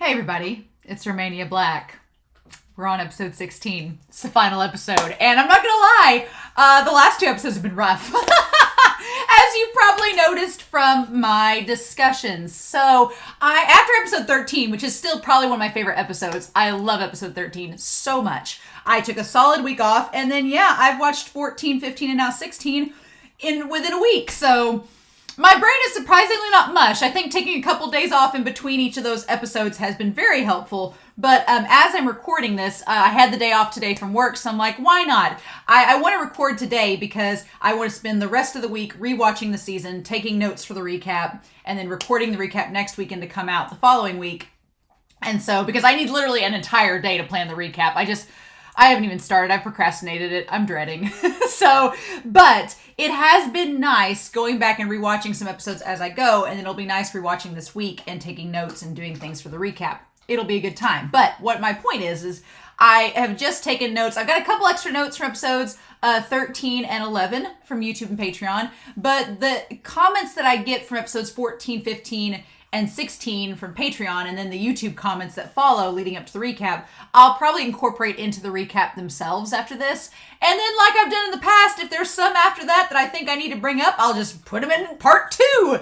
Hey everybody, it's Romania Black. We're on episode 16. It's the final episode, and I'm not gonna lie, the last two episodes have been rough. As you've probably noticed from my discussions. So, after episode 13, which is still probably one of my favorite episodes, I love episode 13 so much. I took a solid week off, and then I've watched 14, 15, and now 16 within a week. So, my brain is surprisingly not mush. I think taking a couple days off in between each of those episodes has been very helpful. But as I'm recording this, I had the day off today from work, so I'm like, why not? I want to record today because I want to spend the rest of the week rewatching the season, taking notes for the recap, and then recording the recap next weekend to come out the following week. And so, because I need literally an entire day to plan the recap. I haven't even started. I procrastinated it. I'm dreading. But it has been nice going back and rewatching some episodes as I go, and it'll be nice rewatching this week and taking notes and doing things for the recap. It'll be a good time. But what my point is I have just taken notes. I've got a couple extra notes from episodes 13 and 11 from YouTube and Patreon, but the comments that I get from episodes 14, 15, and 16 from Patreon, and then the YouTube comments that follow leading up to the recap, I'll probably incorporate into the recap themselves after this. And then, like I've done in the past, if there's some after that I think I need to bring up, I'll just put them in part 2.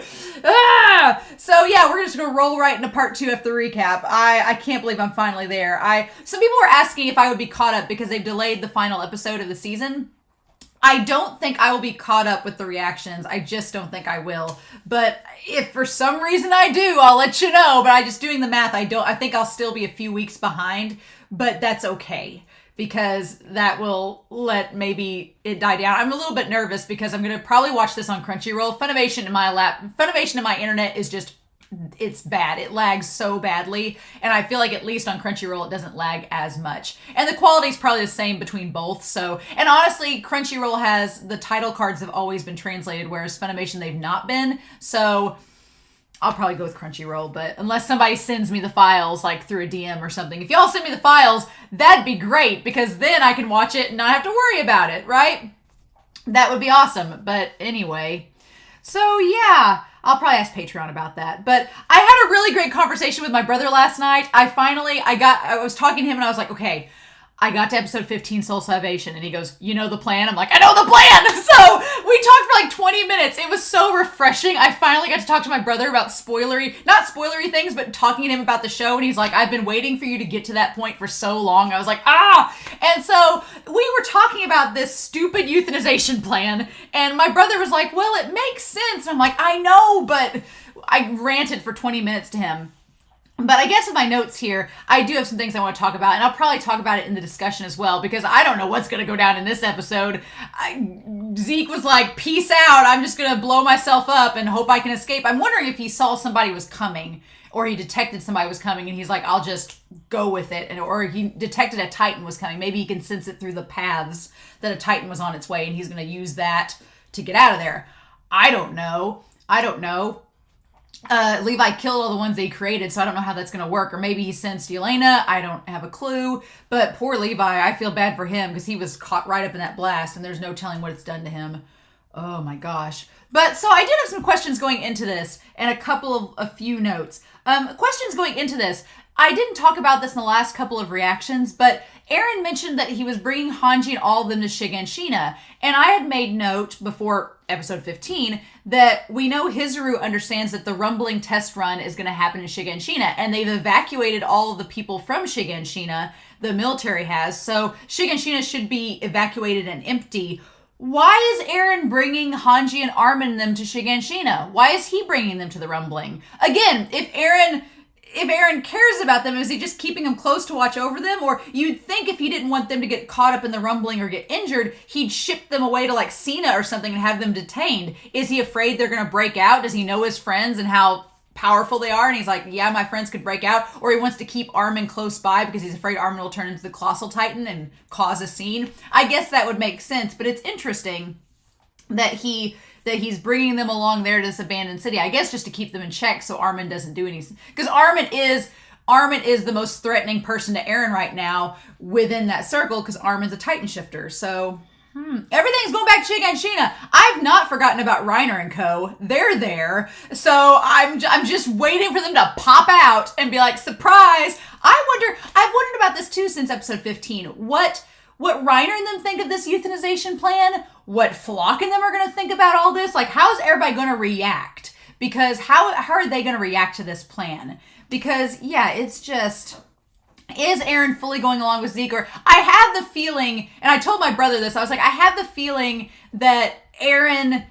So we're just going to roll right into part 2 after the recap. I can't believe I'm finally there. Some people were asking if I would be caught up because they've delayed the final episode of the season. I don't think I will be caught up with the reactions. I just don't think I will. But if for some reason I do, I'll let you know. But just doing the math, I think I'll still be a few weeks behind. But that's okay, because that will let maybe it die down. I'm a little bit nervous because I'm going to probably watch this on Crunchyroll. Funimation in my internet is just, it's bad. It lags so badly. And I feel like at least on Crunchyroll, it doesn't lag as much. And the quality is probably the same between both. So, and honestly, Crunchyroll has, the title cards have always been translated, whereas Funimation, they've not been. So I'll probably go with Crunchyroll, but unless somebody sends me the files like through a DM or something. If y'all send me the files, that'd be great, because then I can watch it and not have to worry about it, right? That would be awesome. But anyway, so I'll probably ask Patreon about that. But I had a really great conversation with my brother last night. I was talking to him and I was like, okay, I got to episode 15, Soul Salvation. And he goes, you know the plan? I'm like, I know the plan! So we talked for like 20 minutes. It was so refreshing. I finally got to talk to my brother about not spoilery things, but talking to him about the show. And he's like, I've been waiting for you to get to that point for so long. I was like, And so we were talking about this stupid euthanization plan. And my brother was like, well, it makes sense. And I'm like, I know, but I ranted for 20 minutes to him. But I guess in my notes here, I do have some things I want to talk about, and I'll probably talk about it in the discussion as well, because I don't know what's going to go down in this episode. Zeke was like, peace out, I'm just going to blow myself up and hope I can escape. I'm wondering if he saw somebody was coming, or he detected somebody was coming, and he's like, I'll just go with it, or he detected a Titan was coming. Maybe he can sense it through the paths that a Titan was on its way, and he's going to use that to get out of there. I don't know. Levi killed all the ones they created, so I don't know how that's going to work. Or maybe he sensed Elena. I don't have a clue. But poor Levi, I feel bad for him because he was caught right up in that blast, and there's no telling what it's done to him. Oh my gosh. But so I did have some questions going into this, and a few notes. Questions going into this. I didn't talk about this in the last couple of reactions, but Eren mentioned that he was bringing Hanji and all of them to Shiganshina. And I had made note before episode 15 that we know Hizuru understands that the rumbling test run is going to happen in Shiganshina. And they've evacuated all of the people from Shiganshina, the military has. So Shiganshina should be evacuated and empty. Why is Eren bringing Hanji and Armin and them to Shiganshina? Why is he bringing them to the rumbling? Again, if Eren cares about them, is he just keeping them close to watch over them? Or you'd think if he didn't want them to get caught up in the rumbling or get injured, he'd ship them away to like Cena or something and have them detained. Is he afraid they're going to break out? Does he know his friends and how powerful they are? And he's like, yeah, my friends could break out. Or he wants to keep Armin close by because he's afraid Armin will turn into the Colossal Titan and cause a scene. I guess that would make sense, but it's interesting that he's bringing them along there to this abandoned city. I guess just to keep them in check so Armin doesn't do anything. Because Armin is the most threatening person to Eren right now within that circle, because Armin's a Titan shifter. So, Everything's going back to Chica and Sheena. I've not forgotten about Reiner and co. They're there. So I'm just waiting for them to pop out and be like, surprise. I've wondered about this too since episode 15. What Reiner and them think of this euthanization plan, what Flock and them are going to think about all this. Like, how is everybody going to react? Because how are they going to react to this plan? Because, yeah, it's just... Is Eren fully going along with Zeke? Or I have the feeling, and I told my brother this, I was like, I have the feeling that Eren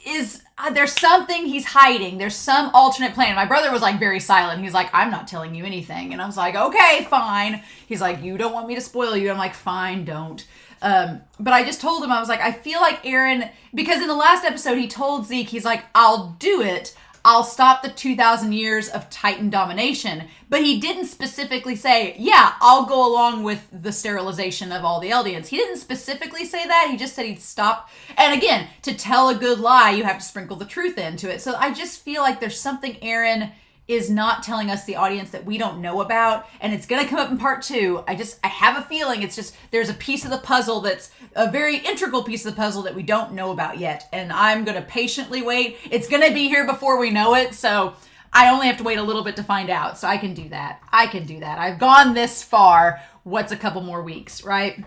is, there's something he's hiding. There's some alternate plan. My brother was like very silent. He's like, I'm not telling you anything. And I was like, okay, fine. He's like, you don't want me to spoil you. I'm like, fine, don't. But I just told him, I was like, I feel like Eren, because in the last episode he told Zeke, he's like, I'll do it. I'll stop the 2,000 years of Titan domination. But he didn't specifically say, yeah, I'll go along with the sterilization of all the Eldians. He didn't specifically say that. He just said he'd stop. And again, to tell a good lie, you have to sprinkle the truth into it. So I just feel like there's something Eren is not telling us, the audience, that we don't know about, and it's gonna come up in part 2. I have a feeling it's just, there's a piece of the puzzle that's a very integral piece of the puzzle that we don't know about yet, and I'm gonna patiently wait. It's gonna be here before we know it, so I only have to wait a little bit to find out, so I can do that. I've gone this far. What's a couple more weeks, right?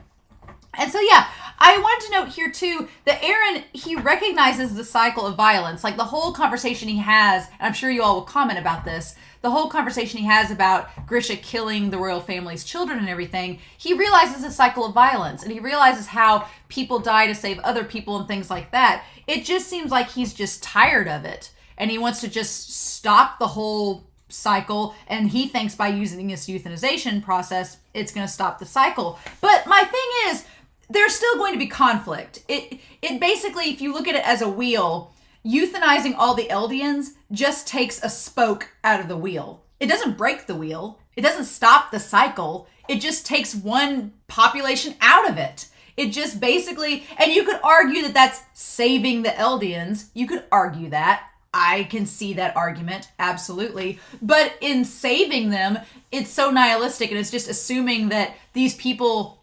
And so, yeah, I wanted to note here, too, that Eren, he recognizes the cycle of violence. Like, the whole conversation he has, and I'm sure you all will comment about this, the whole conversation he has about Grisha killing the royal family's children and everything, he realizes a cycle of violence, and he realizes how people die to save other people and things like that. It just seems like he's just tired of it, and he wants to just stop the whole cycle, and he thinks by using this euthanization process, it's going to stop the cycle. But my thing is, there's still going to be conflict. It basically, if you look at it as a wheel, euthanizing all the Eldians just takes a spoke out of the wheel. It doesn't break the wheel. It doesn't stop the cycle. It just takes one population out of it. It just basically, and you could argue that that's saving the Eldians. You could argue that. I can see that argument, absolutely. But in saving them, it's so nihilistic, and it's just assuming that these people,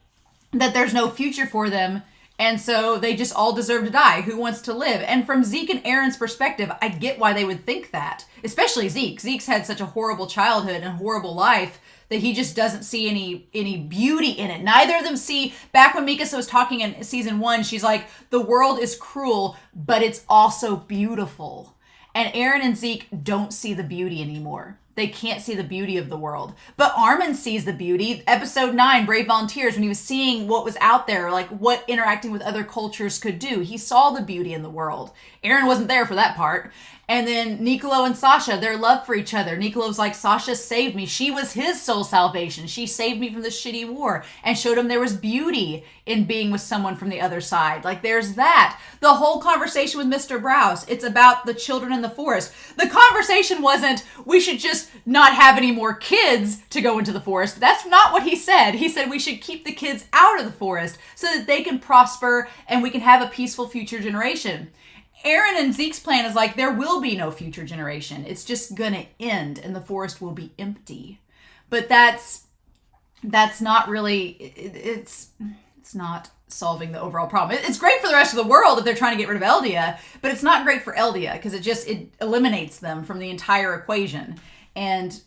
that there's no future for them, and so they just all deserve to die. Who wants to live? And from Zeke and Eren's perspective, I get why they would think that. Especially Zeke. Zeke's had such a horrible childhood and a horrible life that he just doesn't see any beauty in it. Neither of them see, back when Mikasa was talking in season 1, she's like, the world is cruel, but it's also beautiful. And Eren and Zeke don't see the beauty anymore. They can't see the beauty of the world. But Armin sees the beauty. Episode 9, Brave Volunteers, when he was seeing what was out there, like what interacting with other cultures could do, he saw the beauty in the world. Eren wasn't there for that part. And then Niccolo and Sasha, their love for each other. Niccolo's like, Sasha saved me. She was his soul salvation. She saved me from this shitty war, and showed him there was beauty in being with someone from the other side. Like, there's that. The whole conversation with Mr. Browse, it's about the children in the forest. The conversation wasn't, we should just not have any more kids to go into the forest. That's not what he said. He said we should keep the kids out of the forest so that they can prosper and we can have a peaceful future generation. Eren and Zeke's plan is like, there will be no future generation. It's just gonna end and the forest will be empty. But that's not really, it's not solving the overall problem. It's great for the rest of the world if they're trying to get rid of Eldia, but it's not great for Eldia because it eliminates them from the entire equation. And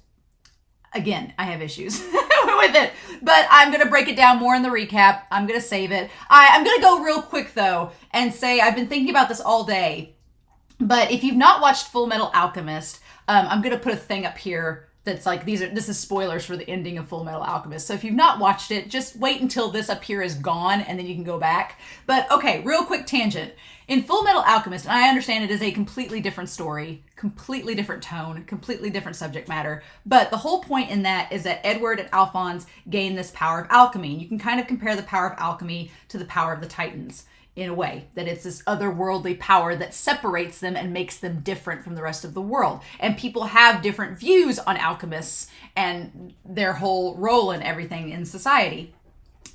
again, I have issues with it, but I'm going to break it down more in the recap. I'm going to save it. I'm going to go real quick though and say I've been thinking about this all day, but if you've not watched Full Metal Alchemist, I'm going to put a thing up here that's like, this is spoilers for the ending of Full Metal Alchemist. So if you've not watched it, just wait until this up here is gone and then you can go back. But okay, real quick tangent. In Full Metal Alchemist, and I understand it is a completely different story, completely different tone, completely different subject matter, but the whole point in that is that Edward and Alphonse gain this power of alchemy. And you can kind of compare the power of alchemy to the power of the Titans in a way, that it's this otherworldly power that separates them and makes them different from the rest of the world. And people have different views on alchemists and their whole role in everything in society.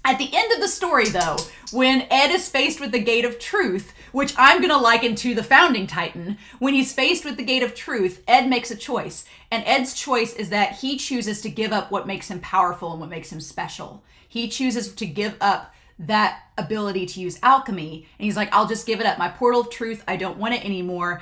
At the end of the story, though, when Ed is faced with the Gate of Truth, which I'm going to liken to the Founding Titan, when he's faced with the Gate of Truth, Ed makes a choice. And Ed's choice is that he chooses to give up what makes him powerful and what makes him special. He chooses to give up that ability to use alchemy. And he's like, I'll just give it up. My portal of truth, I don't want it anymore.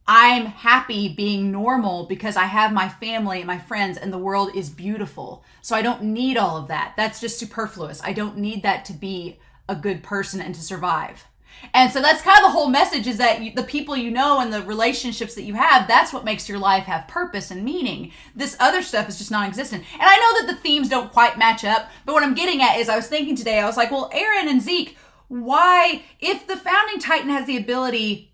I'm happy being normal because I have my family and my friends and the world is beautiful. So I don't need all of that. That's just superfluous. I don't need that to be a good person and to survive. And so that's kind of the whole message, is that the people you know and the relationships that you have, that's what makes your life have purpose and meaning. This other stuff is just non-existent. And I know that the themes don't quite match up, but what I'm getting at is, I was thinking today, I was like, well, Eren and Zeke, why, if the founding titan has the ability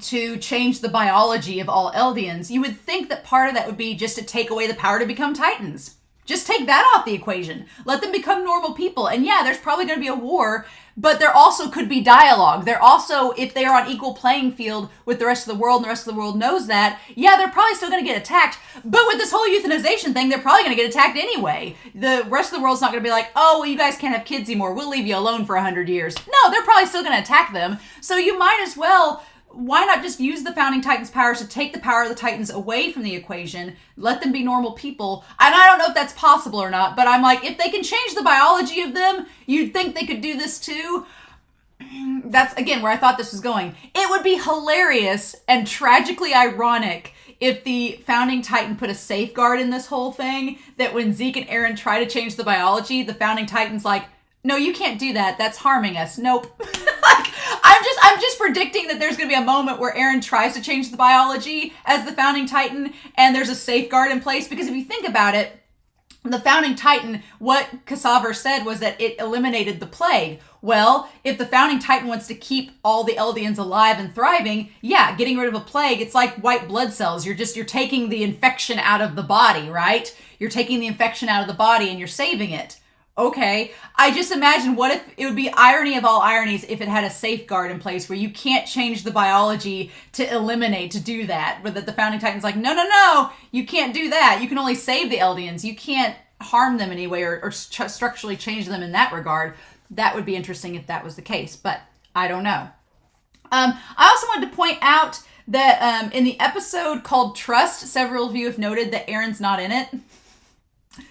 to change the biology of all Eldians, you would think that part of that would be just to take away the power to become titans. Just take that off the equation. Let them become normal people. And yeah, there's probably going to be a war, but there also could be dialogue. There also, if they are on equal playing field with the rest of the world, and the rest of the world knows that, yeah, they're probably still going to get attacked. But with this whole euthanization thing, they're probably going to get attacked anyway. The rest of the world's not going to be like, oh, well, you guys can't have kids anymore. We'll leave you alone for 100 years. No, they're probably still going to attack them. So you might as well, why not just use the founding titans' powers to take the power of the titans away from the equation, let them be normal people? And I don't know if that's possible or not, but I'm like, if they can change the biology of them, you'd think they could do this too. That's, again, where I thought this was going. It would be hilarious and tragically ironic if the founding titan put a safeguard in this whole thing, that when Zeke and Eren try to change the biology, the founding titan's like, no, you can't do that. That's harming us. Nope. I'm just predicting that there's going to be a moment where Eren tries to change the biology as the founding titan, and there's a safeguard in place. Because if you think about it, the founding titan, what Kassaver said was that it eliminated the plague. Well, if the founding titan wants to keep all the Eldians alive and thriving, yeah, getting rid of a plague, it's like white blood cells. You're taking the infection out of the body, right? You're taking the infection out of the body and you're saving it. Okay, I just imagine, what if it would be irony of all ironies if it had a safeguard in place where you can't change the biology to eliminate, to do that, but that the founding titan's like, no, you can't do that. You can only save the Eldians. You can't harm them anyway or structurally change them in that regard. That would be interesting if that was the case, but I don't know. I also wanted to point out that in the episode called Trust, several of you have noted that Eren's not in it.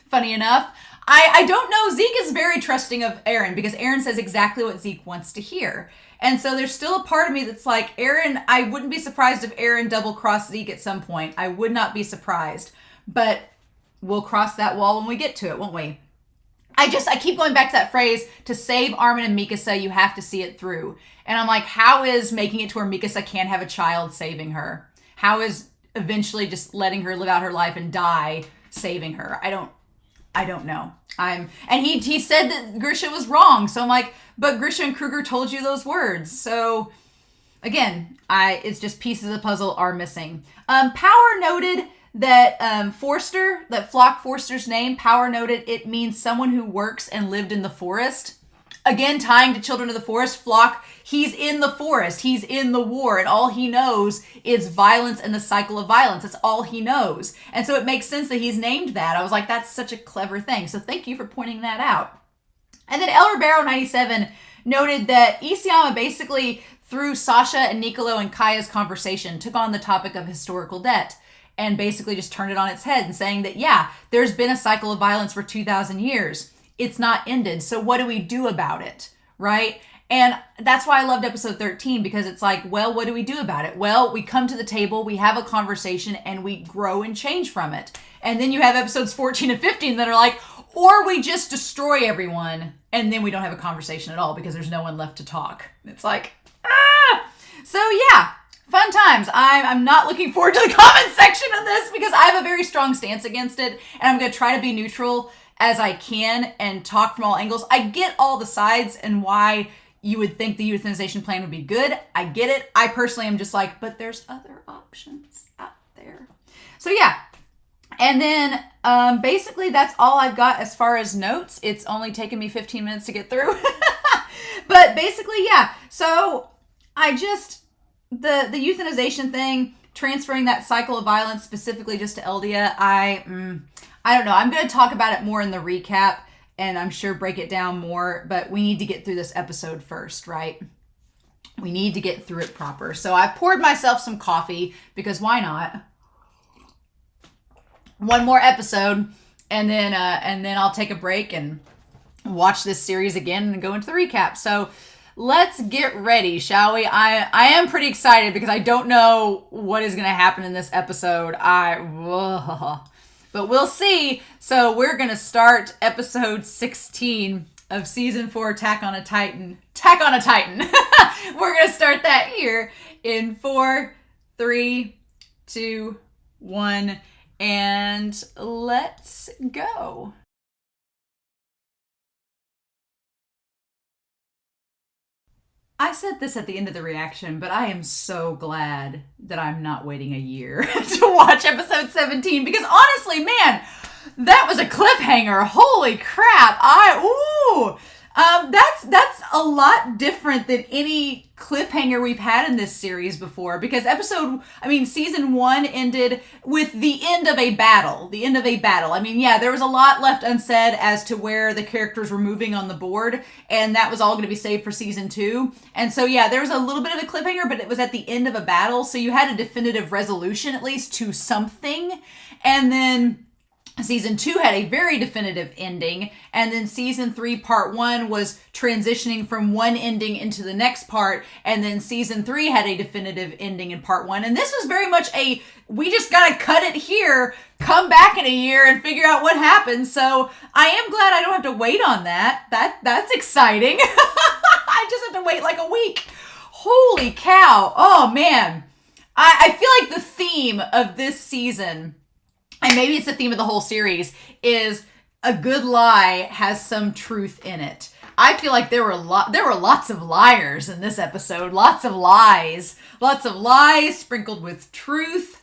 Funny enough. I don't know. Zeke is very trusting of Eren because Eren says exactly what Zeke wants to hear. And so there's still a part of me that's like, Eren, I wouldn't be surprised if Eren double-crossed Zeke at some point. I would not be surprised. But we'll cross that wall when we get to it, won't we? I keep going back to that phrase, to save Armin and Mikasa, you have to see it through. And I'm like, how is making it to where Mikasa can't have a child saving her? How is eventually just letting her live out her life and die saving her? I don't know. And he said that Grisha was wrong. So I'm like, but Grisha and Kruger told you those words. So again, it's just pieces of the puzzle are missing. Power noted that Forster, that Flock Forster's name, Power noted it means someone who works and lived in the forest. Again, tying to Children of the Forest, Flock, he's in the forest, he's in the war, and all he knows is violence and the cycle of violence. That's all he knows. And so it makes sense that he's named that. I was like, that's such a clever thing. So thank you for pointing that out. And then El Ribeiro 97 noted that Isayama basically, through Sasha and Nicolo and Kaya's conversation, took on the topic of historical debt and basically just turned it on its head and saying that, yeah, there's been a cycle of violence for 2,000 years. It's not ended. So what do we do about it? Right? And that's why I loved episode 13, because it's like, well, what do we do about it? Well, we come to the table, we have a conversation, and we grow and change from it. And then you have episodes 14 and 15 that are like, or we just destroy everyone, and then we don't have a conversation at all because there's no one left to talk. It's like, ah! So yeah, fun times. I'm not looking forward to the comment section of this because I have a very strong stance against it, and I'm going to try to be neutral as I can and talk from all angles. I get all the sides and why you would think the euthanization plan would be good. I get it. I personally am just like, but there's other options out there. So yeah. And then basically that's all I've got as far as notes. It's only taken me 15 minutes to get through. But basically, yeah. So I just, the euthanization thing, transferring that cycle of violence specifically just to Eldia, I don't know. I'm going to talk about it more in the recap and I'm sure break it down more, but we need to get through this episode first, right? We need to get through it proper. So I poured myself some coffee because why not? One more episode and then I'll take a break and watch this series again and go into the recap. So let's get ready, shall we? I am pretty excited because I don't know what is going to happen in this episode. But we'll see. So we're going to start episode 16 of season 4, Attack on a Titan. Attack on a Titan. We're going to start that here in 4, 3, 2, 1, and let's go. I said this at the end of the reaction, but I am so glad that I'm not waiting a year to watch episode 17 because honestly, man, that was a cliffhanger. Holy crap. That's a lot different than any cliffhanger we've had in this series before because season 1 ended with the end of a battle. I mean, yeah, there was a lot left unsaid as to where the characters were moving on the board, and that was all going to be saved for season 2. And so, yeah, there was a little bit of a cliffhanger, but it was at the end of a battle, so you had a definitive resolution, at least, to something. And then season 2 had a very definitive ending, and then season 3 part 1 was transitioning from one ending into the next part, and then season 3 had a definitive ending in part 1, and this was very much we just gotta cut it here, come back in a year and figure out what happened. So I am glad I don't have to wait on that. That's exciting. I just have to wait like a week. Holy cow. Oh man. I feel like the theme of this season, and maybe it's the theme of the whole series, is a good lie has some truth in it. I feel like there were lots of liars in this episode. Lots of lies sprinkled with truth.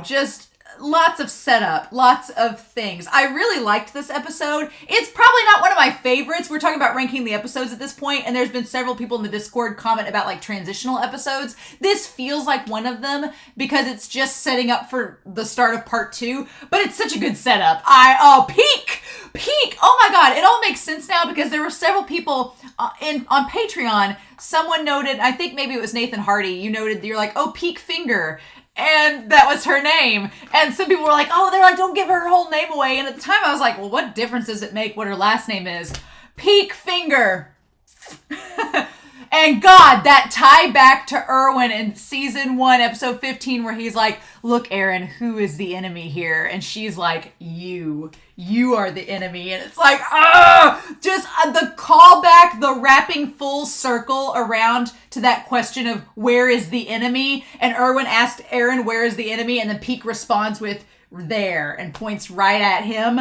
Just lots of setup, lots of things. I really liked this episode. It's probably not one of my favorites. We're talking about ranking the episodes at this point, and there's been several people in the Discord comment about like transitional episodes. This feels like one of them because it's just setting up for the start of part 2, but it's such a good setup. Piek! Oh my god, it all makes sense now because there were several people on Patreon. Someone noted, I think maybe it was Nathan Hardy, you're like, oh, Piek Finger. And that was her name. And some people were like, don't give her whole name away. And at the time I was like, well, what difference does it make what her last name is? Piek Finger. And God, that tie back to Erwin in season 1, episode 15, where he's like, look, Eren, who is the enemy here? And she's like, you are the enemy. And it's like, just the callback, the wrapping full circle around to that question of where is the enemy? And Erwin asked Eren, where is the enemy? And then Piek responds with, there, and points right at him.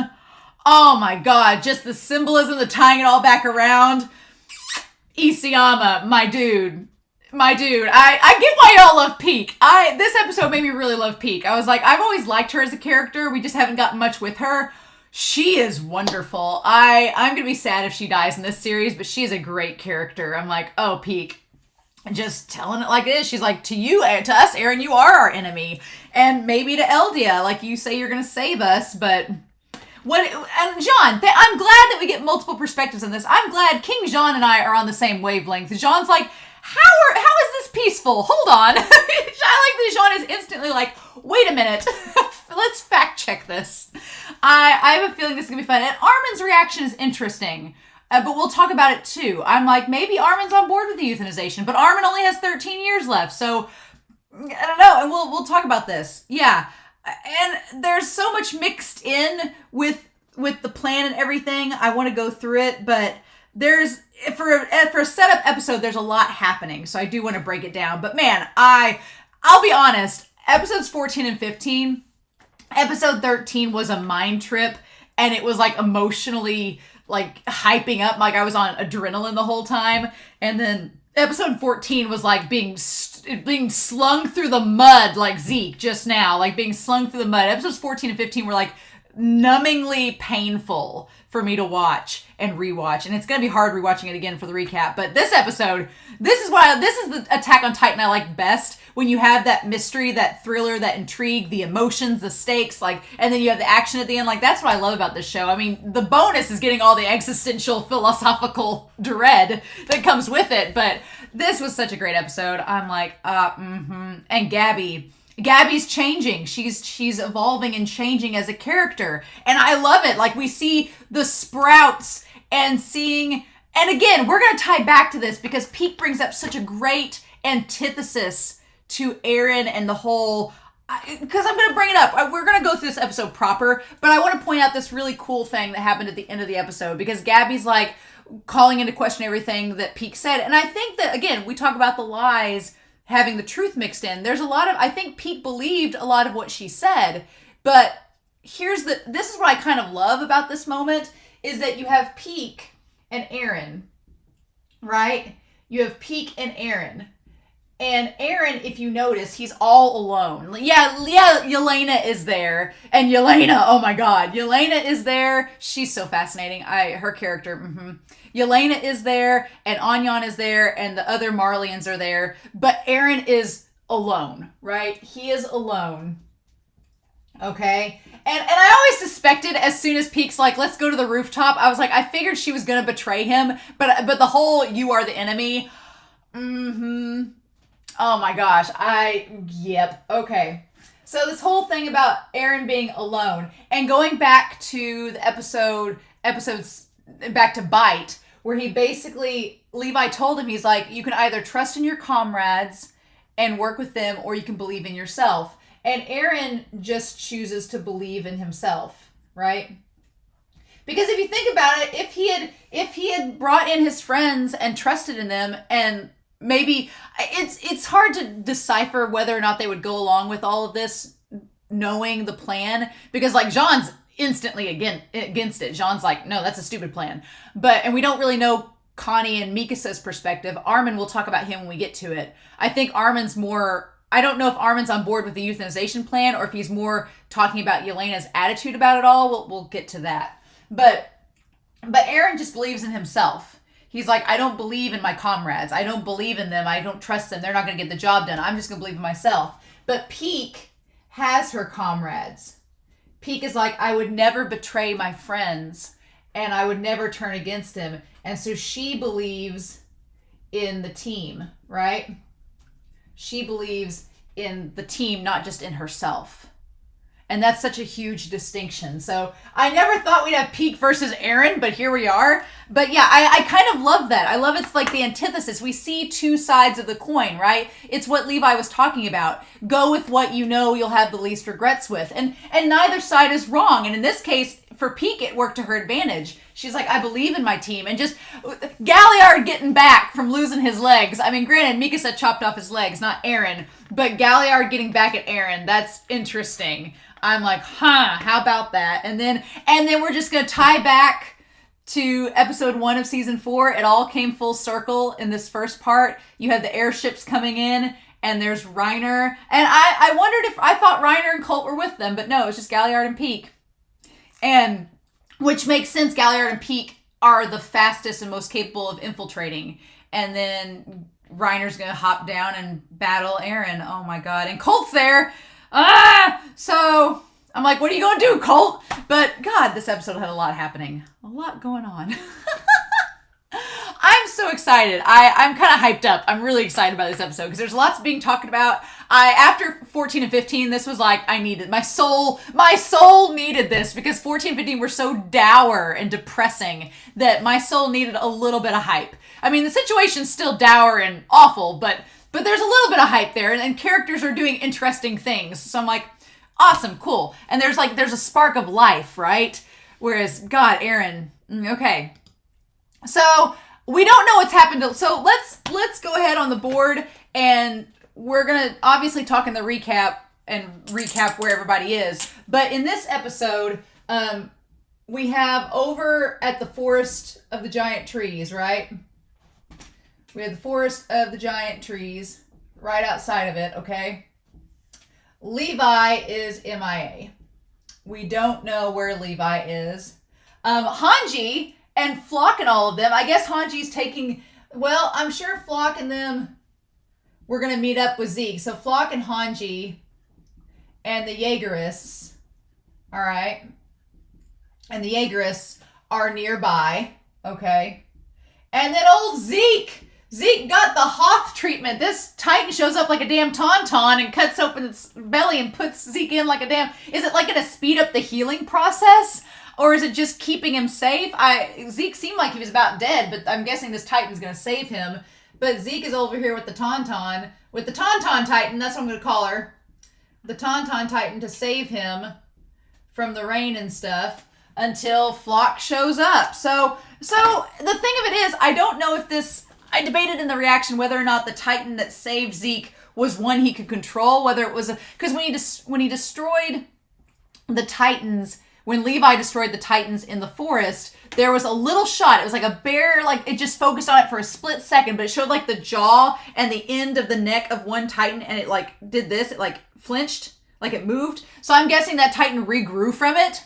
Oh my God, just the symbolism, the tying it all back around. Isayama, my dude. I get why y'all love Piek. This episode made me really love Piek. I was like, I've always liked her as a character. We just haven't gotten much with her. She is wonderful. I'm gonna be sad if she dies in this series, but she's a great character. I'm like, oh, Piek. Just telling it like this. She's like, to us, Eren, you are our enemy. And maybe to Eldia, like you say you're gonna save us, but... And Jean, I'm glad that we get multiple perspectives on this. I'm glad King Jean and I are on the same wavelength. Jean's like, how is this peaceful? Hold on. I like that Jean is instantly like, wait a minute. Let's fact check this. I have a feeling this is going to be fun. And Armin's reaction is interesting. But we'll talk about it too. I'm like, maybe Armin's on board with the euthanization, but Armin only has 13 years left. So, I don't know. And we'll talk about this. Yeah. And there's so much mixed in with the plan and everything. I want to go through it, but for a setup episode, there's a lot happening. So I do want to break it down. But man, I'll be honest, episodes 14 and 15, episode 13 was a mind trip, and it was like emotionally like hyping up, like I was on adrenaline the whole time. And then episode 14 was like being slung through the mud, like Zeke just now, like being slung through the mud. Episodes 14 and 15 were like numbingly painful for me to watch and rewatch, and it's gonna be hard rewatching it again for the recap. But this episode, this is the Attack on Titan I like best, when you have that mystery, that thriller, that intrigue, the emotions, the stakes, like, and then you have the action at the end. Like, that's what I love about this show. I mean, the bonus is getting all the existential, philosophical dread that comes with it, but this was such a great episode. I'm like, and Gabby, Gabby's changing. She's evolving and changing as a character. And I love it. Like, we see the sprouts and seeing, and again, we're going to tie back to this because Pieck brings up such a great antithesis to Eren and the whole, because I'm going to bring it up. We're going to go through this episode proper, but I want to point out this really cool thing that happened at the end of the episode because Gabby's like calling into question everything that Pieck said. And I think that, again, we talk about the lies having the truth mixed in. There's a lot of, I think Pieck believed a lot of what she said, but this is what I kind of love about this moment is that you have Pieck and Eren, right? You have Pieck and Eren. And Eren, if you notice, he's all alone. Yeah, Elena is there. And Elena, oh my God, Elena is there. She's so fascinating. Her character, Elena is there, and Anyan is there, and the other Marlians are there. But Eren is alone, right? He is alone. Okay? And I always suspected as soon as Pieck's like, let's go to the rooftop, I was like, I figured she was gonna betray him. But the whole, you are the enemy. Oh my gosh. Yep. Okay. So this whole thing about Eren being alone and going back to the episodes back to Bite, where he basically, Levi told him, he's like, you can either trust in your comrades and work with them, or you can believe in yourself. And Eren just chooses to believe in himself, right? Because if you think about it, if he had brought in his friends and trusted in them, and maybe it's hard to decipher whether or not they would go along with all of this, knowing the plan, because like Jean's instantly against it. Jean's like, no, that's a stupid plan. And we don't really know Connie and Mikasa's perspective. Armin, we'll talk about him when we get to it. I think Armin's more, I don't know if Armin's on board with the euthanization plan or if he's more talking about Yelena's attitude about it all. We'll get to that. But Eren just believes in himself. He's like, I don't believe in my comrades. I don't believe in them. I don't trust them. They're not going to get the job done. I'm just going to believe in myself. But Pieck has her comrades. Pieck is like, I would never betray my friends and I would never turn against him. And so she believes in the team, right? She believes in the team, not just in herself. And that's such a huge distinction. So I never thought we'd have Pieck versus Eren, but here we are. But yeah, I kind of love that. I love it's like the antithesis. We see two sides of the coin, right? It's what Levi was talking about. Go with what you know you'll have the least regrets with. And neither side is wrong. And in this case, for Pieck, it worked to her advantage. She's like, I believe in my team. And just Galliard getting back from losing his legs. I mean, granted, Mikasa chopped off his legs, not Eren. But Galliard getting back at Eren, that's interesting. I'm like, how about that? And then we're just going to tie back to episode 1 of season 4. It all came full circle in this first part. You had the airships coming in, and there's Reiner. And I wondered if, I thought Reiner and Colt were with them, but no, it's just Galliard and Pieck. And, which makes sense, Galliard and Pieck are the fastest and most capable of infiltrating. And then Reiner's going to hop down and battle Eren. Oh my god. And Colt's there. So I'm like, what are you going to do, Colt? But God, this episode had a lot happening. A lot going on. I'm so excited. I'm kind of hyped up. I'm really excited about this episode because there's lots being talked about. After 14 and 15, this was like, I needed, my soul needed this because 14 and 15 were so dour and depressing that my soul needed a little bit of hype. I mean, the situation's still dour and awful, but there's a little bit of hype there, and characters are doing interesting things. So I'm like, awesome, cool. And there's a spark of life, right? Whereas, God, Eren, okay. So we don't know what's happened. So let's go ahead on the board, and we're gonna obviously talk in the recap where everybody is. But in this episode, we have over at the Forest of the Giant Trees, right? We have the Forest of the Giant Trees right outside of it, okay? Levi is MIA. We don't know where Levi is. Hanji and Flock and all of them, I guess Hanji's taking, well, I'm sure Flock and them, we're going to meet up with Zeke. So Flock and Hanji and the Jaegerists, all right? And the Jaegerists are nearby, okay? And then old Zeke Zeke got the Hoth treatment. This Titan shows up like a damn tauntaun and cuts open its belly and puts Zeke in like a damn... Is it like going to speed up the healing process? Or is it just keeping him safe? Zeke seemed like he was about dead, but I'm guessing this Titan's going to save him. But Zeke is over here with the tauntaun. With the tauntaun Titan, that's what I'm going to call her. The tauntaun Titan to save him from the rain and stuff until Flock shows up. So the thing of it is, I don't know if this... I debated in the reaction whether or not the Titan that saved Zeke was one he could control, whether it was a... Because when he destroyed the Titans... When Levi destroyed the Titans in the forest, there was a little shot. It was like a bare, like, it just focused on it for a split second, but it showed, like, the jaw and the end of the neck of one Titan, and it, like, did this. It, like, flinched, like it moved. So I'm guessing that Titan regrew from it,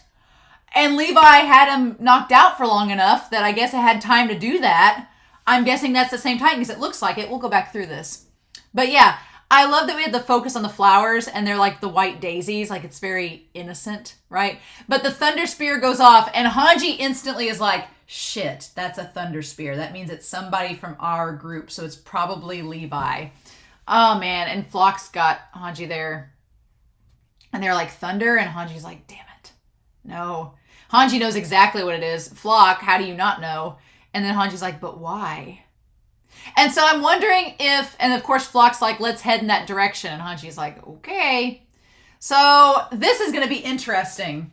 and Levi had him knocked out for long enough that I guess it had time to do that. I'm guessing that's the same Titan, because it looks like it. We'll go back through this. But, yeah, I love that we had the focus on the flowers, and they're like the white daisies, like it's very innocent, right? But the thunder spear goes off, and Hanji instantly is like, shit, that's a thunder spear. That means it's somebody from our group, so it's probably Levi. Oh, man, and Flock's got Hanji there. And they're like, thunder? And Hanji's like, damn it. No. Hanji knows exactly what it is. Flock, how do you not know? And then Hanji's like, but why? And so I'm wondering if, and of course Flock's like, let's head in that direction. And Hanji's like, okay. So this is going to be interesting.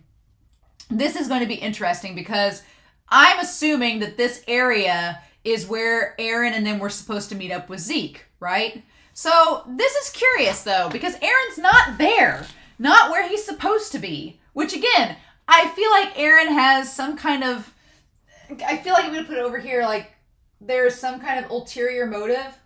This is going to be interesting because I'm assuming that this area is where Eren and them were supposed to meet up with Zeke, right? So this is curious though, because Eren's not there, not where he's supposed to be, which again, I feel like Eren has some kind of, I feel like I'm going to put it over here, like, there's some kind of ulterior motive,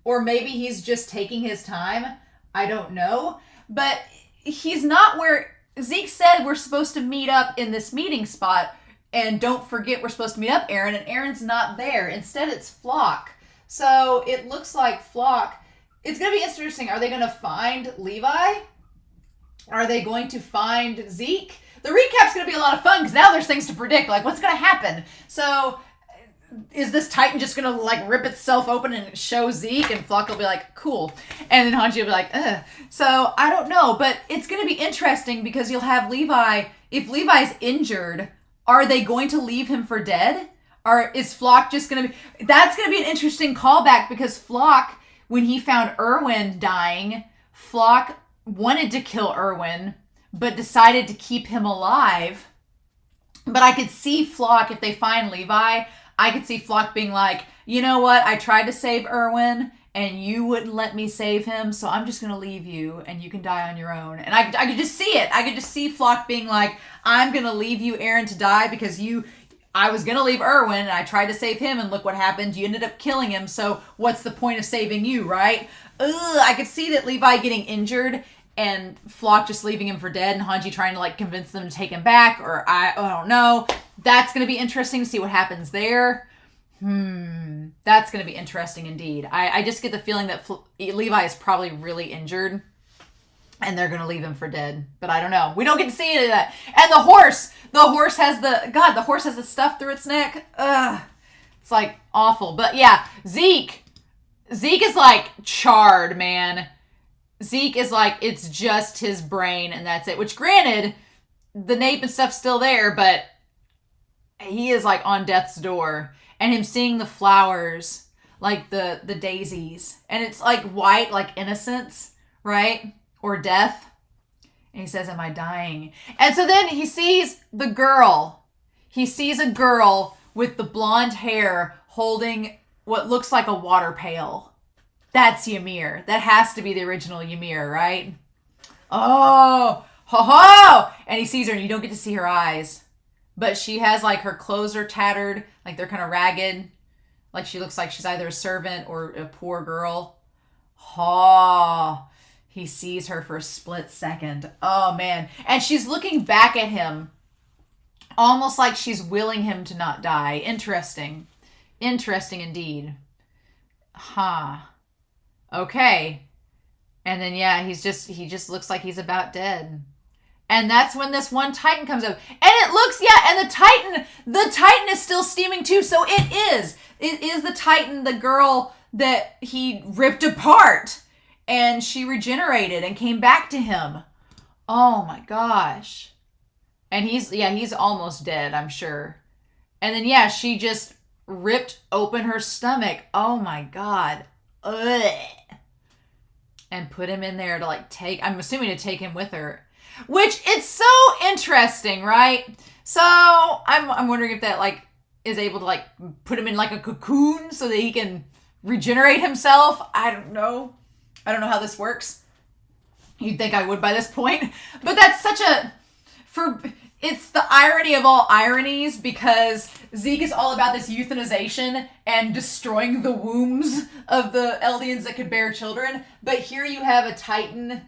or maybe he's just taking his time. I don't know. But he's not where Zeke said we're supposed to meet up in this meeting spot, and don't forget we're supposed to meet up Eren, and Eren's not there. Instead, it's Flock. So it looks like Flock. It's going to be interesting. Are they going to find Levi? Are they going to find Zeke? The recap's going to be a lot of fun because now there's things to predict, like what's going to happen. So is this Titan just gonna like rip itself open and show Zeke, and Flock will be like, cool, and then Hanji will be like, ugh. So I don't know, but it's gonna be interesting because you'll have Levi. If Levi's injured, are they going to leave him for dead? Or is Flock just gonna be... That's gonna be an interesting callback because Flock, when he found Erwin dying, Flock wanted to kill Erwin, but decided to keep him alive. But I could see Flock, if they find Levi, I could see Flock being like, you know what? I tried to save Erwin and you wouldn't let me save him. So I'm just going to leave you and you can die on your own. And I could just see it. I could just see Flock being like, I'm going to leave you, Eren, to die because I was going to leave Erwin and I tried to save him and look what happened. You ended up killing him. So what's the point of saving you, right? I could see that Levi getting injured and Flock just leaving him for dead and Hanji trying to like convince them to take him back, or I don't know. That's going to be interesting to see what happens there. That's going to be interesting indeed. I just get the feeling that Levi is probably really injured and they're going to leave him for dead. But I don't know. We don't get to see any of that. And the horse has the stuff through its neck. Ugh. It's like awful. But yeah, Zeke is like charred, man. Zeke is like, it's just his brain and that's it. Which granted, the nape and stuff's still there, but he is like on death's door. And him seeing the flowers, like the daisies. And it's like white, like innocence, right? Or death. And he says, am I dying? And so then he sees the girl. He sees a girl with the blonde hair holding what looks like a water pail. That's Ymir. That has to be the original Ymir, right? Oh, ho ho! And he sees her and you don't get to see her eyes. But she has like her clothes are tattered, like they're kind of ragged. Like she looks like she's either a servant or a poor girl. Oh, he sees her for a split second. Oh man. And she's looking back at him almost like she's willing him to not die. Interesting. Interesting indeed. Okay. And then yeah, he just looks like he's about dead. And that's when this one Titan comes up. And it looks, and the Titan is still steaming too. So it is the Titan, the girl that he ripped apart and she regenerated and came back to him. Oh my gosh. And he's almost dead, I'm sure. And then, she just ripped open her stomach. Oh my God. Ugh. And put him in there to I'm assuming to take him with her. Which, it's so interesting, right? So, I'm wondering if that, is able to, put him in, a cocoon so that he can regenerate himself. I don't know. I don't know how this works. You'd think I would by this point. But that's such it's the irony of all ironies, because Zeke is all about this euthanization and destroying the wombs of the Eldians that could bear children. But here you have a Titan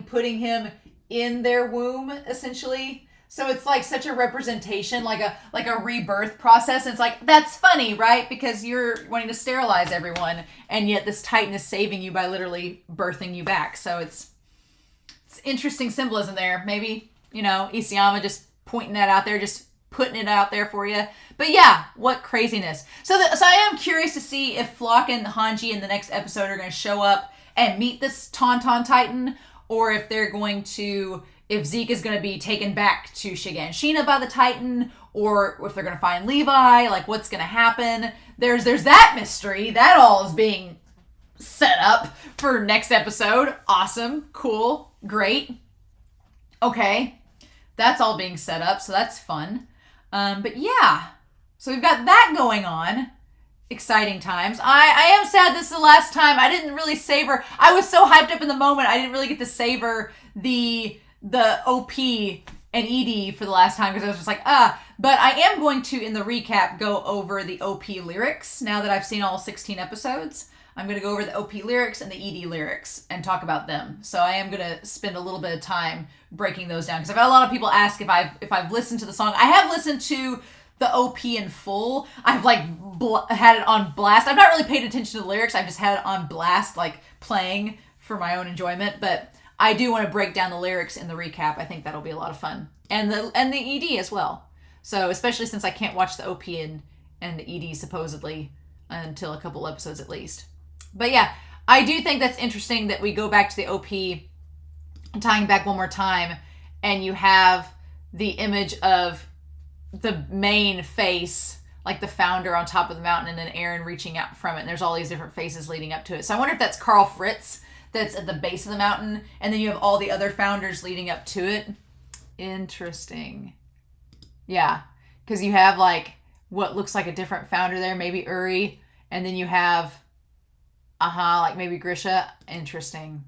putting him in their womb, essentially. So it's such a representation, like a rebirth process. And it's that's funny, right? Because you're wanting to sterilize everyone, and yet this Titan is saving you by literally birthing you back. So it's interesting symbolism there. Maybe, Isayama just pointing that out there, just putting it out there for you. But yeah, what craziness. So I am curious to see if Flock and Hanji in the next episode are going to show up and meet this Tauntaun Titan, or if they're going to... if Zeke is going to be taken back to Shiganshina by the Titan, or if they're going to find Levi, what's going to happen. There's that mystery. That all is being set up for next episode. Awesome. Cool. Great. Okay. That's all being set up, so that's fun. But yeah. So we've got that going on. Exciting times. I am sad this is the last time. I didn't really savor... I was so hyped up in the moment, I didn't really get to savor the OP and ED for the last time, because I was just but I am going to, in the recap, go over the OP lyrics now that I've seen all 16 episodes. I'm going to go over the OP lyrics and the ED lyrics and talk about them. So I am going to spend a little bit of time breaking those down, because I've had a lot of people ask if I've listened to the song. I have listened to the OP in full. I've had it on blast. I've not really paid attention to the lyrics. I've just had it on blast, playing for my own enjoyment, but I do want to break down the lyrics in the recap. I think that'll be a lot of fun. And the ED as well. So, especially since I can't watch the OP and the ED supposedly until a couple episodes at least. But yeah, I do think that's interesting that we go back to the OP, tying back one more time, and you have the image of the main face, the founder on top of the mountain, and then Eren reaching out from it. And there's all these different faces leading up to it. So I wonder if that's Carl Fritz that's at the base of the mountain, and then you have all the other founders leading up to it. Interesting. Yeah, because you have what looks like a different founder there, maybe Uri, and then you have maybe Grisha. Interesting.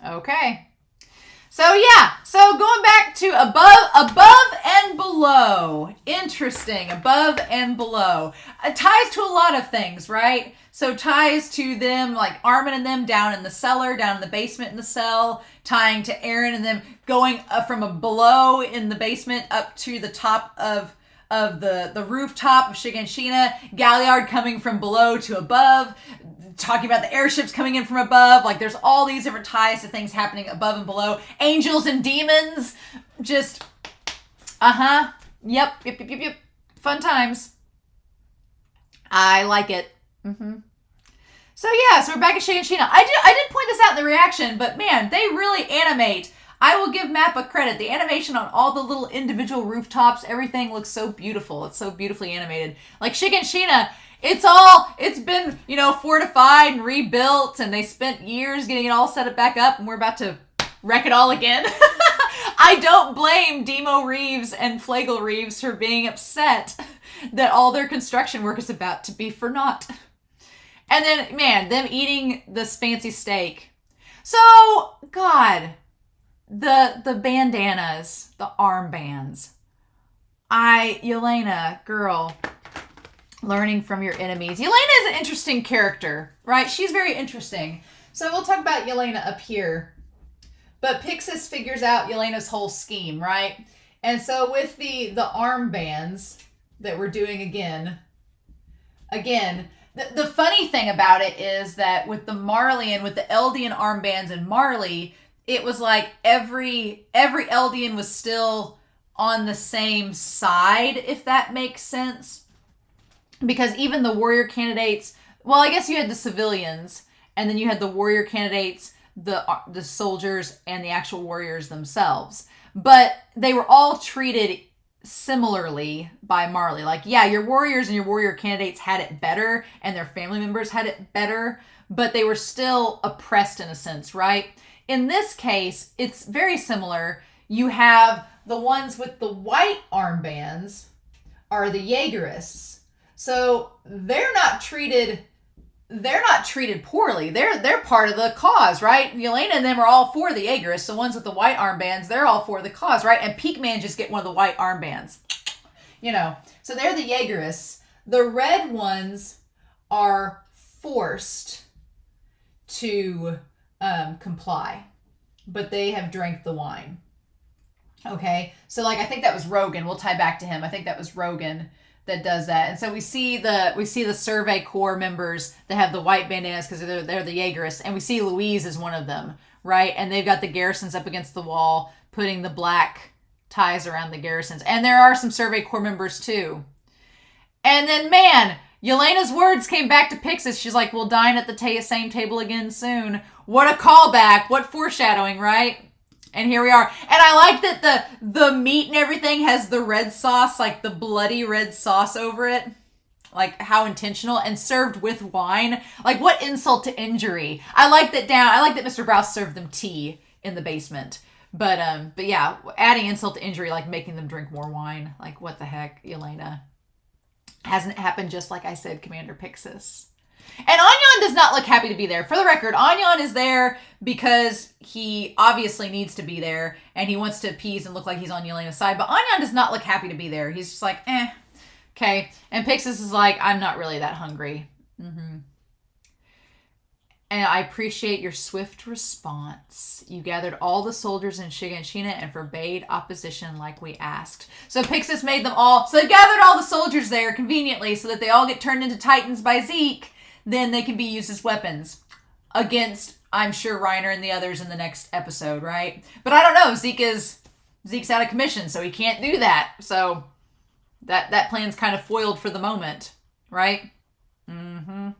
Okay. So yeah, so going back to above and below. Interesting, above and below. It ties to a lot of things, right? So ties to them, Armin and them down in the cellar, down in the basement in the cell, tying to Eren and them going from a below in the basement up to the top of the rooftop of Shiganshina, Galliard coming from below to above, talking about the airships coming in from above. There's all these different ties to things happening above and below. Angels and demons. Just, Yep. Fun times. I like it. So yeah, so we're back at Shiganshina. I did point this out in the reaction, but man, they really animate. I will give Mappa credit. The animation on all the little individual rooftops, everything looks so beautiful. It's so beautifully animated. Shiganshina, it's been, fortified and rebuilt, and they spent years getting it all set up back up, and we're about to wreck it all again. I don't blame Demo Reeves and Flagel Reeves for being upset that all their construction work is about to be for naught. And then, man, them eating this fancy steak. So, God, the bandanas, the armbands. Elena, girl, learning from your enemies. Elena is an interesting character, right? She's very interesting. So we'll talk about Elena up here. But Pixis figures out Elena's whole scheme, right? And so with the armbands that we're doing again, the funny thing about it is that with the Marleyan, with the Eldian armbands and Marley, it was every Eldian was still on the same side, if that makes sense. because even the warrior candidates, well, I guess you had the civilians, and then you had the warrior candidates, the soldiers, and the actual warriors themselves. But they were all treated similarly by Marley. Like, yeah, your warriors and your warrior candidates had it better, and their family members had it better, but they were still oppressed in a sense, right? In this case, it's very similar. You have the ones with the white armbands are the Jaegerists. So they're not treated poorly. They're part of the cause, right? Elena and them are all for the Jaegerists. The ones with the white armbands, they're all for the cause, right? And Pieck man just get one of the white armbands. You know, so they're the Jaegerists. The red ones are forced to comply, but they have drank the wine. Okay, so like I think that was Rogan. We'll tie back to him. I think that was Rogan that does that. And so we see the Survey Corps members that have the white bandanas because they're the Jaegerists, and we see Louise as one of them, right? And they've got the garrisons up against the wall, putting the black ties around the garrisons. And there are some Survey Corps members too. And then, man, Yelena's words came back to Pixis. She's like, we'll dine at the same table again soon. What a callback. What foreshadowing, right? And here we are. And I like that the meat and everything has the red sauce, like the bloody red sauce over it. Like how intentional, and served with wine. Like what insult to injury. I like that Mr. Browse served them tea in the basement. But yeah, adding insult to injury, like making them drink more wine. Like what the heck, Elena? Hasn't it happened just like I said, Commander Pixis? And Anyan does not look happy to be there. For the record, Anyan is there because he obviously needs to be there, and he wants to appease and look like he's on Yelena's side. But Anyan does not look happy to be there. He's just like, okay. And Pixis is like, I'm not really that hungry. Mm-hmm. And I appreciate your swift response. You gathered all the soldiers in Shiganshina and forbade opposition like we asked. So Pixis made them all, so they gathered all the soldiers there conveniently so that they all get turned into Titans by Zeke. Then they can be used as weapons against, I'm sure, Reiner and the others in the next episode, right? But I don't know. Zeke's out of commission, so he can't do that. So that plan's kind of foiled for the moment, right? Mm-hmm.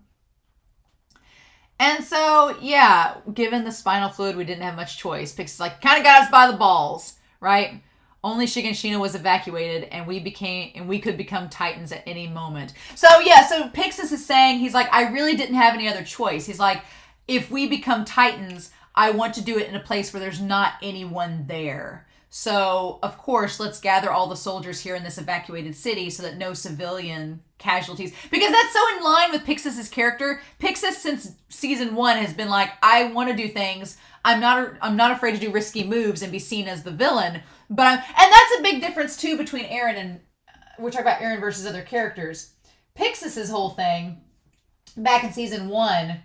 And so, yeah, given the spinal fluid, we didn't have much choice. Pixis like, kind of got us by the balls, right? Only Shiganshina was evacuated, and we could become Titans at any moment. So yeah, so Pixis is saying, he's like, I really didn't have any other choice. He's like, if we become Titans, I want to do it in a place where there's not anyone there. So of course, let's gather all the soldiers here in this evacuated city so that no civilian casualties, because that's so in line with Pixis's character. Pixis since season 1 has been like, I want to do things. I'm not afraid to do risky moves and be seen as the villain. And that's a big difference too between Eren and, we're talking about Eren versus other characters. Pixis's whole thing back in season 1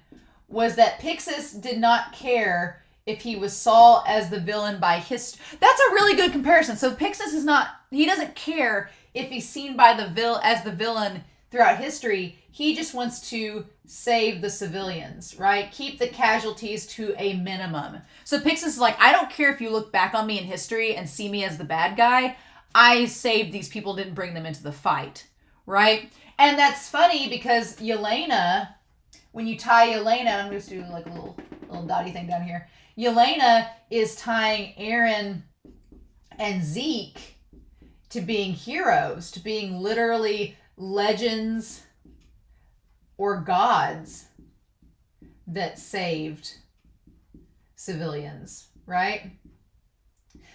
was that Pixis did not care if he was saw as the villain by history. That's a really good comparison. So Pixis he doesn't care if he's seen by as the villain throughout history. He just wants to save the civilians, right? Keep the casualties to a minimum. So Pixis is like, I don't care if you look back on me in history and see me as the bad guy. I saved these people, didn't bring them into the fight, right? And that's funny because Yelena, when you tie Yelena, I'm just doing like a little dotty thing down here. Yelena is tying Eren and Zeke to being heroes, to being literally legends or gods that saved civilians, right?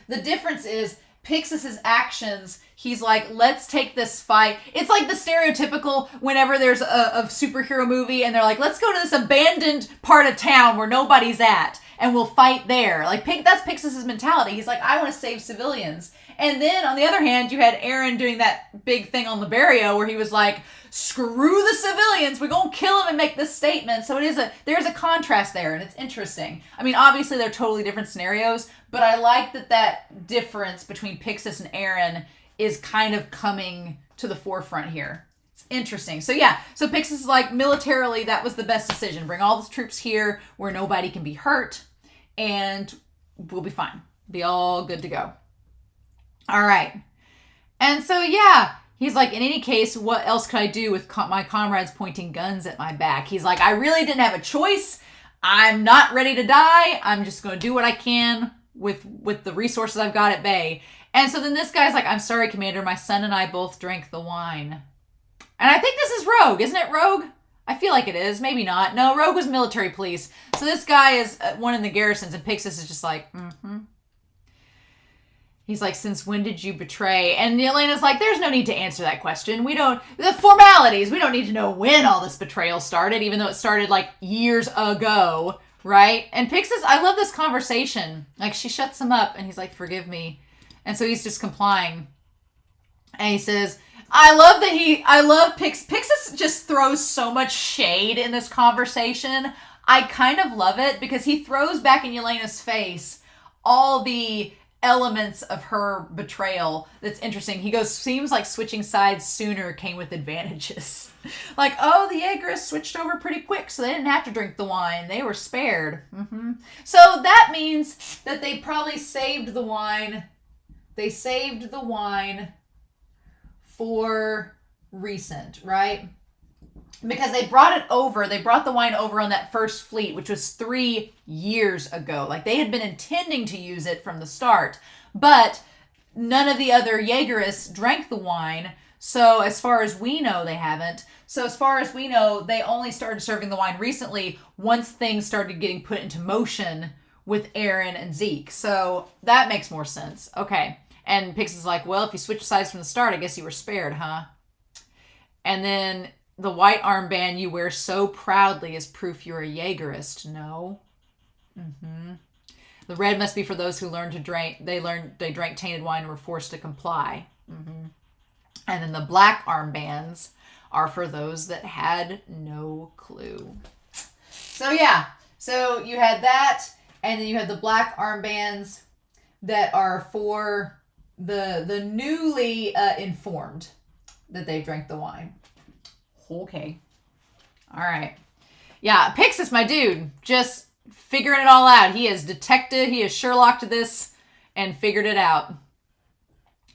The difference is Pixis's actions, he's like, let's take this fight. It's like the stereotypical whenever there's a superhero movie and they're like, let's go to this abandoned part of town where nobody's at and we'll fight there. Like, that's Pixis's mentality. He's like, I want to save civilians. And then on the other hand, you had Eren doing that big thing on Liberio where he was like, screw the civilians, we're gonna kill them and make this statement. So there's a contrast there, and it's interesting. I mean, obviously they're totally different scenarios, but I like that difference between Pixis and Eren is kind of coming to the forefront here. It's interesting. So yeah, so Pixis is like, militarily, that was the best decision. Bring all the troops here where nobody can be hurt, and we'll be fine. Be all good to go. All right. And so, yeah, He's like, in any case, what else could I do with my comrades pointing guns at my back? He's like, I really didn't have a choice. I'm not ready to die. I'm just going to do what I can with the resources I've got at bay. And so then this guy's like, I'm sorry, Commander. My son and I both drank the wine. And I think this is Rogue. Isn't it Rogue? I feel like it is. Maybe not. No, Rogue was military police. So this guy is one in the garrisons, and Pixis is just like, He's like, since when did you betray? And Elena's like, there's no need to answer that question. The formalities, we don't need to know when all this betrayal started, even though it started like years ago, right? And Pixis, I love this conversation. Like, she shuts him up, and he's like, forgive me. And so he's just complying. And he says, I love Pixis just throws so much shade in this conversation. I kind of love it because he throws back in Elena's face all the elements of her betrayal that's interesting. He goes, seems like switching sides sooner came with advantages. Like, oh, the Jaegerists switched over pretty quick, so they didn't have to drink the wine. They were spared. So that means that they probably saved the wine. They saved the wine for recent, right? Because they brought the wine over on that first fleet, which was 3 years ago. Like, they had been intending to use it from the start, but none of the other Jaegerists drank the wine. So as far as we know, they haven't. So as far as we know, they only started serving the wine recently once things started getting put into motion with Eren and Zeke. So that makes more sense. Okay. And Pix is like, well, if you switched sides from the start, I guess you were spared, huh? And then the white armband you wear so proudly is proof you're a Jaegerist. No. The red must be for those who learned to drink. They drank tainted wine and were forced to comply. And then the black armbands are for those that had no clue. So yeah. So you had that, and then you had the black armbands that are for the newly informed that they drank the wine. Okay. All right. Yeah, Pix is my dude. Just figuring it all out. He has Sherlocked this and figured it out.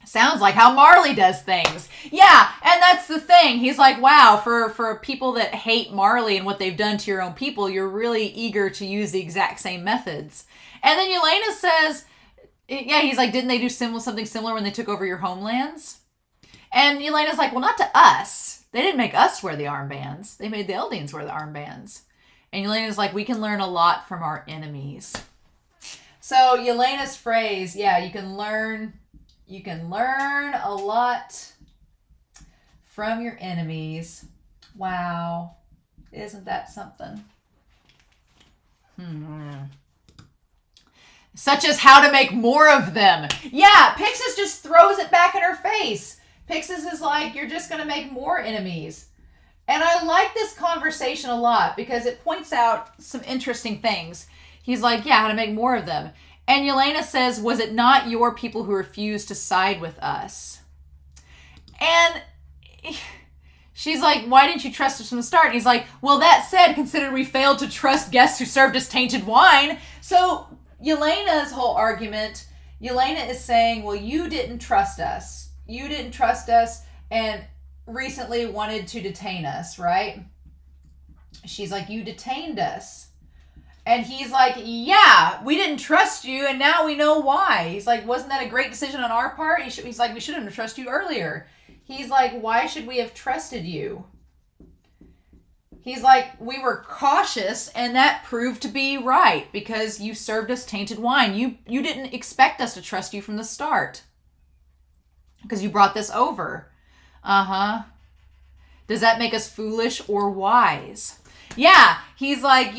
Sounds like how Marley does things. Yeah, and that's the thing. He's like, wow, for people that hate Marley and what they've done to your own people, you're really eager to use the exact same methods. And then Elena says, yeah, he's like, didn't they do something similar when they took over your homelands? And Elena's like, well, not to us. They didn't make us wear the armbands. They made the Eldians wear the armbands. And Elena's like, we can learn a lot from our enemies. So Elena's phrase, yeah, you can learn a lot from your enemies. Wow. Isn't that something? Such as how to make more of them. Yeah, Pixis just throws it back in her face. Pixis is like, you're just going to make more enemies. And I like this conversation a lot because it points out some interesting things. He's like, yeah, how to make more of them. And Elena says, was it not your people who refused to side with us? And she's like, why didn't you trust us from the start? And he's like, well, that said, consider we failed to trust guests who served us tainted wine. So Elena's whole argument, Elena is saying, well, you didn't trust us. You didn't trust us and recently wanted to detain us, right? She's like, you detained us. And he's like, yeah, we didn't trust you, and now we know why. He's like, wasn't that a great decision on our part? He's like, we shouldn't have trusted you earlier. He's like, why should we have trusted you? He's like, we were cautious, and that proved to be right because you served us tainted wine. You didn't expect us to trust you from the start because you brought this over. Does that make us foolish or wise? Yeah, he's like,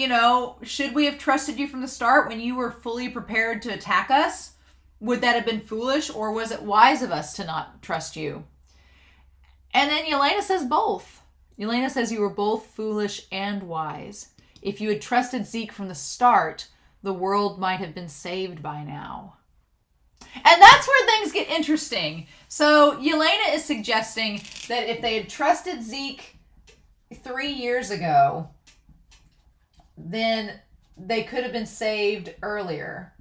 should we have trusted you from the start when you were fully prepared to attack us? Would that have been foolish, or was it wise of us to not trust you? And then Elena says both. Elena says you were both foolish and wise. If you had trusted Zeke from the start, the world might have been saved by now. And that's where things get interesting. So Elena is suggesting that if they had trusted Zeke 3 years ago, then they could have been saved earlier.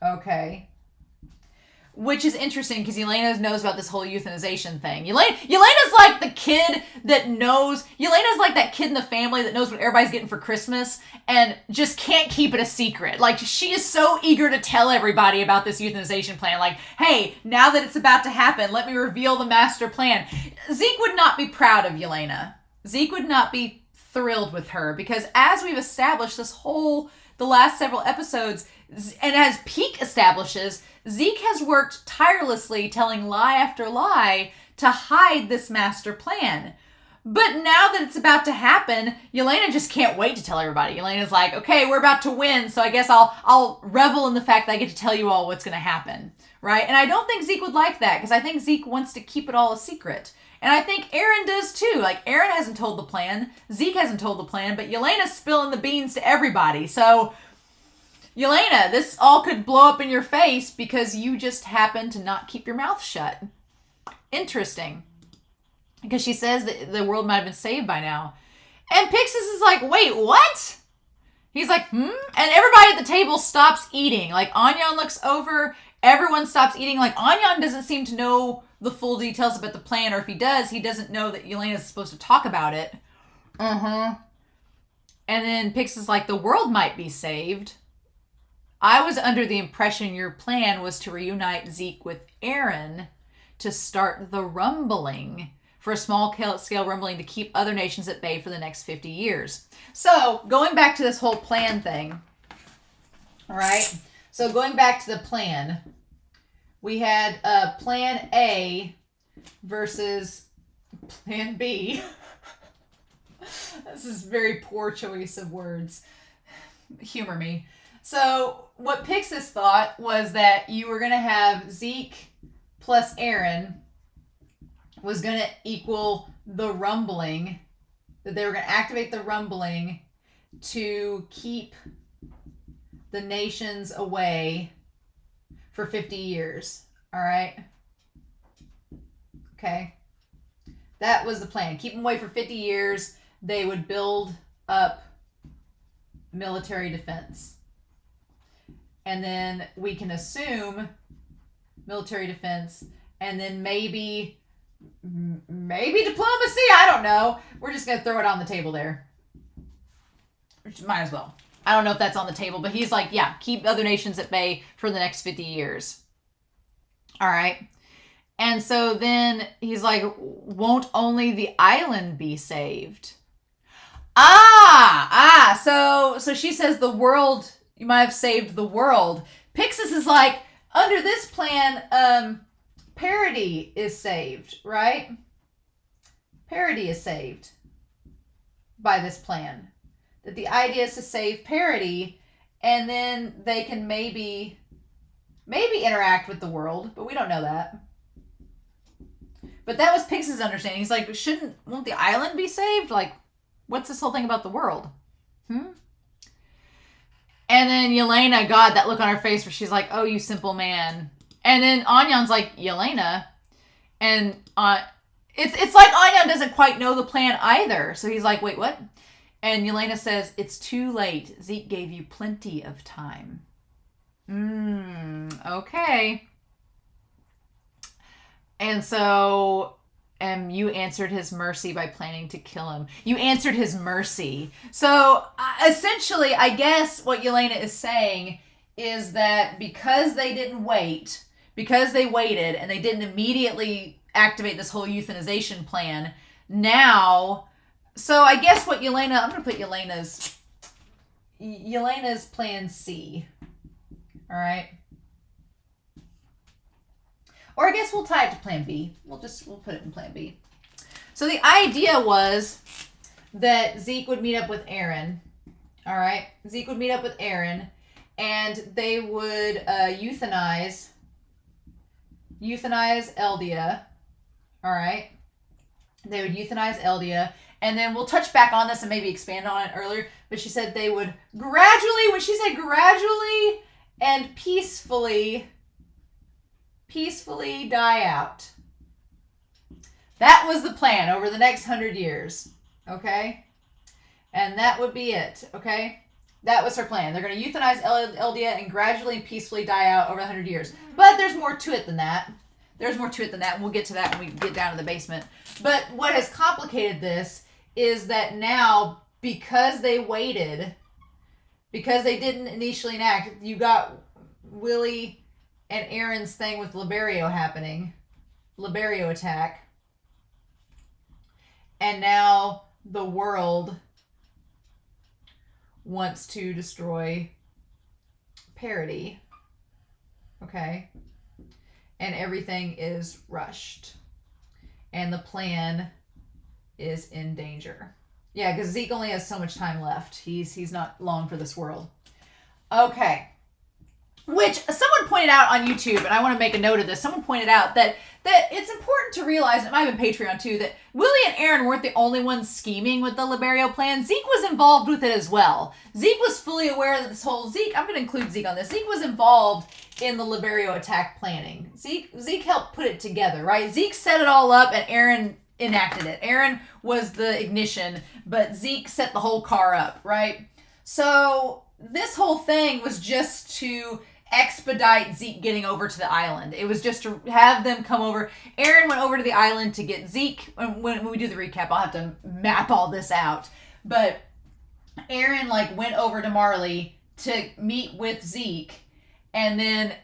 Okay. which is interesting because Elena knows about this whole euthanization thing. Elena's like the kid that knows. Elena's like that kid in the family that knows what everybody's getting for Christmas and just can't keep it a secret. Like, she is so eager to tell everybody about this euthanization plan. Like, hey, now that it's about to happen, let me reveal the master plan. Zeke would not be proud of Elena. Zeke would not be thrilled with her because, as we've established the last several episodes, and as Pieck establishes, Zeke has worked tirelessly telling lie after lie to hide this master plan. But now that it's about to happen, Elena just can't wait to tell everybody. Elena's like, okay, we're about to win, so I guess I'll revel in the fact that I get to tell you all what's going to happen, right? And I don't think Zeke would like that because I think Zeke wants to keep it all a secret. And I think Eren does too. Like, Eren hasn't told the plan, Zeke hasn't told the plan, but Elena's spilling the beans to everybody. So, Elena, this all could blow up in your face because you just happen to not keep your mouth shut. Interesting. Because she says that the world might have been saved by now. And Pixis is like, wait, what? He's like, And everybody at the table stops eating. Like, Anyan looks over, everyone stops eating. Like, Anyan doesn't seem to know the full details about the plan, or if he does, he doesn't know that Elena's supposed to talk about it. And then Pix is like, the world might be saved. I was under the impression your plan was to reunite Zeke with Eren to start the rumbling, for a small scale rumbling to keep other nations at bay for the next 50 years. So, going back to this whole plan thing, all right? So, going back to the plan, we had plan A versus plan B. This is very poor choice of words. Humor me. So, what Pixis thought was that you were going to have Zeke plus Eren was going to equal the rumbling, that they were going to activate the rumbling to keep the nations away for 50 years. All right? Okay. That was the plan. Keep them away for 50 years. They would build up military defense. And then we can assume military defense, and then maybe diplomacy. I don't know. We're just going to throw it on the table there. Might as well. I don't know if that's on the table, but he's like, yeah, keep other nations at bay for the next 50 years. All right. And so then he's like, won't only the island be saved? So she says the world, you might have saved the world. Pixis is like, under this plan, parity is saved, right? Parity is saved by this plan. That the idea is to save parity, and then they can maybe interact with the world, but we don't know that. But that was Pixis' understanding. He's like, won't the island be saved? Like, what's this whole thing about the world? And then Elena, God, that look on her face where she's like, oh, you simple man. And then Anyan's like, Elena. And it's like Anyan doesn't quite know the plan either. So he's like, wait, what? And Elena says, it's too late. Zeke gave you plenty of time. Okay. And so you answered his mercy by planning to kill him. You answered his mercy. So essentially, I guess what Elena is saying is that because they didn't wait, because they waited and they didn't immediately activate this whole euthanization plan, now... So I guess what I'm going to put Elena's plan C. All right. Or I guess we'll tie it to plan B. We'll put it in plan B. So the idea was that Zeke would meet up with Eren. All right. Zeke would meet up with Eren, and they would euthanize Eldia. All right. They would euthanize Eldia. And then we'll touch back on this and maybe expand on it earlier. But she said they would gradually, when she said gradually and peacefully die out. That was the plan over the next 100 years. Okay? And that would be it. Okay? That was her plan. They're going to euthanize Eldia and gradually and peacefully die out over 100 years. But there's more to it than that. And we'll get to that when we get down to the basement. But what has complicated this is that now, because they waited, because they didn't initially enact, you got Willie and Eren's thing with Liberio happening. Liberio attack. And now the world wants to destroy parody. Okay? And everything is rushed. And the plan is in danger. Yeah, because Zeke only has so much time left. He's not long for this world. Okay. Which someone pointed out on YouTube, and I want to make a note of this. Someone pointed out that it's important to realize, it might have been Patreon too, that Willie and Eren weren't the only ones scheming with the Liberio plan. Zeke was involved with it as well. Zeke was fully aware that I'm going to include Zeke on this. Zeke was involved in the Liberio attack planning. Zeke helped put it together, right? Zeke set it all up and Eren enacted it. Eren was the ignition, but Zeke set the whole car up, right? So this whole thing was just to expedite Zeke getting over to the island. It was just to have them come over. Eren went over to the island to get Zeke. When we do the recap, I'll have to map all this out. But Eren went over to Marley to meet with Zeke, and then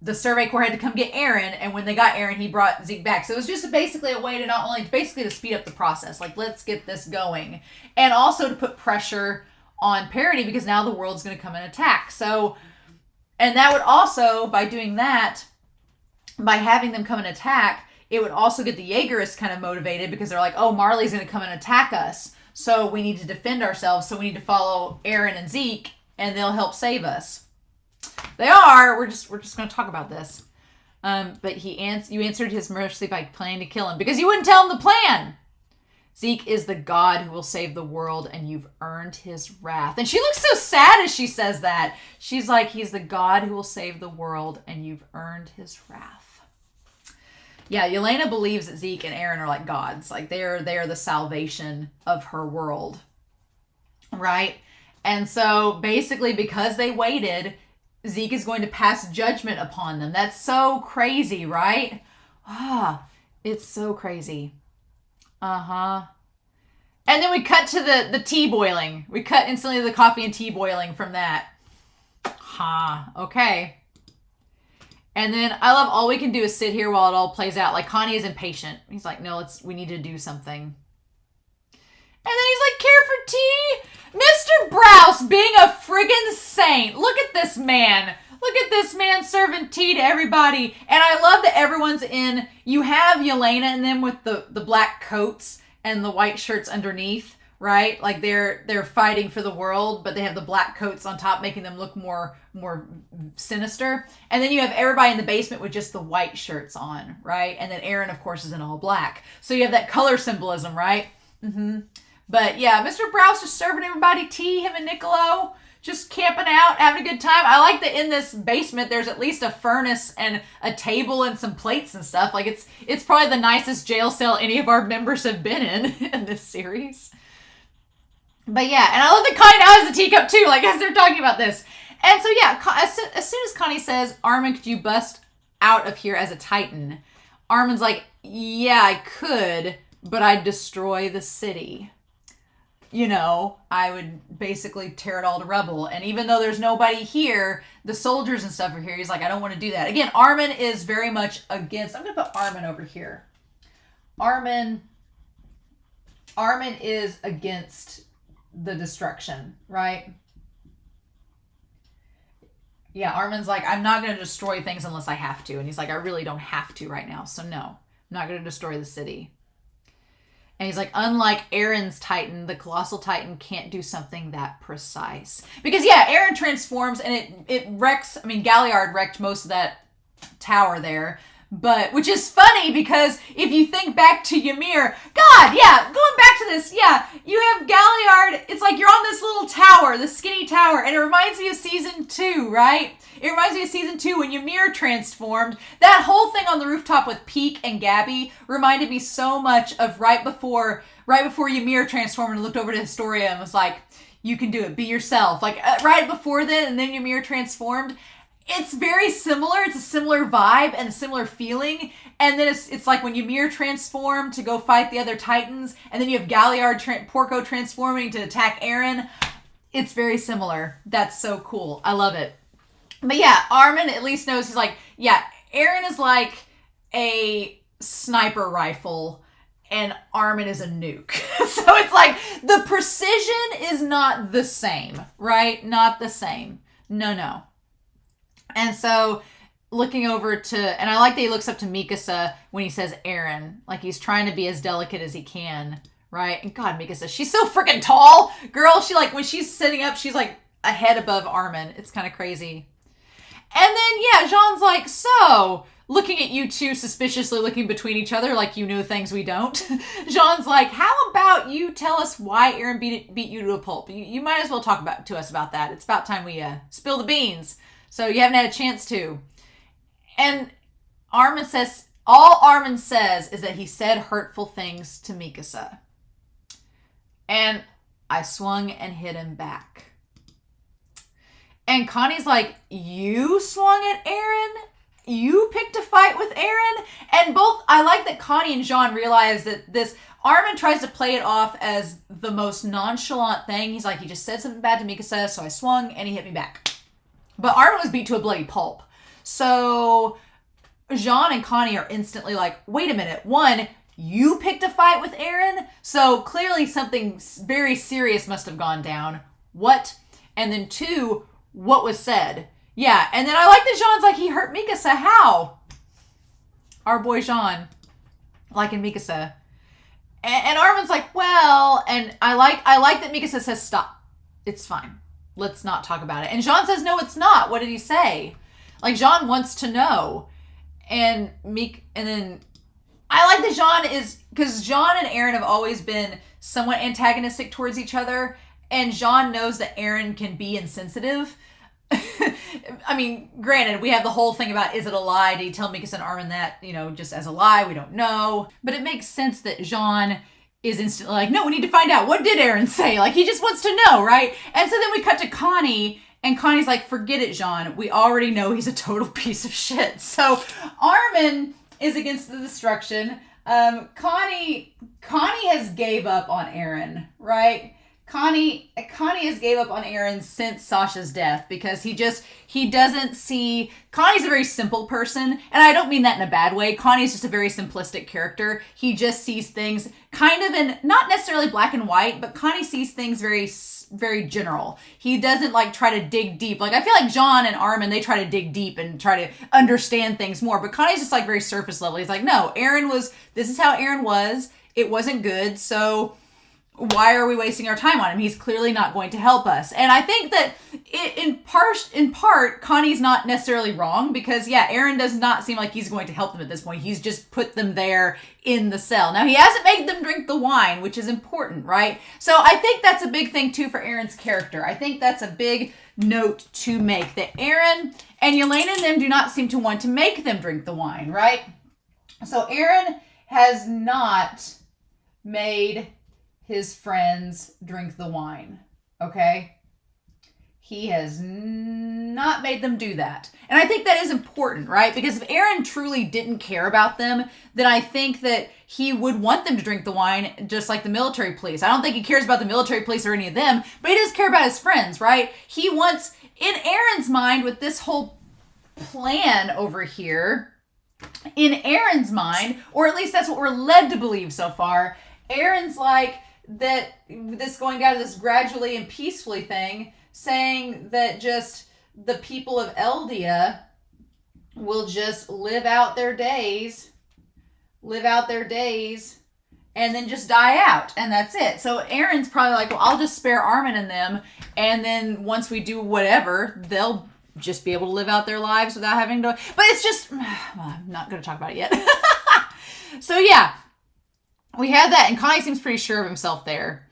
the Survey Corps had to come get Eren, and when they got Eren, he brought Zeke back. So it was just basically a way to to speed up the process. Let's get this going. And also to put pressure on Parody, because now the world's going to come and attack. So, and that would also, by doing that, by having them come and attack, it would also get the Jaegerists kind of motivated, because they're like, oh, Marley's going to come and attack us. So we need to defend ourselves. So we need to follow Eren and Zeke, and they'll help save us. They are. We're just going to talk about this. But you answered his mercy by planning to kill him because you wouldn't tell him the plan. Zeke is the god who will save the world, and you've earned his wrath. And she looks so sad as she says that. She's like, he's the god who will save the world, and you've earned his wrath. Yeah, Elena believes that Zeke and Eren are like gods. Like they are the salvation of her world. Right? And so basically, because they waited, Zeke is going to pass judgment upon them. That's so crazy, right? It's so crazy. And then we cut to the tea boiling. We cut instantly to the coffee and tea boiling from that. Okay. And then I love all we can do is sit here while it all plays out. Like Connie is impatient. He's like, no, we need to do something. And then he's like, care for tea? Mr. Browse being a friggin' saint. Look at this man. Look at this man serving tea to everybody. And I love that everyone's in. You have Elena and them with the black coats and the white shirts underneath, right? Like they're fighting for the world, but they have the black coats on top, making them look more sinister. And then you have everybody in the basement with just the white shirts on, right? And then Eren, of course, is in all black. So you have that color symbolism, right? But yeah, Mr. Browse just serving everybody tea, him and Niccolo. Just camping out, having a good time. I like that in this basement, there's at least a furnace and a table and some plates and stuff. Like it's probably the nicest jail cell any of our members have been in this series. But yeah, and I love that Connie now has a teacup too, like as they're talking about this. And so yeah, as soon as Connie says, Armin, could you bust out of here as a Titan? Armin's like, yeah, I could, but I'd destroy the city. You know, I would basically tear it all to rubble. And even though there's nobody here, the soldiers and stuff are here. He's like, I don't want to do that. Again, Armin is very much against. I'm going to put Armin over here. Armin is against the destruction, right? Yeah, Armin's like, I'm not going to destroy things unless I have to. And he's like, I really don't have to right now. So no, I'm not going to destroy the city. And he's like, unlike Eren's Titan, the Colossal Titan can't do something that precise. Because, yeah, Eren transforms and it wrecks. I mean, Galliard wrecked most of that tower there. But, which is funny because if you think back to Ymir, God, yeah, going back to this, yeah, you have Galliard. It's like you're on this little tower, this skinny tower. And it reminds me of season 2, right? It reminds me of season 2 when Ymir transformed. That whole thing on the rooftop with Pieck and Gabby reminded me so much of right before Ymir transformed and looked over to Historia and was like, You can do it. Be yourself. Like right before then, and then your mirror transformed. It's very similar. It's a similar vibe and a similar feeling. And then it's like when you mirror transform to go fight the other Titans, and then you have Galliard Porco transforming to attack Eren. It's very similar. That's so cool. I love it. But yeah, Armin at least knows, he's like, yeah, Eren is like a sniper rifle and Armin is a nuke. So it's like the precision is not the same, right? Not the same. No. And so looking over to, and I like that he looks up to Mikasa when he says Eren, like he's trying to be as delicate as he can, right? And God, Mikasa, she's so freaking tall. Girl, she like, when she's sitting up, she's like a head above Armin. It's kind of crazy. And then, yeah, Jean's like, so, looking at you two suspiciously looking between each other like you know things we don't. Jean's like, how about you tell us why Eren beat you to a pulp? You might as well talk to us about that. It's about time we spill the beans. So you haven't had a chance to. And Armin says, all Armin says is that he said hurtful things to Mikasa. And I swung and hit him back. And Connie's like, you swung at Eren? You picked a fight with Eren? And both, I like that Connie and Jean realize that this, Armin tries to play it off as the most nonchalant thing. He's like, he just said something bad to Mikasa, so I swung and he hit me back. But Armin was beat to a bloody pulp. So Jean and Connie are instantly like, wait a minute. One, you picked a fight with Eren? So clearly something very serious must have gone down. What? And then two, what was said? Yeah, and then I like that Jean's like, he hurt Mikasa. How? Our boy Jean liking Mikasa. And Armin's like, well, and I like that Mikasa says, stop. It's fine. Let's not talk about it. And Jean says, no, it's not. What did he say? Like, Jean wants to know. And then I like that Jean is, because Jean and Eren have always been somewhat antagonistic towards each other. And Jean knows that Eren can be insensitive. I mean, granted, we have the whole thing about, is it a lie? Did he tell Mikasa and Armin that, just as a lie? We don't know. But it makes sense that Jean is instantly like, no, we need to find out. What did Eren say? Like, he just wants to know, right? And so then we cut to Connie, and Connie's like, forget it, Jean. We already know he's a total piece of shit. So Armin is against the destruction. Connie has gave up on Eren, right? Connie has gave up on Eren since Sasha's death because he doesn't see, Connie's a very simple person, and I don't mean that in a bad way. Connie's just a very simplistic character. He just sees things kind of in, not necessarily black and white, but Connie sees things very, very general. He doesn't like try to dig deep. Like I feel like Jean and Armin, they try to dig deep and try to understand things more, but Connie's just like very surface level. He's like, no, this is how Eren was. It wasn't good, so why are we wasting our time on him? He's clearly not going to help us. And I think that in part, Connie's not necessarily wrong because, yeah, Eren does not seem like he's going to help them at this point. He's just put them there in the cell. Now, he hasn't made them drink the wine, which is important, right? So I think that's a big thing, too, for Eren's character. I think that's a big note to make, that Eren and Elena and them do not seem to want to make them drink the wine, right? So Eren has not made his friends drink the wine, okay? He has not made them do that. And I think that is important, right? Because if Eren truly didn't care about them, then I think that he would want them to drink the wine just like the military police. I don't think he cares about the military police or any of them, but he does care about his friends, right? He wants, in Eren's mind, with this whole plan over here, in Eren's mind, or at least that's what we're led to believe so far, Eren's like, that this going down to this gradually and peacefully thing, saying that just the people of Eldia will just live out their days, and then just die out, and that's it. So Eren's probably like, well, I'll just spare Armin and them, and then once we do whatever, they'll just be able to live out their lives without having to, but it's just, well, I'm not going to talk about it yet. So yeah. We had that, and Connie seems pretty sure of himself there.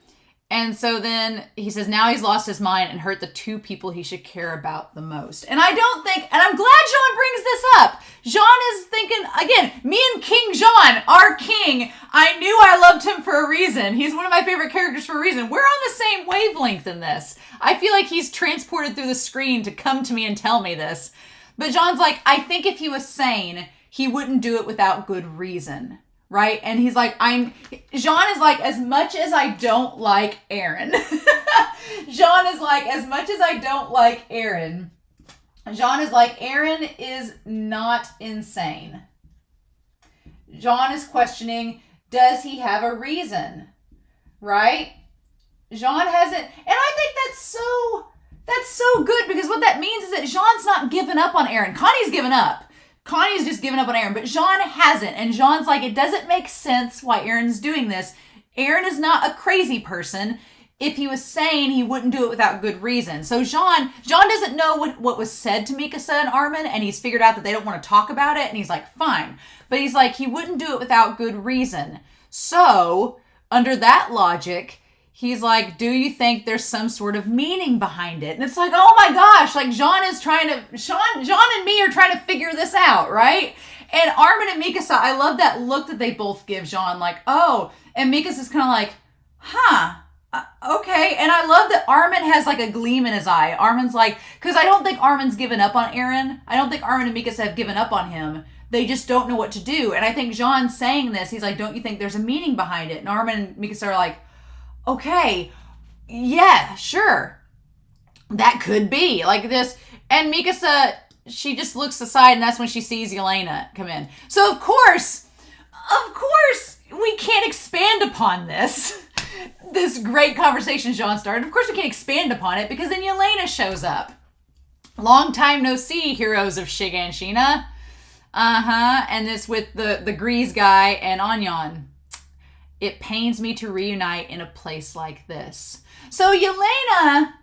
And so then he says now he's lost his mind and hurt the two people he should care about the most. And I don't think, and I'm glad Jean brings this up. Jean is thinking, again, me and King Jean, our king, saying, I knew I loved him for a reason. He's one of my favorite characters for a reason. We're on the same wavelength in this. I feel like he's transported through the screen to come to me and tell me this. But Jean's like, I think if he was sane, he wouldn't do it without good reason. Right? And he's like, Jean is like, as much as I don't like Eren. Jean is like, as much as I don't like Eren. Jean is like, Eren is not insane. Jean is questioning, does he have a reason? Right? Jean hasn't, and I think that's so good, because what that means is that Jean's not given up on Eren. Connie's given up. Connie's just given up on Eren, but Jean hasn't. And Jean's like, it doesn't make sense why Eren's doing this. Eren is not a crazy person. If he was sane, he wouldn't do it without good reason. So Jean doesn't know what was said to Mikasa and Armin, and he's figured out that they don't want to talk about it, and he's like, fine. But he's like, he wouldn't do it without good reason. So, under that logic, he's like, do you think there's some sort of meaning behind it? And it's like, oh my gosh, like Jean and me are trying to figure this out, right? And Armin and Mikasa, I love that look that they both give Jean, like, oh, and Mikasa's kind of like, huh, okay. And I love that Armin has like a gleam in his eye. Armin's like, because I don't think Armin's given up on Eren. I don't think Armin and Mikasa have given up on him. They just don't know what to do. And I think Jean's saying this, he's like, don't you think there's a meaning behind it? And Armin and Mikasa are like, okay, yeah, sure. That could be like this. And Mikasa, she just looks aside, and that's when she sees Elena come in. So of course, we can't expand upon this great conversation Jean started. Of course we can't expand upon it, because then Elena shows up. Long time no see, heroes of Shiganshina. And this with the Grease guy and Anyan. It pains me to reunite in a place like this. So Elena,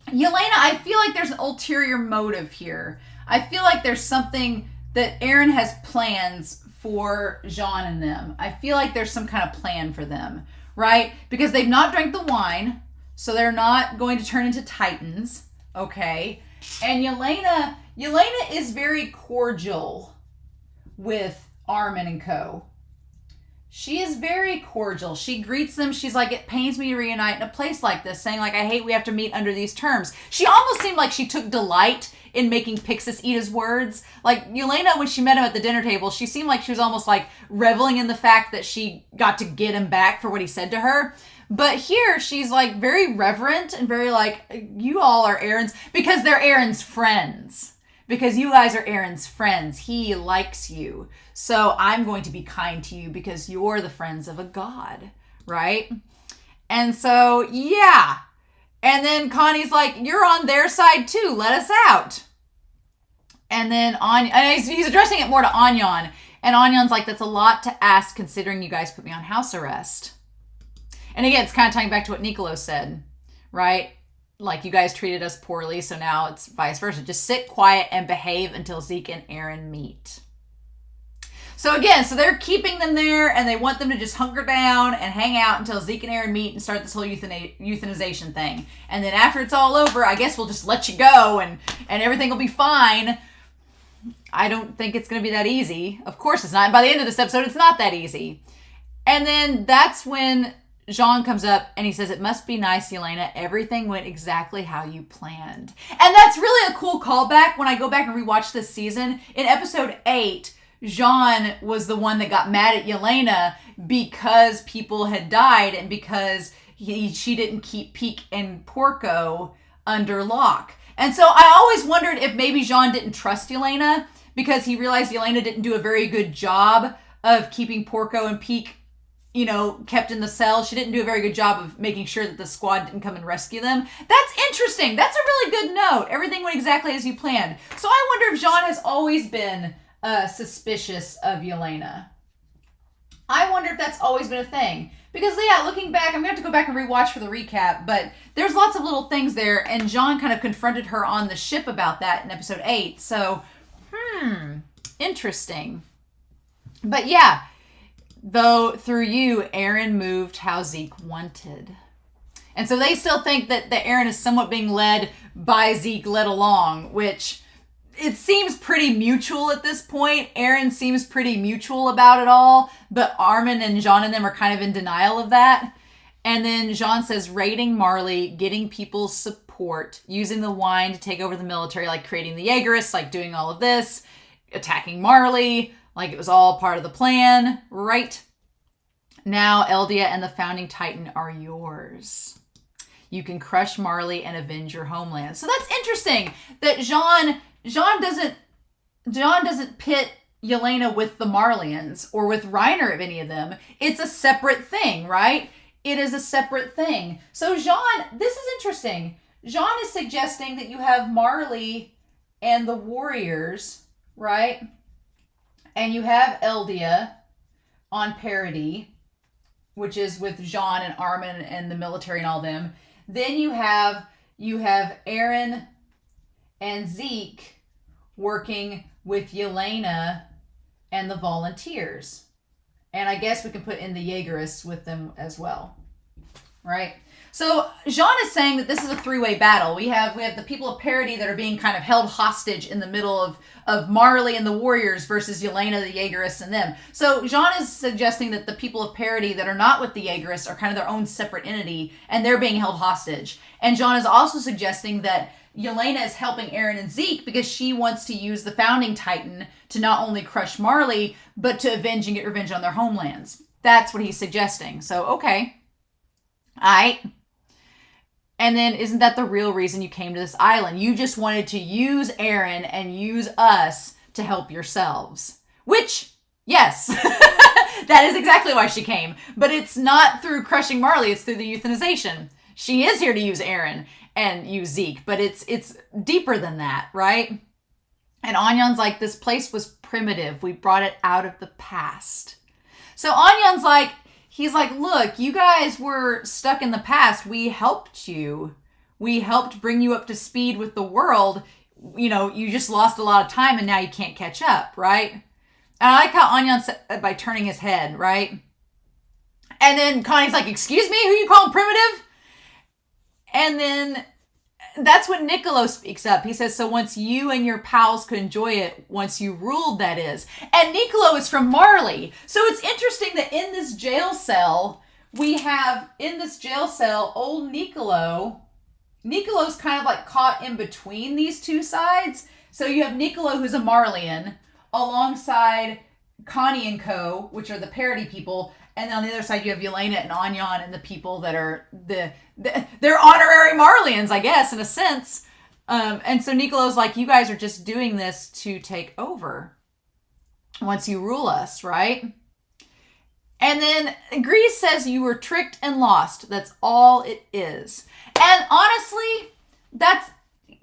I feel like there's an ulterior motive here. I feel like there's something that Eren has plans for Jean and them. I feel like there's some kind of plan for them, right? Because they've not drank the wine, so they're not going to turn into titans, okay? And Elena is very cordial with Armin and co. She is very cordial. She greets them. She's like, it pains me to reunite in a place like this, saying like, I hate we have to meet under these terms. She almost seemed like she took delight in making Pixis eat his words. Like Elena, when she met him at the dinner table, she seemed like she was almost like reveling in the fact that she got to get him back for what he said to her. But here she's like very reverent and very like, you all are Eren's, because they're Eren's friends. Because you guys are Eren's friends. He likes you. So I'm going to be kind to you because you're the friends of a god, right? And so, yeah. And then Connie's like, you're on their side too. Let us out. And then he's addressing it more to Anyan. And Anyan's like, that's a lot to ask considering you guys put me on house arrest. And again, it's kind of tying back to what Nicolo said, right? Like, you guys treated us poorly, so now it's vice versa. Just sit quiet and behave until Zeke and Eren meet. So again, so they're keeping them there, and they want them to just hunker down and hang out until Zeke and Eren meet and start this whole euthanization thing. And then after it's all over, I guess we'll just let you go, and everything will be fine. I don't think it's going to be that easy. Of course it's not. And by the end of this episode, it's not that easy. And then that's when Jean comes up and he says, it must be nice, Elena. Everything went exactly how you planned. And that's really a cool callback when I go back and rewatch this season. In episode 8, Jean was the one that got mad at Elena because people had died and because she didn't keep Pieck and Porco under lock. And so I always wondered if maybe Jean didn't trust Elena because he realized Elena didn't do a very good job of keeping Porco and Pieck, kept in the cell. She didn't do a very good job of making sure that the squad didn't come and rescue them. That's interesting. That's a really good note. Everything went exactly as you planned. So I wonder if Jean has always been suspicious of Elena. I wonder if that's always been a thing. Because, yeah, looking back, I'm going to have to go back and rewatch for the recap, but there's lots of little things there, and Jean kind of confronted her on the ship about that in episode 8. So, interesting. But, yeah, though through you, Eren moved how Zeke wanted. And so they still think that Eren is somewhat being led by Zeke, led along, which it seems pretty mutual at this point. Eren seems pretty mutual about it all, but Armin and Jean and them are kind of in denial of that. And then Jean says, raiding Marley, getting people's support, using the wine to take over the military, like creating the Jaegerists, like doing all of this, attacking Marley, like it was all part of the plan, right? Now Eldia and the Founding Titan are yours. You can crush Marley and avenge your homeland. So that's interesting that Jean doesn't pit Elena with the Marleyans or with Reiner of any of them. It's a separate thing, right? It is a separate thing. So Jean, this is interesting. Jean is suggesting that you have Marley and the warriors, right? And you have Eldia on parity, which is with Jean and Armin and the military and all them. Then you have Eren and Zeke working with Elena and the volunteers. And I guess we can put in the Jaegerists with them as well, right? So Jean is saying that this is a three-way battle. We have the people of parity that are being kind of held hostage in the middle of Marley and the warriors versus Elena, the Jaegerists, and them. So Jean is suggesting that the people of parity that are not with the Jaegerists are kind of their own separate entity, and they're being held hostage. And Jean is also suggesting that Elena is helping Eren and Zeke because she wants to use the Founding Titan to not only crush Marley, but to avenge and get revenge on their homelands. That's what he's suggesting. So, okay. All right. And then isn't that the real reason you came to this island? You just wanted to use Eren and use us to help yourselves. Which, yes, that is exactly why she came. But it's not through crushing Marley, it's through the euthanization. She is here to use Eren and use Zeke, but it's deeper than that, right? And Anyan's like, this place was primitive. We brought it out of the past. So Anyan's like, he's like, look, you guys were stuck in the past. We helped you. We helped bring you up to speed with the world. You know, you just lost a lot of time and now you can't catch up, right? And I like how Anyan said by turning his head, right? And then Connie's like, excuse me, who you calling primitive? And then that's when Niccolo speaks up. He says, so once you and your pals could enjoy it, once you ruled, that is. And Niccolo is from Marley. So it's interesting that in this jail cell, we have, old Niccolo. Niccolo's kind of like caught in between these two sides. So you have Niccolo, who's a Marleyan, alongside Connie and co, which are the parody people. And then on the other side, you have Elena and Anyan and the people that are they're honorary Marleyans, I guess, in a sense. And so Niccolo's like, you guys are just doing this to take over once you rule us, right? And then Grease says you were tricked and lost. That's all it is. And honestly,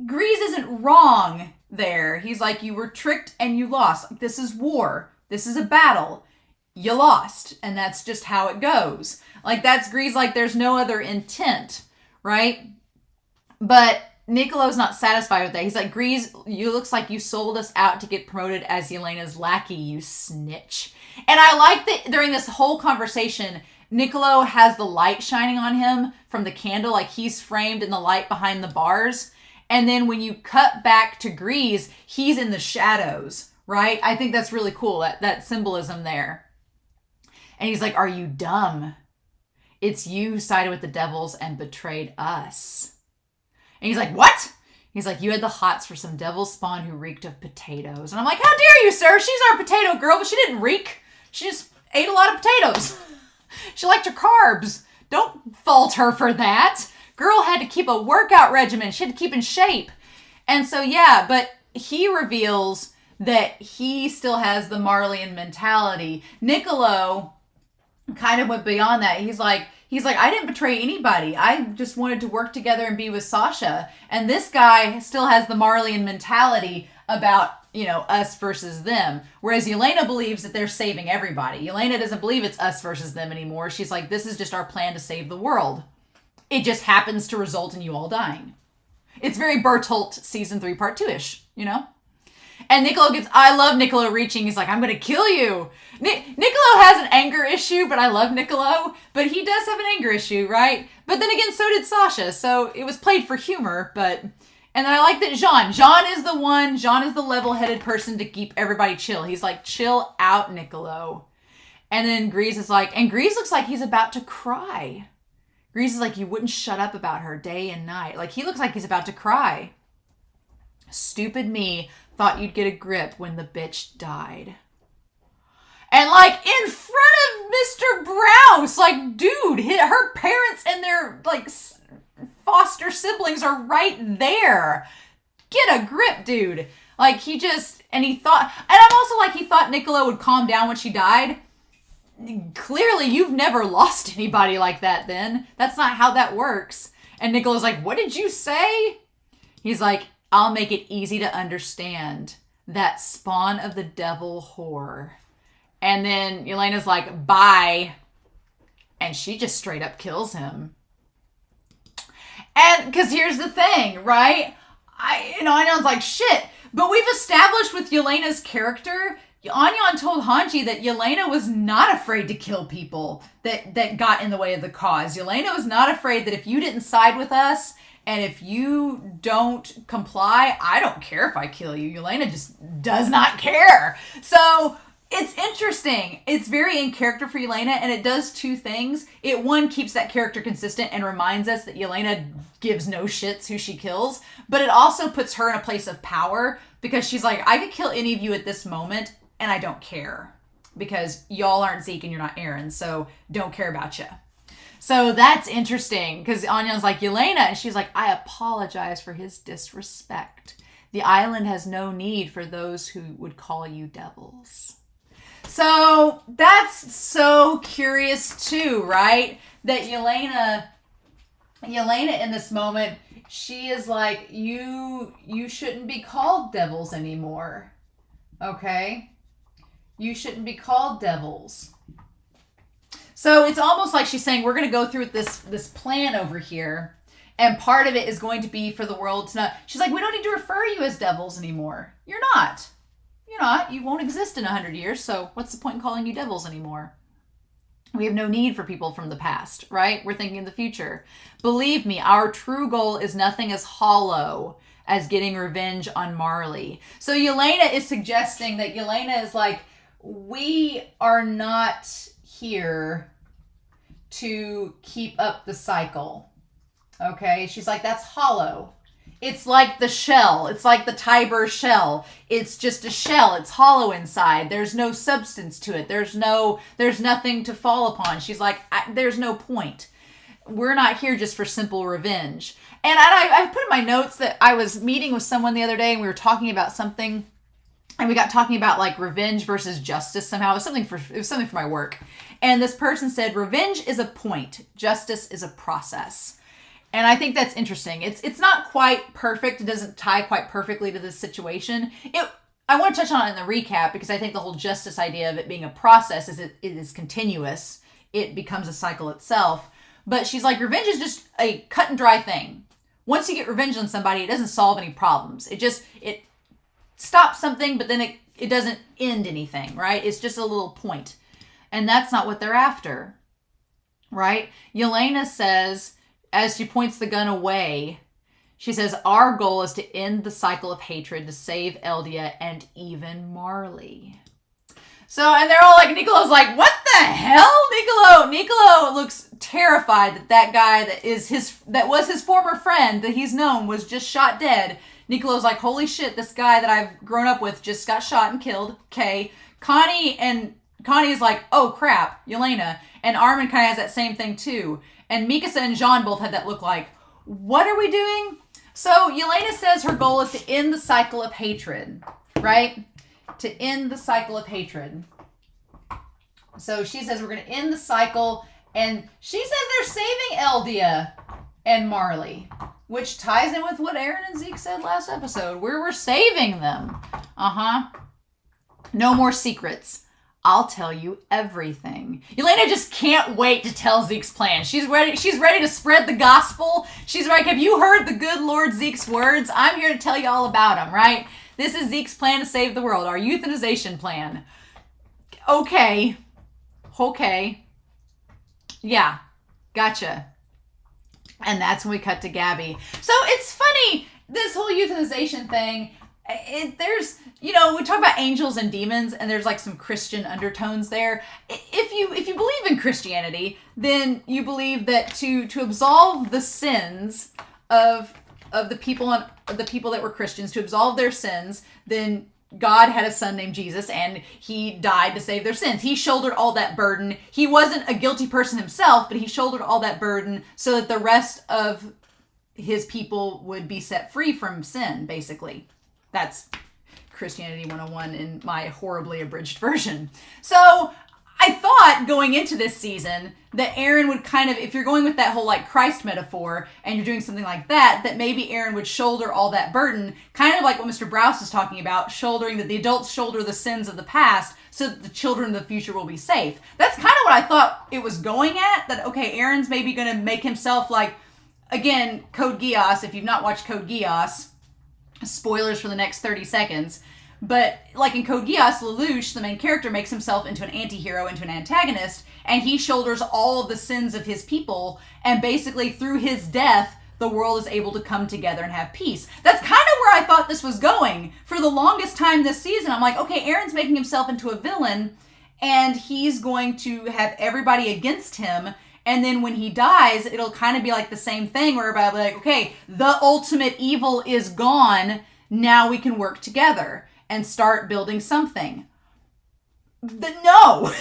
Grease isn't wrong there. He's like, you were tricked and you lost. This is war. This is a battle. You lost, and that's just how it goes. Like, that's Grease, like, there's no other intent, right? But Niccolo's not satisfied with that. He's like, Grease, you looks like you sold us out to get promoted as Elena's lackey, you snitch. And I like that during this whole conversation, Niccolo has the light shining on him from the candle, like he's framed in the light behind the bars. And then when you cut back to Grease, he's in the shadows, right? I think that's really cool, that symbolism there. And he's like, are you dumb? It's you who sided with the devils and betrayed us. And he's like, what? He's like, you had the hots for some devil spawn who reeked of potatoes. And I'm like, how dare you, sir? She's our potato girl, but she didn't reek. She just ate a lot of potatoes. She liked her carbs. Don't fault her for that. Girl had to keep a workout regimen. She had to keep in shape. And so, yeah, but he reveals that he still has the Marleyan mentality. Niccolo kind of went beyond that. He's like, I didn't betray anybody. I just wanted to work together and be with Sasha. And this guy still has the Marleyan mentality about, us versus them. Whereas Elena believes that they're saving everybody. Elena doesn't believe it's us versus them anymore. She's like, this is just our plan to save the world. It just happens to result in you all dying. It's very Bertolt season 3 part 2-ish, And I love Niccolo reaching. He's like, I'm going to kill you. Niccolo has an anger issue, but I love Niccolo. But he does have an anger issue, right? But then again, so did Sasha. So it was played for humor, but And then I like that Jean is the level-headed person to keep everybody chill. He's like, chill out, Niccolo. And then Grease is like, and Grease looks like he's about to cry. Grease is like, you wouldn't shut up about her day and night. Like, he looks like he's about to cry. Stupid me thought you'd get a grip when the bitch died. And like, in front of Mr. Brouse, like, dude, her parents and their, like, foster siblings are right there. Get a grip, dude. Like, he thought, and I'm also like, he thought Niccolo would calm down when she died. Clearly, you've never lost anybody like that then. That's not how that works. And Niccolo's like, what did you say? He's like, I'll make it easy to understand. That spawn of the devil whore. And then Elena's like, bye. And she just straight up kills him. And, because here's the thing, right? I know it's like, shit. But we've established with Yelena's character, Anyan told Hanji that Yelena was not afraid to kill people that got in the way of the cause. Yelena was not afraid that if you didn't side with us and if you don't comply, I don't care if I kill you. Yelena just does not care. So it's interesting. It's very in character for Yelena, and it does two things. It, one, keeps that character consistent and reminds us that Yelena gives no shits who she kills, but it also puts her in a place of power because she's like, I could kill any of you at this moment, and I don't care because y'all aren't Zeke and you're not Eren, so don't care about you. So that's interesting because Anyan's like, Yelena, and she's like, I apologize for his disrespect. The island has no need for those who would call you devils. So that's so curious too, right? That Yelena in this moment, she is like, you shouldn't be called devils anymore. Okay? You shouldn't be called devils. So it's almost like she's saying, we're going to go through this plan over here. And part of it is going to be for the world to know. She's like, we don't need to refer you as devils anymore. You're not. You're not. You won't exist in 100 years. So what's the point in calling you devils anymore? We have no need for people from the past, right? We're thinking of the future. Believe me, our true goal is nothing as hollow as getting revenge on Marley. So Yelena is suggesting that Yelena is like, we are not here to keep up the cycle. Okay? She's like, that's hollow. It's like the shell. It's like the Tiber shell. It's just a shell. It's hollow inside. There's no substance to it. There's nothing to fall upon. She's like, there's no point. We're not here just for simple revenge. And I put in my notes that I was meeting with someone the other day and we were talking about something. And we got talking about like revenge versus justice somehow. It was something for my work. And this person said, revenge is a point. Justice is a process. And I think that's interesting. It's not quite perfect. It doesn't tie quite perfectly to this situation. I want to touch on it in the recap because I think the whole justice idea of it being a process is it is continuous. It becomes a cycle itself. But she's like, revenge is just a cut and dry thing. Once you get revenge on somebody, it doesn't solve any problems. It stops something, but then it doesn't end anything, right? It's just a little point. And that's not what they're after, right? Yelena says, as she points the gun away, she says, our goal is to end the cycle of hatred, to save Eldia and even Marley. So, and they're all like, Niccolo's like, what the hell? Niccolo looks terrified that guy that was his former friend that he's known was just shot dead. Niccolo's like, holy shit, this guy that I've grown up with just got shot and killed. Okay. Connie is like, oh crap, Yelena. And Armin kind of has that same thing too. And Mikasa and Jean both had that look like, what are we doing? So Yelena says her goal is to end the cycle of hatred, right? To end the cycle of hatred. So she says we're going to end the cycle. And she says they're saving Eldia and Marley, which ties in with what Eren and Zeke said last episode. We're saving them. No more secrets. I'll tell you everything. Elena just can't wait to tell Zeke's plan. She's ready to spread the gospel. She's like, have you heard the good Lord Zeke's words? I'm here to tell you all about them, right? This is Zeke's plan to save the world, our euthanization plan. Okay. Yeah, gotcha. And that's when we cut to Gabby. So it's funny. this whole euthanization thing, there's, we talk about angels and demons, and there's like some Christian undertones there. If you believe in Christianity, then you believe that to absolve the sins of the people that were Christians, to absolve their sins, then God had a son named Jesus, and he died to save their sins. He shouldered all that burden. He wasn't a guilty person himself, but he shouldered all that burden so that the rest of his people would be set free from sin, basically. That's Christianity 101 in my horribly abridged version. So I thought going into this season that Eren would kind of, if you're going with that whole like Christ metaphor and you're doing something like that maybe Eren would shoulder all that burden, kind of like what Mr. Browse is talking about, shouldering that the adults shoulder the sins of the past so that the children of the future will be safe. That's kind of what I thought it was going at, that okay, Eren's maybe going to make himself like, again, Code Geass. If you've not watched Code Geass, spoilers for the next 30 seconds, but like in Code Geass, Lelouch, the main character, makes himself into an anti-hero, into an antagonist, and he shoulders all of the sins of his people, and basically through his death, the world is able to come together and have peace. That's kind of where I thought this was going. For the longest time this season, I'm like, okay, Eren's making himself into a villain, and he's going to have everybody against him, and then when he dies, it'll kind of be like the same thing where everybody will be like, okay, the ultimate evil is gone, now we can work together and start building something. No,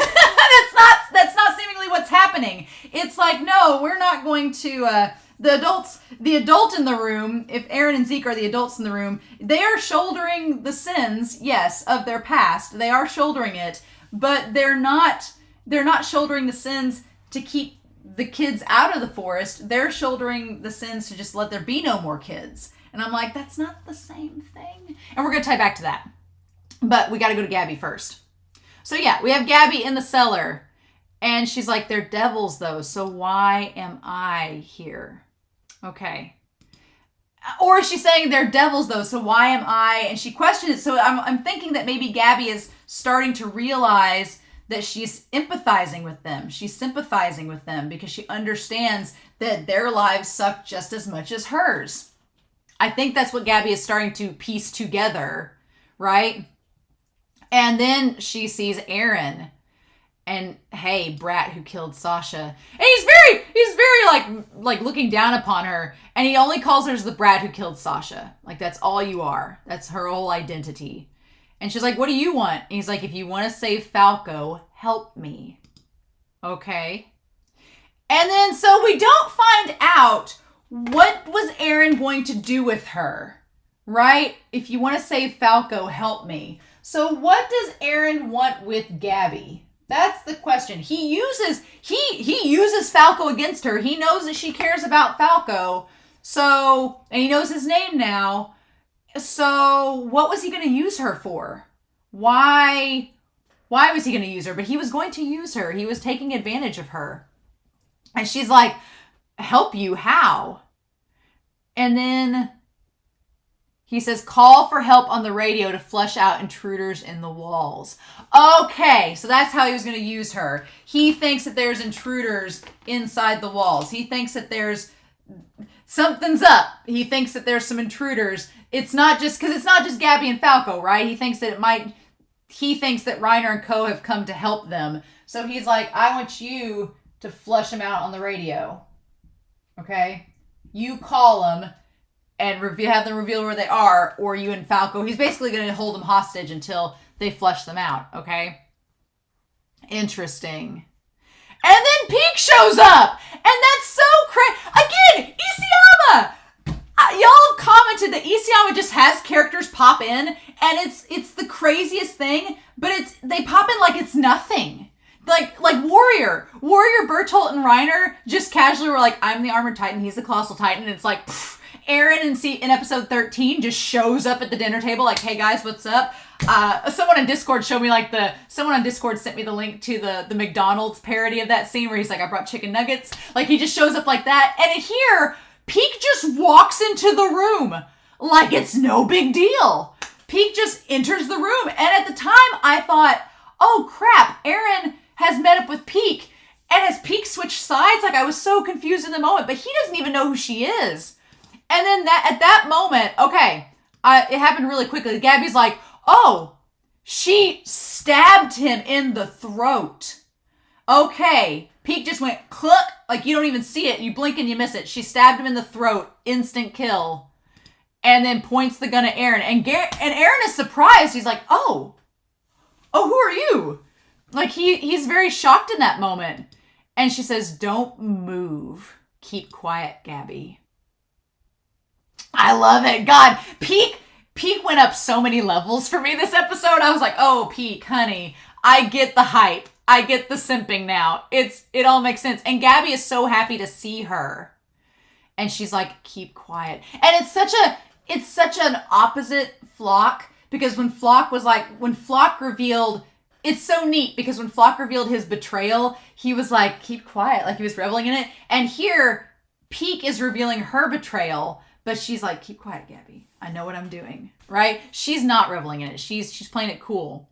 that's not seemingly what's happening. It's like, no, we're not going to, the adult in the room, if Eren and Zeke are the adults in the room, they are shouldering the sins, yes, of their past. They are shouldering it, but they're not shouldering the sins to keep the kids out of the forest. They're shouldering the sins to just let there be no more kids. And I'm like, that's not the same thing. And we're going to tie back to that. But we got to go to Gabby first. So yeah, we have Gabby in the cellar. And she's like, they're devils though, so why am I here? Okay. Or she's saying they're devils though, so why am I? And she questions it. So I'm thinking that maybe Gabby is starting to realize that she's empathizing with them. She's sympathizing with them because she understands that their lives suck just as much as hers. I think that's what Gabby is starting to piece together, right? And then she sees Eren and, hey, brat who killed Sasha. And he's very like looking down upon her, and he only calls her the brat who killed Sasha. Like, that's all you are. That's her whole identity. And she's like, what do you want? And he's like, if you want to save Falco, help me. Okay. And then, so we don't find out what was Eren going to do with her, right? If you want to save Falco, help me. So what does Eren want with Gabby? That's the question. He uses Falco against her. He knows that she cares about Falco. So, and he knows his name now. So what was he going to use her for? Why was he going to use her? But he was going to use her. He was taking advantage of her. And she's like, help you? How? And then he says, call for help on the radio to flush out intruders in the walls. Okay, so that's how he was going to use her. He thinks that there's intruders inside the walls. He thinks that there's something's up. He thinks that there's some intruders. It's not just Gabby and Falco, right? He thinks that Reiner and co have come to help them. So he's like, I want you to flush them out on the radio. Okay? You call them and have them reveal where they are, or you and Falco. He's basically going to hold them hostage until they flush them out. Okay? Interesting. And then Pieck shows up! And that's so crazy. Again, Isayama! Y'all have commented that Isayama just has characters pop in, and it's the craziest thing, but they pop in like it's nothing. Like Warrior, Bertolt, and Reiner just casually were like, I'm the Armored Titan, he's the Colossal Titan, and it's like, pfft. Eren in episode 13 just shows up at the dinner table like, hey guys, what's up? Someone on Discord sent me the link to the McDonald's parody of that scene where he's like, I brought chicken nuggets. Like, he just shows up like that. And here, Pieck just walks into the room like it's no big deal. Pieck just enters the room. And at the time, I thought, oh crap, Eren has met up with Pieck. And has Pieck switched sides? Like, I was so confused in the moment. But he doesn't even know who she is. And then at that moment, okay, it happened really quickly. Gabby's like, oh, she stabbed him in the throat. Okay. Pieck just went cluck, like you don't even see it. You blink and you miss it. She stabbed him in the throat. Instant kill. And then points the gun at Eren. And Eren is surprised. He's like, oh, who are you? Like he's very shocked in that moment. And she says, don't move. Keep quiet, Gabby. I love it. God, Pieck went up so many levels for me this episode. I was like, oh, Pieck, honey, I get the hype. I get the simping now. It all makes sense. And Gabby is so happy to see her. And she's like, keep quiet. And it's such an opposite Flock, because when Flock revealed, it's so neat because when Flock revealed his betrayal, he was like, keep quiet, like he was reveling in it. And here, Pieck is revealing her betrayal, but she's like, keep quiet, Gabby. I know what I'm doing, right? She's not reveling in it. She's playing it cool.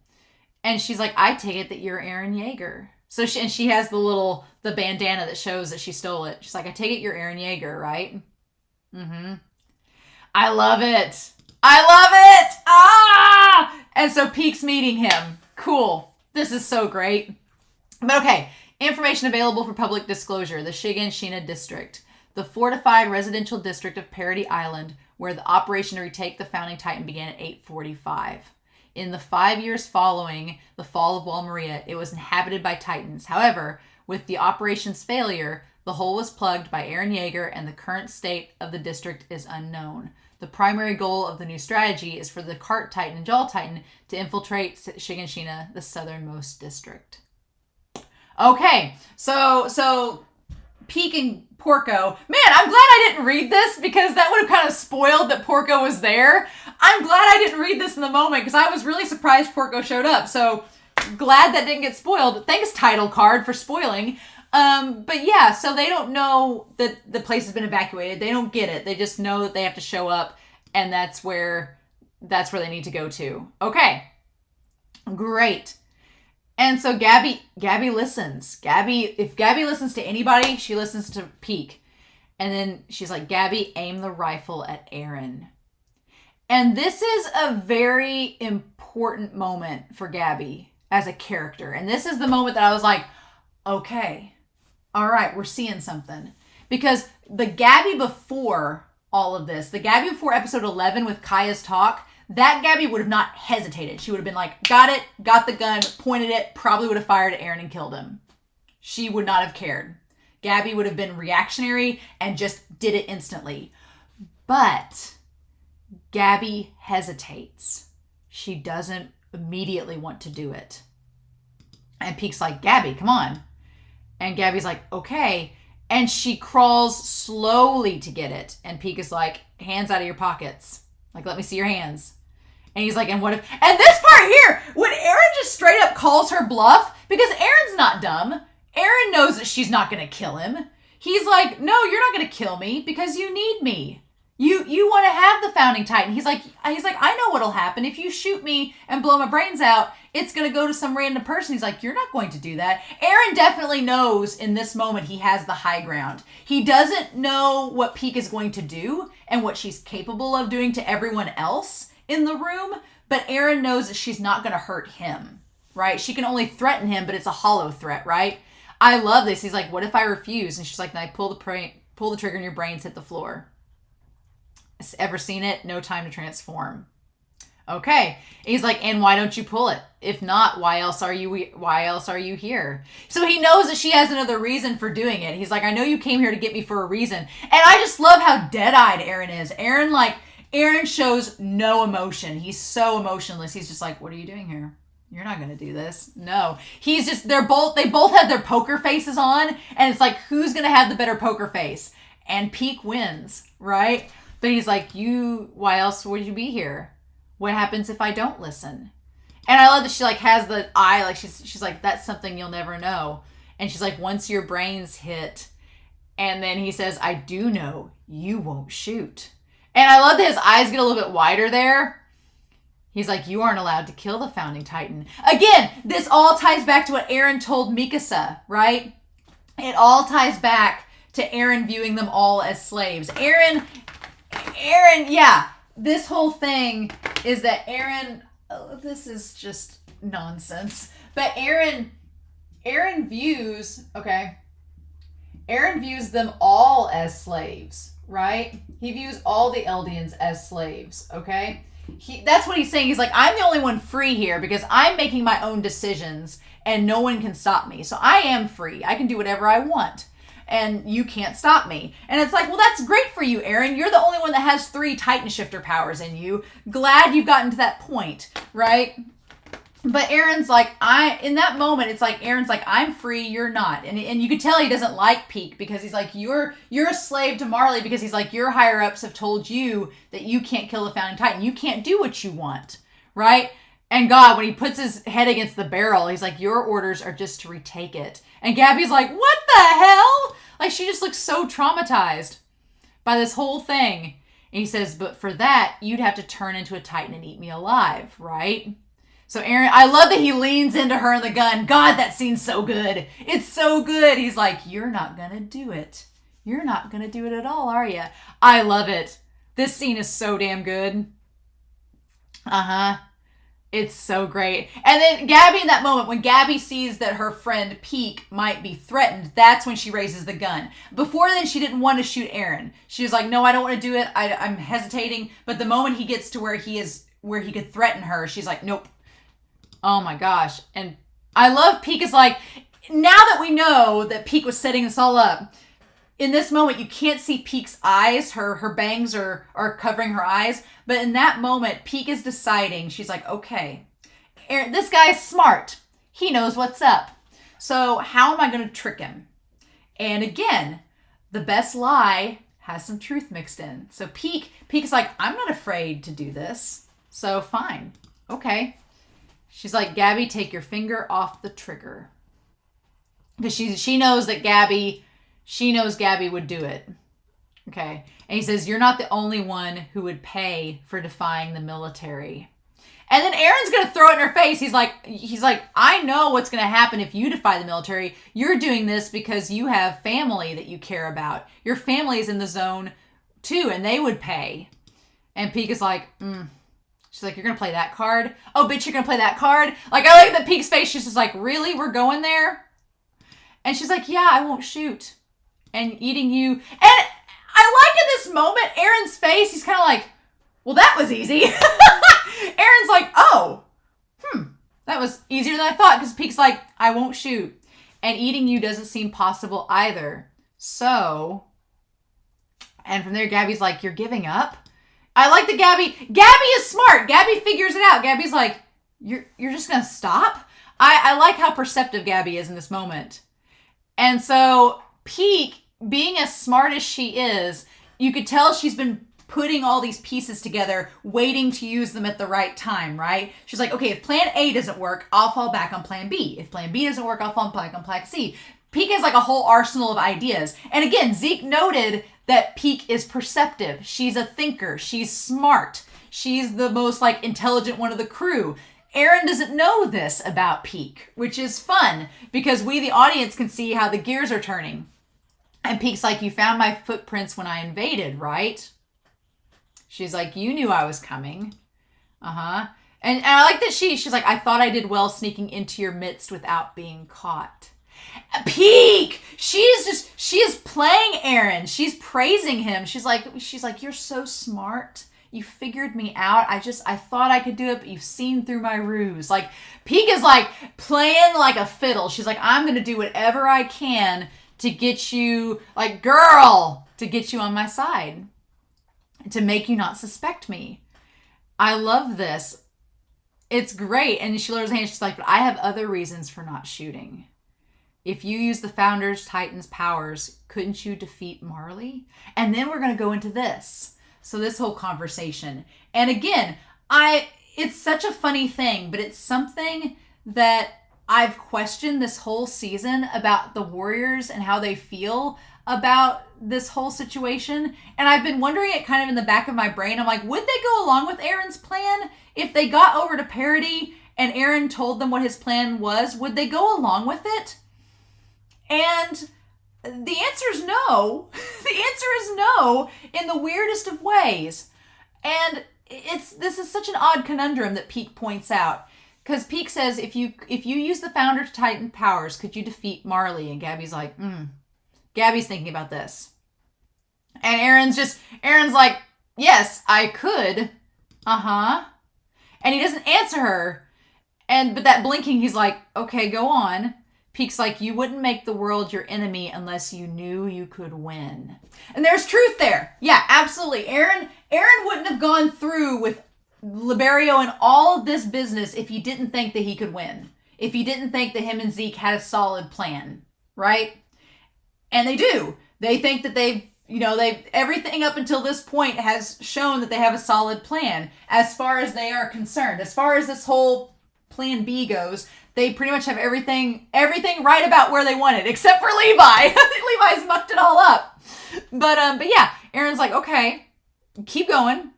And she's like, I take it that you're Eren Yeager. So she has the bandana that shows that she stole it. She's like, I take it you're Eren Yeager, right? Mm-hmm. I love it. Ah! And so Pieck's meeting him. Cool. This is so great. But okay, information available for public disclosure. The Shiganshina district. The fortified residential district of Parody Island, where the operation to retake the Founding Titan began at 845. In the 5 years following the fall of Wall Maria, it was inhabited by Titans. However, with the operation's failure, the hole was plugged by Eren Yeager and the current state of the district is unknown. The primary goal of the new strategy is for the Cart Titan and Jaw Titan to infiltrate Shiganshina, the southernmost district. Okay, so Pieck and Porco. Man, I'm glad I didn't read this because that would have kind of spoiled that Porco was there. I'm glad I didn't read this in the moment because I was really surprised Porco showed up. So glad that didn't get spoiled. Thanks, title card, for spoiling. But yeah, so they don't know that the place has been evacuated. They don't get it. They just know that they have to show up, and that's where they need to go to. Okay, great. And so Gabby listens. If Gabby listens to anybody, she listens to Pieck. And then she's like, Gabby, aim the rifle at Eren. And this is a very important moment for Gabby as a character. And this is the moment that I was like, okay, all right, we're seeing something. Because the Gabby before all of this, the Gabby before episode 11 with Kaya's talk, that Gabby would have not hesitated. She would have been like, got it, got the gun, pointed it, probably would have fired at Eren and killed him. She would not have cared. Gabby would have been reactionary and just did it instantly. But Gabby hesitates. She doesn't immediately want to do it. And Pieck's like, Gabby, come on. And Gabby's like, okay. And she crawls slowly to get it. And Pieck is like, hands out of your pockets. Like, let me see your hands. And he's like, and what if... And this part here, when Eren just straight up calls her bluff, because Eren's not dumb. Eren knows that she's not going to kill him. He's like, no, you're not going to kill me because you need me. You want to have the Founding Titan. He's like, I know what'll happen. If you shoot me and blow my brains out, it's going to go to some random person. He's like, you're not going to do that. Eren definitely knows in this moment he has the high ground. He doesn't know what Pieck is going to do and what she's capable of doing to everyone else in the room, but Eren knows that she's not going to hurt him, right? She can only threaten him, but it's a hollow threat, right? I love this. He's like, what if I refuse? And she's like, then I pull the trigger and your brains hit the floor. Ever seen it? No time to transform. Okay. He's like, and why don't you pull it? If not, why else are you here? So he knows that she has another reason for doing it. He's like, I know you came here to get me for a reason. And I just love how dead-eyed Eren is. Eren shows no emotion. He's so emotionless. He's just like, what are you doing here? You're not going to do this. No. He's just, they both have their poker faces on, and it's like, who's going to have the better poker face? And Pieck wins, right? But he's like, why else would you be here? What happens if I don't listen? And I love that she has the eye, she's like, that's something you'll never know. And she's like, once your brains hit, and then he says, I do know you won't shoot. And I love that his eyes get a little bit wider there. He's like, you aren't allowed to kill the Founding Titan. Again, this all ties back to what Eren told Mikasa, right? It all ties back to Eren viewing them all as slaves. Eren Eren, yeah. This whole thing is that Eren, this is just nonsense. But Eren views, Eren views them all as slaves, right? He views all the Eldians as slaves, okay? That's what he's saying. He's like, I'm the only one free here because I'm making my own decisions and no one can stop me. So I am free. I can do whatever I want and you can't stop me. And it's like, well, that's great for you, Eren. You're the only one that has 3 Titan Shifter powers in you. Glad you've gotten to that point, right? But Eren's like, in that moment, it's like, Eren's like, I'm free, you're not. And you could tell he doesn't like Pieck because he's like, you're a slave to Marley because he's like, your higher ups have told you that you can't kill the Founding Titan. You can't do what you want, right? And God, when he puts his head against the barrel, he's like, your orders are just to retake it. And Gabby's like, what the hell? Like, she just looks so traumatized by this whole thing. And he says, but for that, you'd have to turn into a Titan and eat me alive, right? So Eren, I love that he leans into her in the gun. God, that scene's so good. It's so good. He's like, you're not going to do it. You're not going to do it at all, are you? I love it. This scene is so damn good. It's so great. And then Gabby, in that moment, when Gabby sees that her friend Pieck might be threatened, that's when she raises the gun. Before then, she didn't want to shoot Eren. She was like, no, I don't want to do it. I'm hesitating. But the moment he gets to where he could threaten her, she's like, nope. Oh my gosh. And I love Pieck is like, now that we know that Pieck was setting this all up, in this moment, you can't see Pieck's eyes. Her bangs are covering her eyes. But in that moment, Pieck is deciding, she's like, okay, Eren, this guy's smart. He knows what's up. So how am I going to trick him? And again, the best lie has some truth mixed in. So Pieck's like, I'm not afraid to do this. So fine. Okay. She's like, Gabby, take your finger off the trigger. Because she knows that Gabby would do it. Okay. And he says, you're not the only one who would pay for defying the military. And then Eren's going to throw it in her face. He's like, I know what's going to happen if you defy the military. You're doing this because you have family that you care about. Your family is in the zone too, and they would pay. And Pieck is like, She's like, you're going to play that card? Oh, bitch, you're going to play that card? Like, I like the Pieck's face. She's just like, really? We're going there? And she's like, yeah, I won't shoot. And eating you. And I like in this moment, Eren's face, he's kind of like, well, that was easy. Eren's like, oh, that was easier than I thought. Because Pieck's like, I won't shoot. And eating you doesn't seem possible either. So, and from there, Gabby's like, you're giving up? I like that Gabby is smart. Gabby figures it out. Gabby's like, you're just going to stop? I like how perceptive Gabby is in this moment. And so Pieck, being as smart as she is, you could tell she's been putting all these pieces together, waiting to use them at the right time, right? She's like, okay, if plan A doesn't work, I'll fall back on plan B. If plan B doesn't work, I'll fall back on plan C. Pieck has like a whole arsenal of ideas. And again, Zeke noted that Pieck is perceptive. She's a thinker. She's smart. She's the most like intelligent one of the crew. Eren doesn't know this about Pieck, which is fun because we, the audience, can see how the gears are turning. And Pieck's like, you found my footprints when I invaded, right? She's like, you knew I was coming. And I like that she's like, I thought I did well sneaking into your midst without being caught. Pieck! She is playing Eren. She's praising him. She's like, you're so smart. You figured me out. I thought I could do it, but you've seen through my ruse. Like, Pieck is like playing like a fiddle. She's like, I'm going to do whatever I can to get you, like, girl, to get you on my side. To make you not suspect me. I love this. It's great. And she lowers her hand. She's like, but I have other reasons for not shooting. If you use the Founder's Titan's powers, couldn't you defeat Marley? And then we're going to go into this. So this whole conversation. And again, it's such a funny thing, but it's something that I've questioned this whole season about the Warriors and how they feel about this whole situation. And I've been wondering it kind of in the back of my brain. I'm like, would they go along with Eren's plan? If they got over to Parody and Eren told them what his plan was, would they go along with it? And the answer is no. The answer is no in the weirdest of ways. And this is such an odd conundrum that Pieck points out. Because Pieck says, if you use the Founder Titan powers, could you defeat Marley? And Gabby's like, Gabby's thinking about this. And Eren's like, yes, I could. Uh-huh. And he doesn't answer her. But that blinking, he's like, okay, go on. Pieck's like, you wouldn't make the world your enemy unless you knew you could win. And there's truth there. Yeah, absolutely. Eren wouldn't have gone through with Liberio and all of this business if he didn't think that he could win. If he didn't think that him and Zeke had a solid plan, right? And they do. They think that they've everything up until this point has shown that they have a solid plan as far as they are concerned. As far as this whole plan B goes, they pretty much have everything right about where they want it, except for Levi. Levi's mucked it all up. But yeah, Eren's like, okay, keep going.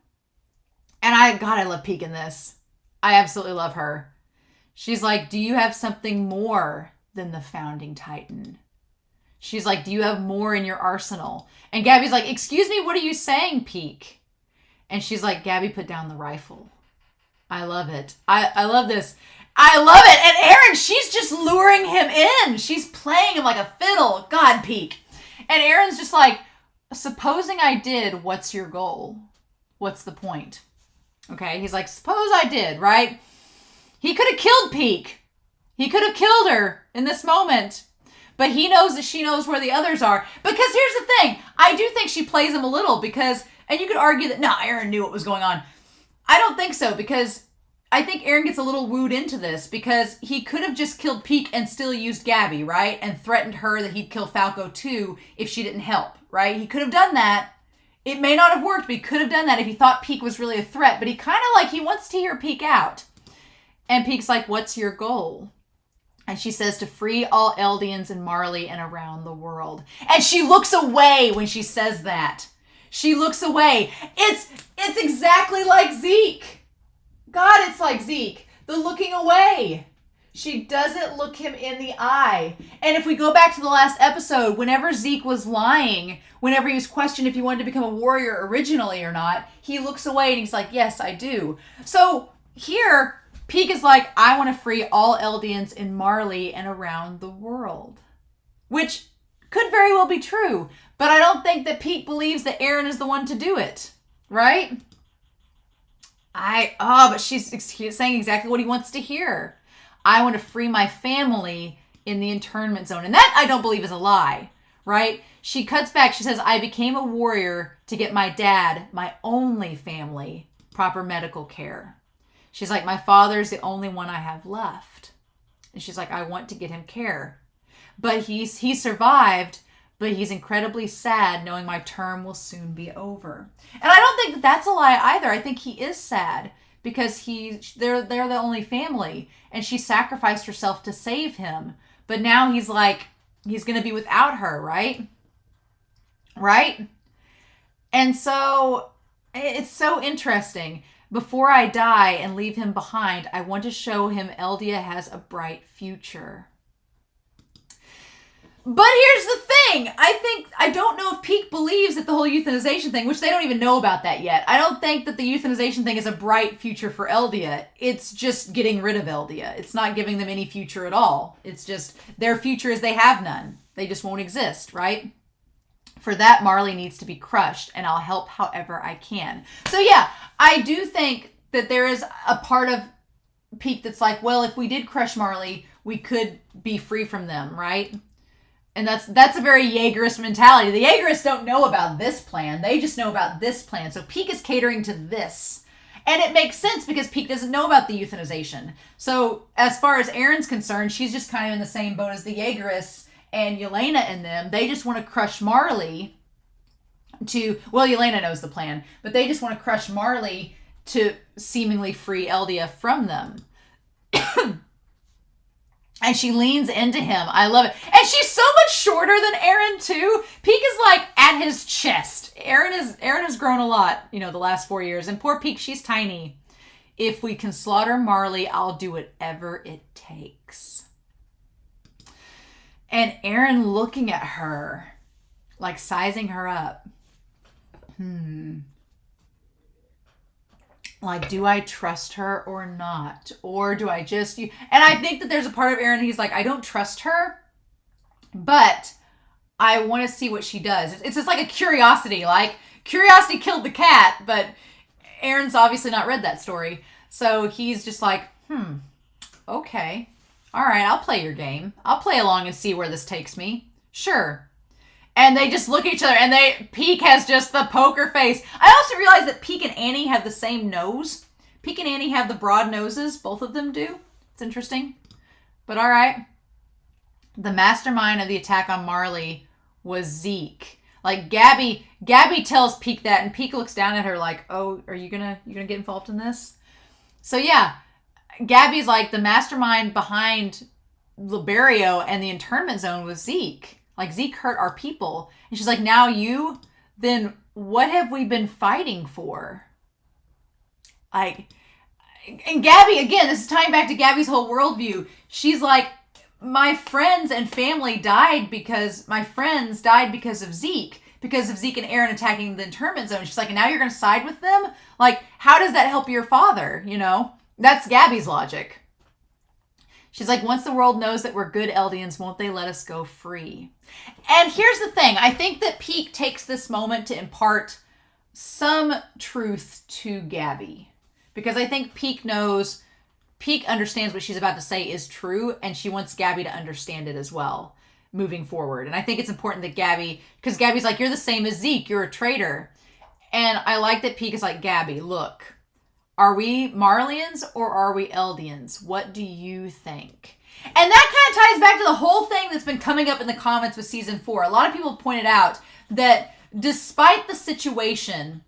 And I love Pieck in this. I absolutely love her. She's like, do you have something more than the Founding Titan? She's like, do you have more in your arsenal? And Gabby's like, excuse me, what are you saying, Pieck? And she's like, Gabby, put down the rifle. I love it. I love this. I love it. And Eren, she's just luring him in. She's playing him like a fiddle. God, Pieck. And Eren's just like, supposing I did, what's your goal? What's the point? Okay, he's like, suppose I did, right? He could have killed Pieck. He could have killed her in this moment. But he knows that she knows where the others are. Because here's the thing. I do think she plays him a little because, and you could argue that, no, Eren knew what was going on. I don't think so because I think Eren gets a little wooed into this because he could have just killed Pieck and still used Gabby, right? And threatened her that he'd kill Falco too if she didn't help, right? He could have done that. It may not have worked, but he could have done that if he thought Pieck was really a threat. But he kind of like, he wants to hear Pieck out. And Pieck's like, what's your goal? And she says to free all Eldians in Marley and around the world. And she looks away when she says that. She looks away. It's exactly like Zeke. God, it's like Zeke. The looking away. She doesn't look him in the eye. And if we go back to the last episode, whenever Zeke was lying, whenever he was questioned if he wanted to become a warrior originally or not, he looks away and he's like, yes, I do. So here, Pieck is like, I want to free all Eldians in Marley and around the world. Which could very well be true. But I don't think that Pieck believes that Eren is the one to do it. Right? But she's saying exactly what he wants to hear. I want to free my family in the internment zone. And that I don't believe is a lie. Right? She cuts back. She says, I became a warrior to get my dad, my only family, proper medical care. She's like, my father's the only one I have left. And she's like, I want to get him care. But he survived, but he's incredibly sad knowing my term will soon be over. And I don't think that's a lie either. I think he is sad because they're the only family. And she sacrificed herself to save him. But now he's like, he's going to be without her, right? Right? And so it's so interesting. Before I die and leave him behind, I want to show him Eldia has a bright future. But here's the thing. I don't know if Pieck believes that the whole euthanization thing, which they don't even know about that yet. I don't think that the euthanization thing is a bright future for Eldia. It's just getting rid of Eldia. It's not giving them any future at all. It's just their future is they have none. They just won't exist, right? For that, Marley needs to be crushed, and I'll help however I can. So yeah, I do think that there is a part of Pieck that's like, well, if we did crush Marley, we could be free from them, right? And that's a very Jaegerist mentality. The Jaegerists don't know about this plan. They just know about this plan. So Pieck is catering to this. And it makes sense because Pieck doesn't know about the euthanization. So as far as Eren's concerned, she's just kind of in the same boat as the Jaegerists and Elena and them. They just want to crush Marley Elena knows the plan, but they just want to crush Marley to seemingly free Eldia from them. And she leans into him. I love it. And she's so much shorter than Eren too. Pieck is like at his chest. Eren has grown a lot, the last 4 years. And poor Pieck, she's tiny. If we can slaughter Marley, I'll do whatever it takes. And Eren looking at her, like sizing her up. Like, do I trust her or not? Or do I just... And I think that there's a part of Eren, he's like, I don't trust her, but I want to see what she does. It's just like a curiosity. Like, curiosity killed the cat, but Eren's obviously not read that story. So he's just like, okay. All right, I'll play your game. I'll play along and see where this takes me. Sure. And they just look at each other, and Pieck has just the poker face. I also realized that Pieck and Annie have the same nose. Pieck and Annie have the broad noses. Both of them do. It's interesting. But all right. The mastermind of the attack on Marley was Zeke. Like, Gabby tells Pieck that, and Pieck looks down at her like, oh, are you gonna get involved in this? So yeah, Gabby's like, the mastermind behind Liberio and the internment zone was Zeke. Like, Zeke hurt our people. And she's like, now you? Then what have we been fighting for? Like, and Gabby, again, this is tying back to Gabby's whole worldview. She's like, my friends and family died because of Zeke. Because of Zeke and Eren attacking the internment zone. She's like, and now you're going to side with them? Like, how does that help your father? You know? That's Gabby's logic. She's like, once the world knows that we're good Eldians, won't they let us go free? And here's the thing. I think that Pieck takes this moment to impart some truth to Gabby. Because I think Pieck understands what she's about to say is true, and she wants Gabby to understand it as well, moving forward. And I think it's important that because Gabby's like, you're the same as Zeke, you're a traitor. And I like that Pieck is like, Gabby, look. Are we Marlians or are we Eldians? What do you think? And that kind of ties back to the whole thing that's been coming up in the comments with season 4. A lot of people have pointed out that despite the situation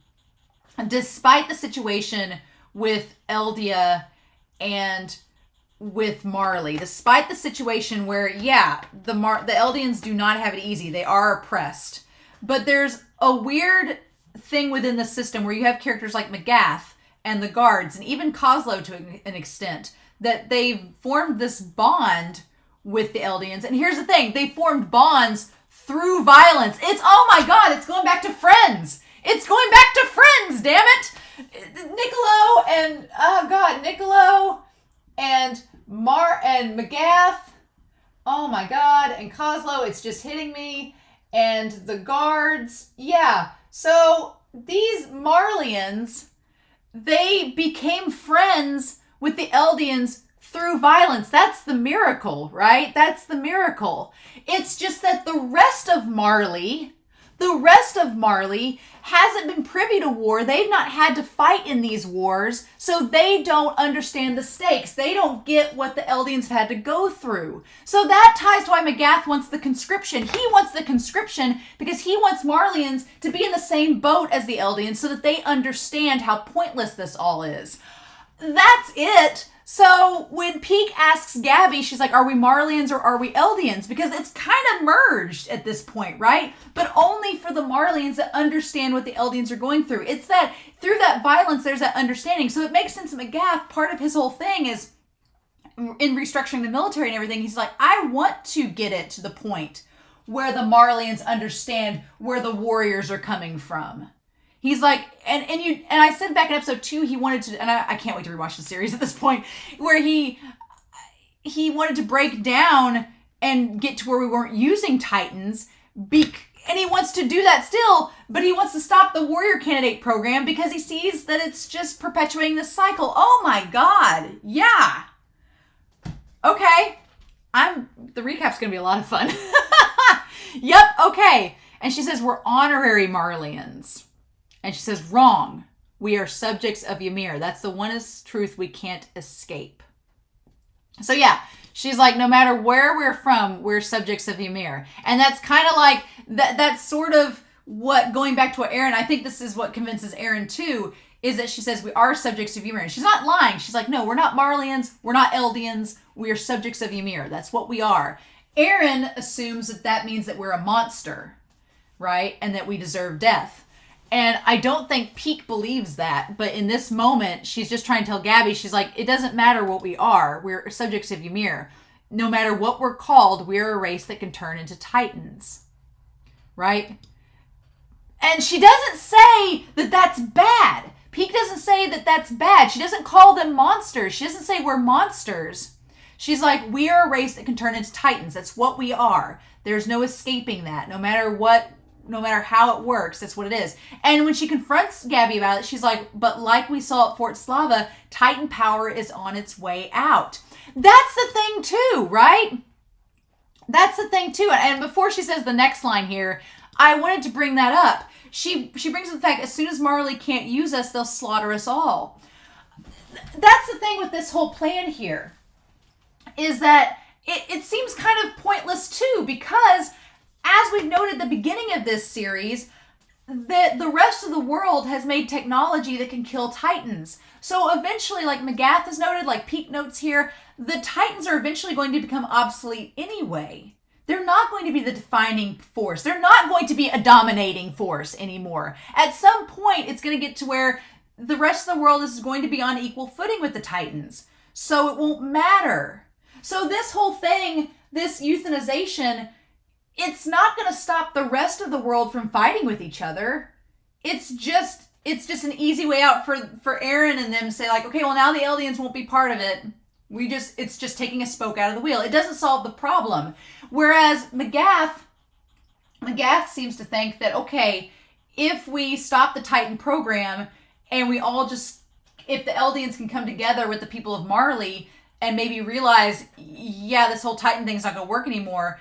with Eldia and with Marley, despite the situation where, yeah, the Eldians do not have it easy. They are oppressed. But there's a weird thing within the system where you have characters like Magath and the guards, and even Kozlo to an extent, that they've formed this bond with the Eldians. And here's the thing, they formed bonds through violence. Oh my god, it's going back to Friends. It's going back to Friends, damn it! Niccolo and Magath, oh my god, and Kozlo, it's just hitting me, and the guards, yeah. So these Marlians, they became friends with the Eldians through violence. That's the miracle, right? That's the miracle. It's just that the rest of Marley hasn't been privy to war. They've not had to fight in these wars, so they don't understand the stakes. They don't get what the Eldians had to go through. So that ties to why Magath wants the conscription. He wants the conscription because he wants Marlians to be in the same boat as the Eldians so that they understand how pointless this all is. That's it. So when Pieck asks Gabby, she's like, are we Marlians or are we Eldians? Because it's kind of merged at this point, right? But only for the Marlians that understand what the Eldians are going through. It's that through that violence, there's that understanding. So it makes sense that Magath, part of his whole thing is in restructuring the military and everything. He's like, I want to get it to the point where the Marlians understand where the warriors are coming from. He's like, and I said back in episode 2, he wanted to, and I can't wait to rewatch the series at this point, where he wanted to break down and get to where we weren't using Titans, and he wants to do that still, but he wants to stop the warrior candidate program because he sees that it's just perpetuating this cycle. Oh my god, yeah. Okay, the recap's gonna be a lot of fun. Yep, okay. And she says, we're honorary Marlians. And she says, wrong. We are subjects of Ymir. That's the one truth we can't escape. So yeah, she's like, no matter where we're from, we're subjects of Ymir. And that's kind of like, that's sort of what, going back to what Eren, I think this is what convinces Eren too, is that she says we are subjects of Ymir. And she's not lying. She's like, no, we're not Marlians. We're not Eldians. We are subjects of Ymir. That's what we are. Eren assumes that means that we're a monster, right? And that we deserve death. And I don't think Pieck believes that, but in this moment, she's just trying to tell Gabby, she's like, it doesn't matter what we are. We're subjects of Ymir. no matter what we're called, we're a race that can turn into titans. Right? And she doesn't say that that's bad. Pieck doesn't say that that's bad. She doesn't call them monsters. She doesn't say we're monsters. She's like, we are a race that can turn into titans. That's what we are. There's no escaping that. No matter what, no matter how it works, that's what it is. And when she confronts Gabby about it, she's like, but like we saw at Fort Slava, Titan power is on its way out. That's the thing too, right? That's the thing too. And before she says the next line here, I wanted to bring that up. She brings up the fact, as soon as Marley can't use us, they'll slaughter us all. That's the thing with this whole plan here, is that it seems kind of pointless too, because as we've noted at the beginning of this series, that the rest of the world has made technology that can kill Titans. So eventually, like Magath has noted, like Pieck notes here, the Titans are eventually going to become obsolete anyway. They're not going to be the defining force. They're not going to be a dominating force anymore. At some point, it's going to get to where the rest of the world is going to be on equal footing with the Titans. So it won't matter. So this whole thing, this euthanization, it's not going to stop the rest of the world from fighting with each other. It's just an easy way out for Eren and them to say, like, okay, well, now the Eldians won't be part of it. It's just taking a spoke out of the wheel. It doesn't solve the problem. Whereas Magath seems to think that, okay, if we stop the Titan program and we all just, if the Eldians can come together with the people of Marley and maybe realize, yeah, this whole Titan thing's not going to work anymore,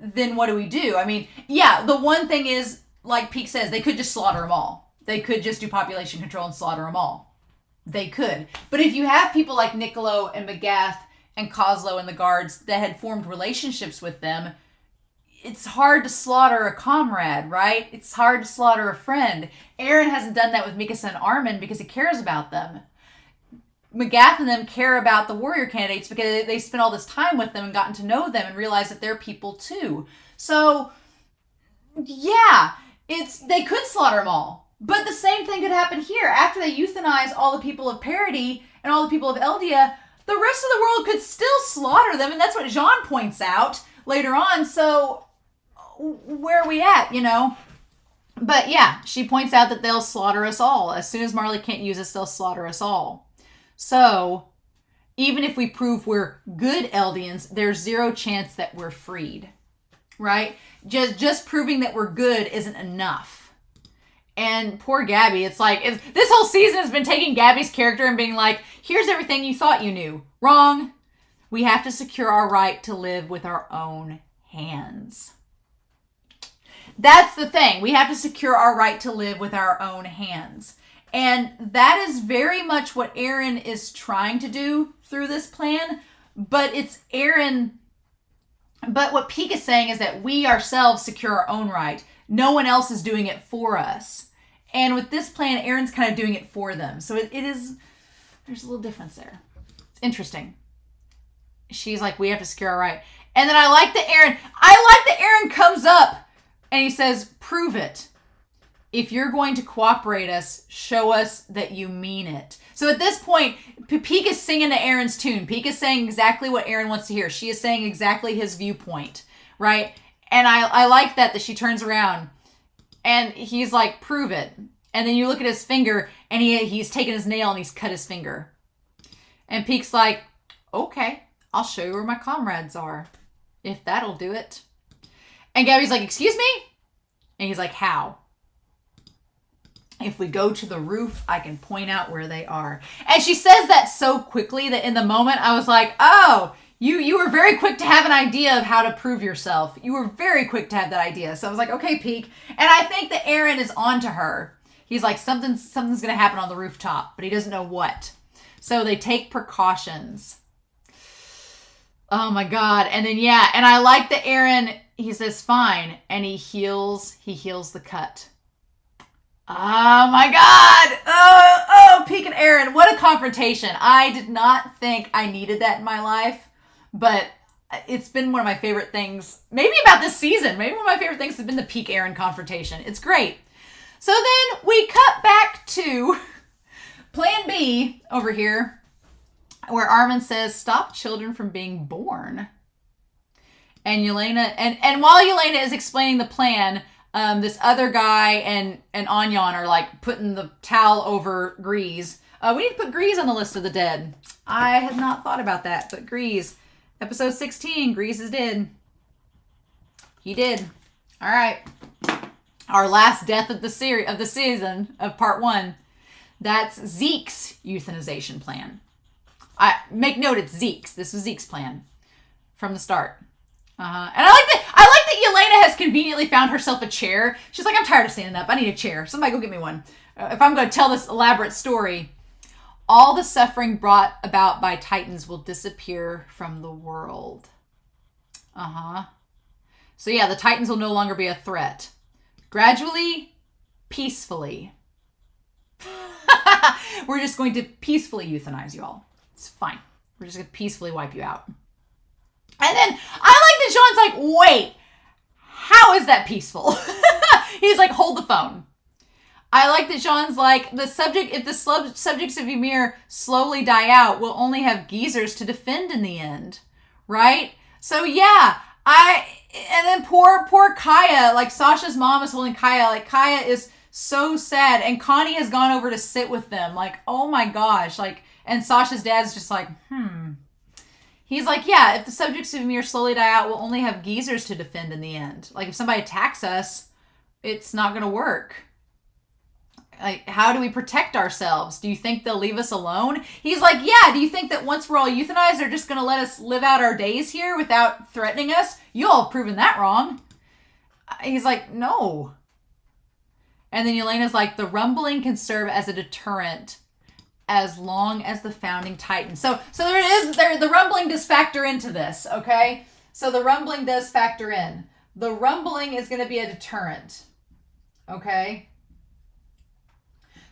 then what do we do? I mean, yeah, the one thing is, like Pieck says, they could just slaughter them all. They could just do population control and slaughter them all. They could. But if you have people like Niccolo and Magath and Kozlo and the guards that had formed relationships with them, it's hard to slaughter a comrade, right? It's hard to slaughter a friend. Eren hasn't done that with Mikasa and Armin because he cares about them. Magath and them care about the warrior candidates because they spent all this time with them and gotten to know them and realize that they're people too. So, yeah, they could slaughter them all. But the same thing could happen here. After they euthanize all the people of Parody and all the people of Eldia, the rest of the world could still slaughter them. And that's what Jean points out later on. So where are we at, you know? But yeah, she points out that they'll slaughter us all. As soon as Marley can't use us, they'll slaughter us all. So even if we prove we're good Eldians, there's zero chance that we're freed, right? Just proving that we're good isn't enough. And poor Gabby, it's like, this whole season has been taking Gabby's character and being like, here's everything you thought you knew. Wrong. We have to secure our right to live with our own hands. That's the thing. We have to secure our right to live with our own hands. And that is very much what Eren is trying to do through this plan. But it's Eren. But what Pieck is saying is that we ourselves secure our own right. No one else is doing it for us. And with this plan, Eren's kind of doing it for them. So it is, there's a little difference there. It's interesting. She's like, we have to secure our right. And then I like that Eren comes up and he says, prove it. If you're going to cooperate us, show us that you mean it. So at this point, Pieck is singing to Eren's tune. Pieck is saying exactly what Eren wants to hear. She is saying exactly his viewpoint, right? And I like that she turns around and he's like, prove it. And then you look at his finger and he's taken his nail and he's cut his finger. And Pieck's like, okay, I'll show you where my comrades are, if that'll do it. And Gabby's like, excuse me? And he's like, how? If we go to the roof, I can point out where they are. And she says that so quickly that in the moment I was like, oh, you were very quick to have an idea of how to prove yourself. You were very quick to have that idea. So I was like, okay, Pieck. And I think that Eren is onto her. He's like, something's going to happen on the rooftop, but he doesn't know what. So they take precautions. Oh my God. And then, yeah. And I like that Eren, he says, fine. And he heals the cut. Oh my God. Oh, Pieck and Eren. What a confrontation. I did not think I needed that in my life. But it's been one of my favorite things, maybe about this season. Maybe one of my favorite things has been the Pieck Eren confrontation. It's great. So then we cut back to Plan B over here, where Armin says, stop children from being born. And Elena, and while Elena is explaining the plan, this other guy and Anyan are like putting the towel over Grease. We need to put Grease on the list of the dead. I had not thought about that, but Grease, episode 16, Grease is dead. He did. All right. Our last death of the season of part 1. That's Zeke's euthanization plan. I make note it's Zeke's. This was Zeke's plan from the start. And I like that Elena has conveniently found herself a chair. She's like, I'm tired of standing up. I need a chair. Somebody go get me one. If I'm going to tell this elaborate story, all the suffering brought about by Titans will disappear from the world. So yeah, the Titans will no longer be a threat. Gradually, peacefully. We're just going to peacefully euthanize you all. It's fine. We're just going to peacefully wipe you out. And then I like that Jean's like, wait, how is that peaceful? He's like, hold the phone. I like that Jean's like, if the subjects of Ymir slowly die out, we'll only have geezers to defend in the end. Right? So yeah, and then poor Kaya, like Sasha's mom is holding Kaya. Like Kaya is so sad. And Connie has gone over to sit with them. Like, oh my gosh. Like, and Sasha's dad's just like, He's like, yeah, if the subjects of Ymir slowly die out, we'll only have geezers to defend in the end. Like, if somebody attacks us, it's not going to work. Like, how do we protect ourselves? Do you think they'll leave us alone? He's like, yeah, do you think that once we're all euthanized, they're just going to let us live out our days here without threatening us? You all have proven that wrong. He's like, no. And then Elena's like, the rumbling can serve as a deterrent as long as the founding Titan. So the rumbling does factor into this, okay? So the rumbling does factor in. The rumbling is going to be a deterrent, okay?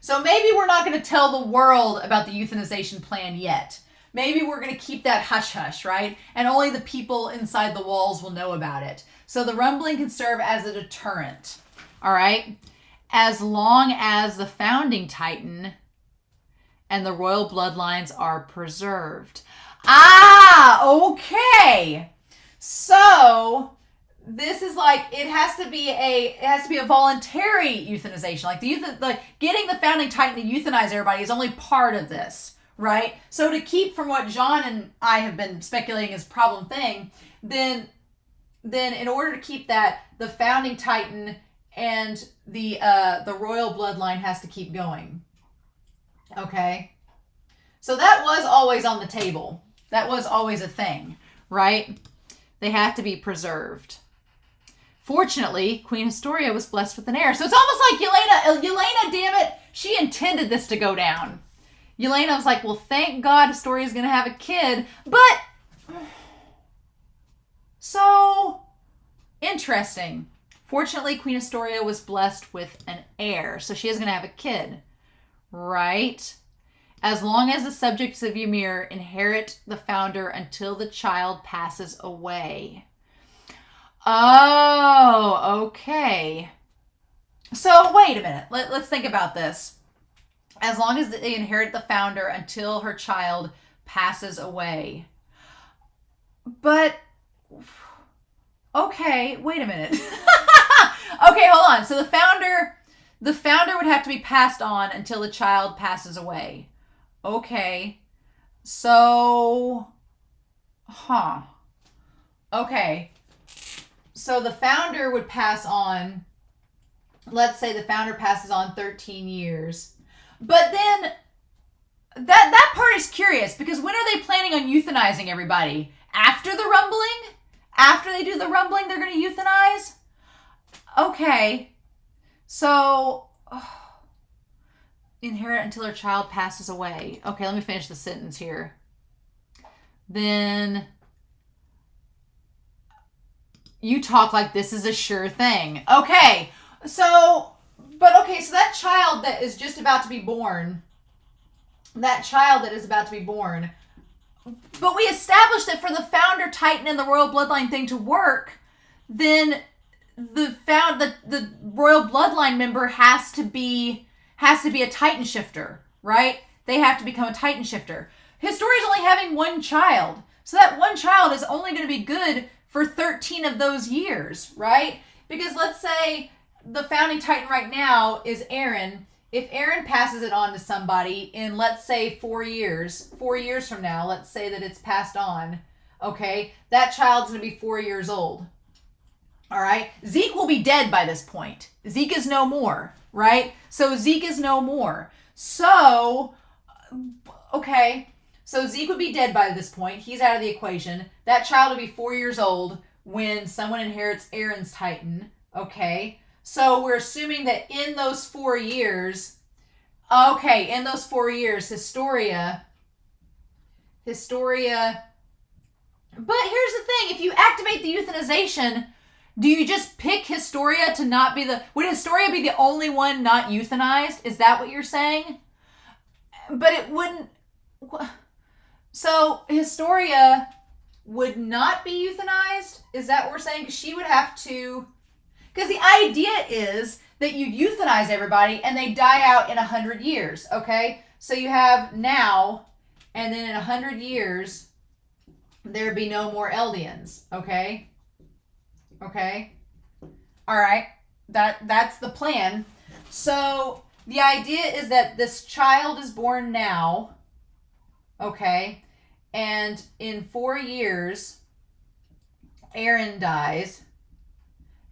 So maybe we're not going to tell the world about the euthanization plan yet. Maybe we're going to keep that hush-hush, right? And only the people inside the walls will know about it. So the rumbling can serve as a deterrent, all right? As long as the founding Titan and the royal bloodlines are preserved. Okay. So this is like, it has to be a voluntary euthanization. Like getting the founding Titan to euthanize everybody is only part of this, right? So to keep from what John and I have been speculating is problem thing, then in order to keep that, the founding Titan and the royal bloodline has to keep going. Okay. So that was always on the table. That was always a thing, right? They have to be preserved. Fortunately, Queen Historia was blessed with an heir. So it's almost like Elena, damn it, she intended this to go down. Elena was like, well, thank God Historia's going to have a kid. But, so, interesting. Fortunately, Queen Historia was blessed with an heir. So she is going to have a kid. Right? As long as the subjects of Ymir inherit the founder until the child passes away. Oh, okay. So, wait a minute. Let's think about this. As long as they inherit the founder until her child passes away. But, okay, wait a minute. Okay, hold on. So the founder would have to be passed on until the child passes away. Okay. So, okay. So the founder would pass on, let's say the founder passes on 13 years. But then, that part is curious, because when are they planning on euthanizing everybody? After the rumbling? After they do the rumbling, they're going to euthanize? Okay. So, inherit until her child passes away. Okay, let me finish the sentence here. Then, you talk like this is a sure thing. Okay, so that child that is just about to be born, but we established that for the founder Titan and the royal bloodline thing to work, then the royal bloodline member has to be a Titan shifter, right? They have to become a Titan shifter. Historia's only having one child, so that one child is only going to be good for 13 of those years, right? Because let's say the founding titan right now is Eren. If Eren passes it on to somebody in, let's say, 4 years from now, let's say that it's passed on, okay, that child's going to be 4 years old. All right? Zeke will be dead by this point. Zeke is no more, right? So Zeke is no more. So, okay, so Zeke would be dead by this point. He's out of the equation. That child would be 4 years old when someone inherits Eren's titan, okay? So we're assuming that in those 4 years, Historia, but here's the thing, if you activate the euthanization, do you just pick Historia to not be would Historia be the only one not euthanized? Is that what you're saying? But it wouldn't, so Historia would not be euthanized? Is that what we're saying? Because she would have to, because the idea is that you euthanize everybody and they die out in 100 years, okay? So you have now, and then in 100 years, there'd be no more Eldians, okay? Okay? All right. That's the plan. So the idea is that this child is born now, okay? And in 4 years, Eren dies,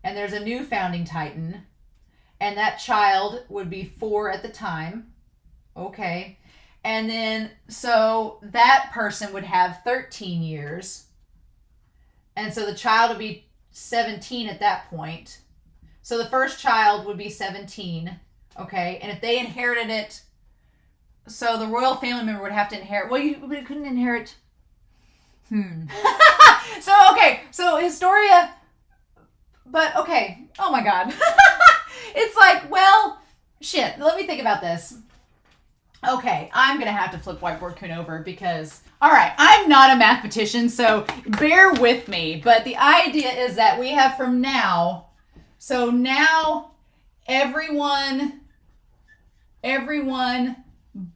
and there's a new founding titan, and that child would be 4 at the time, okay? And then, so that person would have 13 years, and so the child would be 17 at that point. So the first child would be 17, okay? And if they inherited it, so the royal family member would have to inherit, well, you couldn't inherit, So, okay, so Historia, but, okay, oh my God. It's like, well, shit, let me think about this. Okay, I'm going to have to flip Whiteboard Coon over because, all right, I'm not a mathematician, so bear with me. But the idea is that we have from now, so now everyone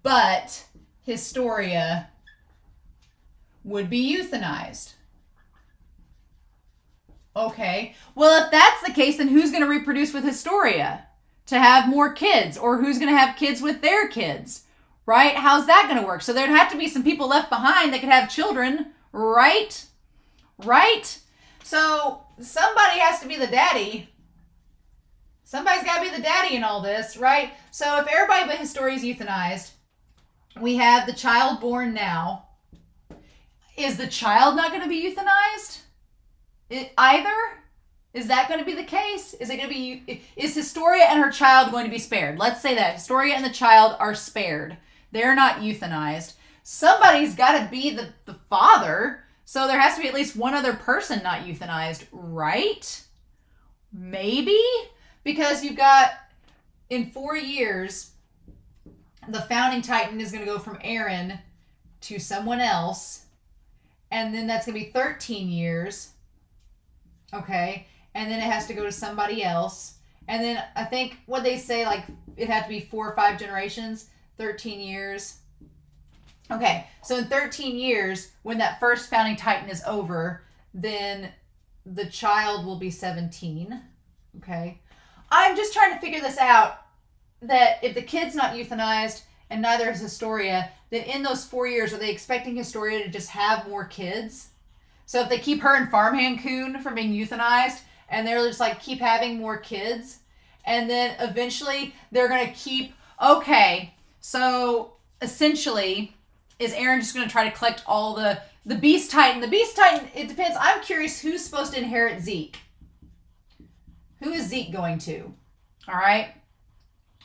but Historia would be euthanized. Okay, well, if that's the case, then who's going to reproduce with Historia to have more kids? Or who's going to have kids with their kids? Right? How's that going to work? So there'd have to be some people left behind that could have children, right? Right? So somebody has to be the daddy. Somebody's got to be the daddy in all this, right? So if everybody but Historia is euthanized, we have the child born now. Is the child not going to be euthanized? Either? Is that going to be the case? Is Historia and her child going to be spared? Let's say that Historia and the child are spared. They're not euthanized. Somebody's got to be the father. So there has to be at least one other person not euthanized, right? Maybe? Because you've got, in 4 years, the founding titan is going to go from Eren to someone else. And then that's going to be 13 years. Okay. And then it has to go to somebody else. And then I think what they say, like, it had to be 4 or 5 generations, 13 years. Okay. So in 13 years, when that first founding titan is over, then the child will be 17. Okay. I'm just trying to figure this out, that if the kid's not euthanized and neither is Historia, then in those 4 years, are they expecting Historia to just have more kids? So if they keep her and Farmhand Coon from being euthanized, and they're just like keep having more kids, and then eventually they're going to keep, okay, so essentially, is Eren just going to try to collect all the Beast Titan? The Beast Titan, it depends. I'm curious who's supposed to inherit Zeke. Who is Zeke going to? All right?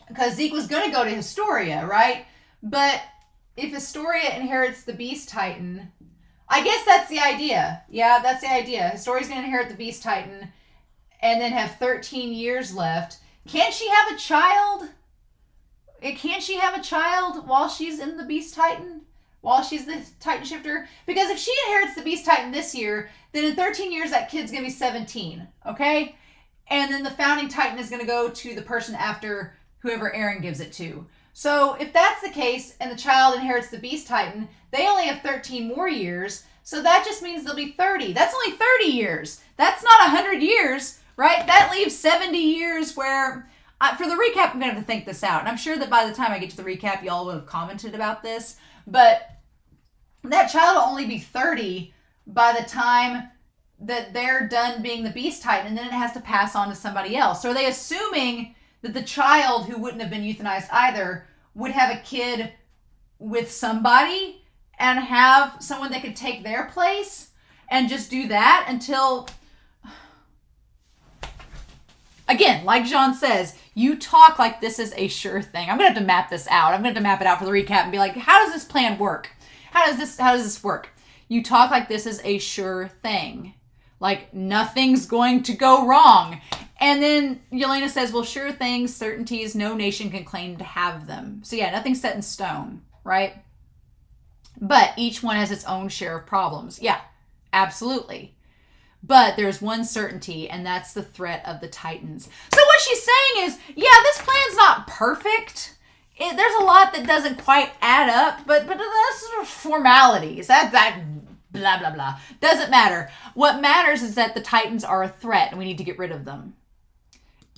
Because Zeke was going to go to Historia, right? But if Historia inherits the Beast Titan, I guess that's the idea. Yeah, that's the idea. Historia's going to inherit the Beast Titan and then have 13 years left. Can't she have a child? Can't she have a child while she's in the Beast Titan? While she's the Titan Shifter? Because if she inherits the Beast Titan this year, then in 13 years that kid's going to be 17. Okay? And then the founding Titan is going to go to the person after whoever Eren gives it to. So if that's the case and the child inherits the Beast Titan, they only have 13 more years. So that just means they'll be 30. That's only 30 years. That's not 100 years, right? That leaves 70 years where, for the recap, I'm going to have to think this out. And I'm sure that by the time I get to the recap, y'all would have commented about this. But that child will only be 30 by the time that they're done being the Beast Titan, and then it has to pass on to somebody else. So are they assuming that the child who wouldn't have been euthanized either would have a kid with somebody and have someone that could take their place and just do that until... Again, like Jean says, you talk like this is a sure thing. I'm going to have to map this out. I'm going to have to map it out for the recap and be like, how does this plan work? How does this work? You talk like this is a sure thing. Like nothing's going to go wrong. And then Elena says, well, sure things, certainties, no nation can claim to have them. So yeah, nothing's set in stone, right? But each one has its own share of problems. Yeah, absolutely. But there's one certainty, and that's the threat of the Titans. So what she's saying is, yeah, this plan's not perfect. There's a lot that doesn't quite add up, but that's sort of formalities. That blah, blah, blah. Doesn't matter. What matters is that the Titans are a threat, and we need to get rid of them.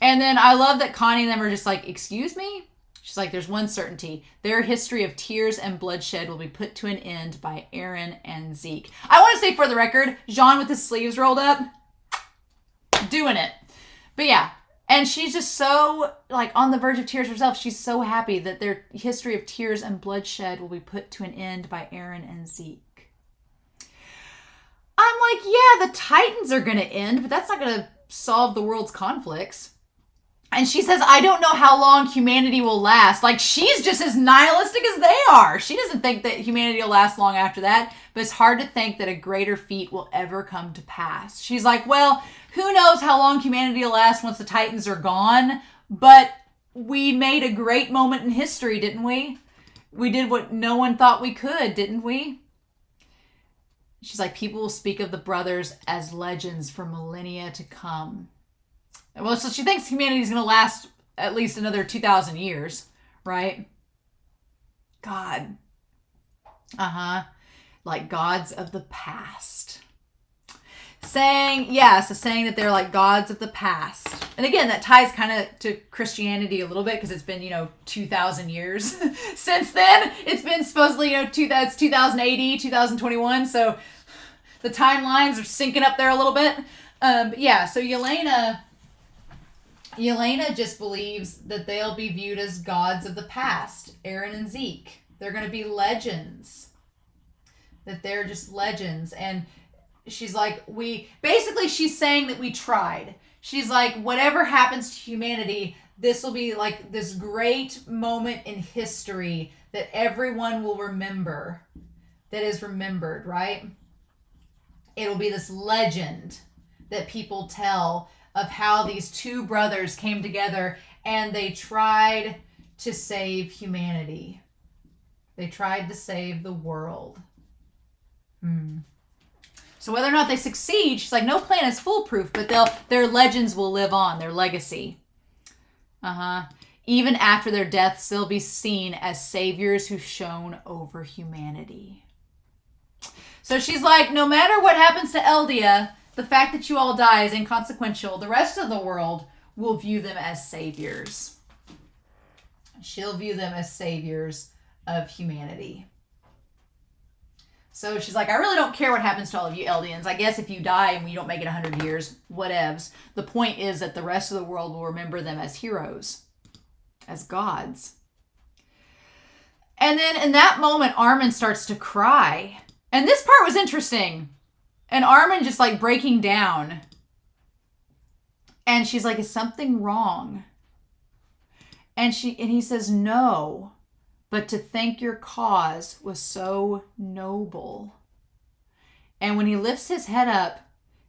And then I love that Connie and them are just like, excuse me? She's like, there's one certainty. Their history of tears and bloodshed will be put to an end by Eren and Zeke. I want to say for the record, Jean with his sleeves rolled up, doing it. But yeah, and she's just so, like, on the verge of tears herself. She's so happy that their history of tears and bloodshed will be put to an end by Eren and Zeke. I'm like, yeah, the Titans are going to end, but that's not going to solve the world's conflicts. And she says, I don't know how long humanity will last. Like, she's just as nihilistic as they are. She doesn't think that humanity will last long after that. But it's hard to think that a greater feat will ever come to pass. She's like, well, who knows how long humanity will last once the Titans are gone. But we made a great moment in history, didn't we? We did what no one thought we could, didn't we? She's like, people will speak of the brothers as legends for millennia to come. Well, so she thinks humanity's going to last at least another 2,000 years, right? God. Like gods of the past. Saying that they're like gods of the past. And again, that ties kind of to Christianity a little bit because it's been, 2,000 years since then. It's been supposedly, it's 2080, 2021. So the timelines are syncing up there a little bit. So Elena just believes that they'll be viewed as gods of the past. Eren and Zeke. They're going to be legends. That they're just legends. And she's like, she's saying that we tried. She's like, whatever happens to humanity, this will be like this great moment in history that everyone will remember. That is remembered, right? It'll be this legend that people tell of how these two brothers came together and they tried to save humanity. They tried to save the world. So whether or not they succeed, she's like, no plan is foolproof, but their legends will live on, their legacy. Even after their deaths, they'll be seen as saviors who shone over humanity. So she's like, no matter what happens to Eldia, the fact that you all die is inconsequential. The rest of the world will view them as saviors. She'll view them as saviors of humanity. So she's like, I really don't care what happens to all of you Eldians. I guess if you die and you don't make it 100 years, whatevs. The point is that the rest of the world will remember them as heroes, as gods. And then in that moment, Armin starts to cry. And this part was interesting. And Armin just like breaking down. And she's like, is something wrong? And he says, no, but to think your cause was so noble. And when he lifts his head up,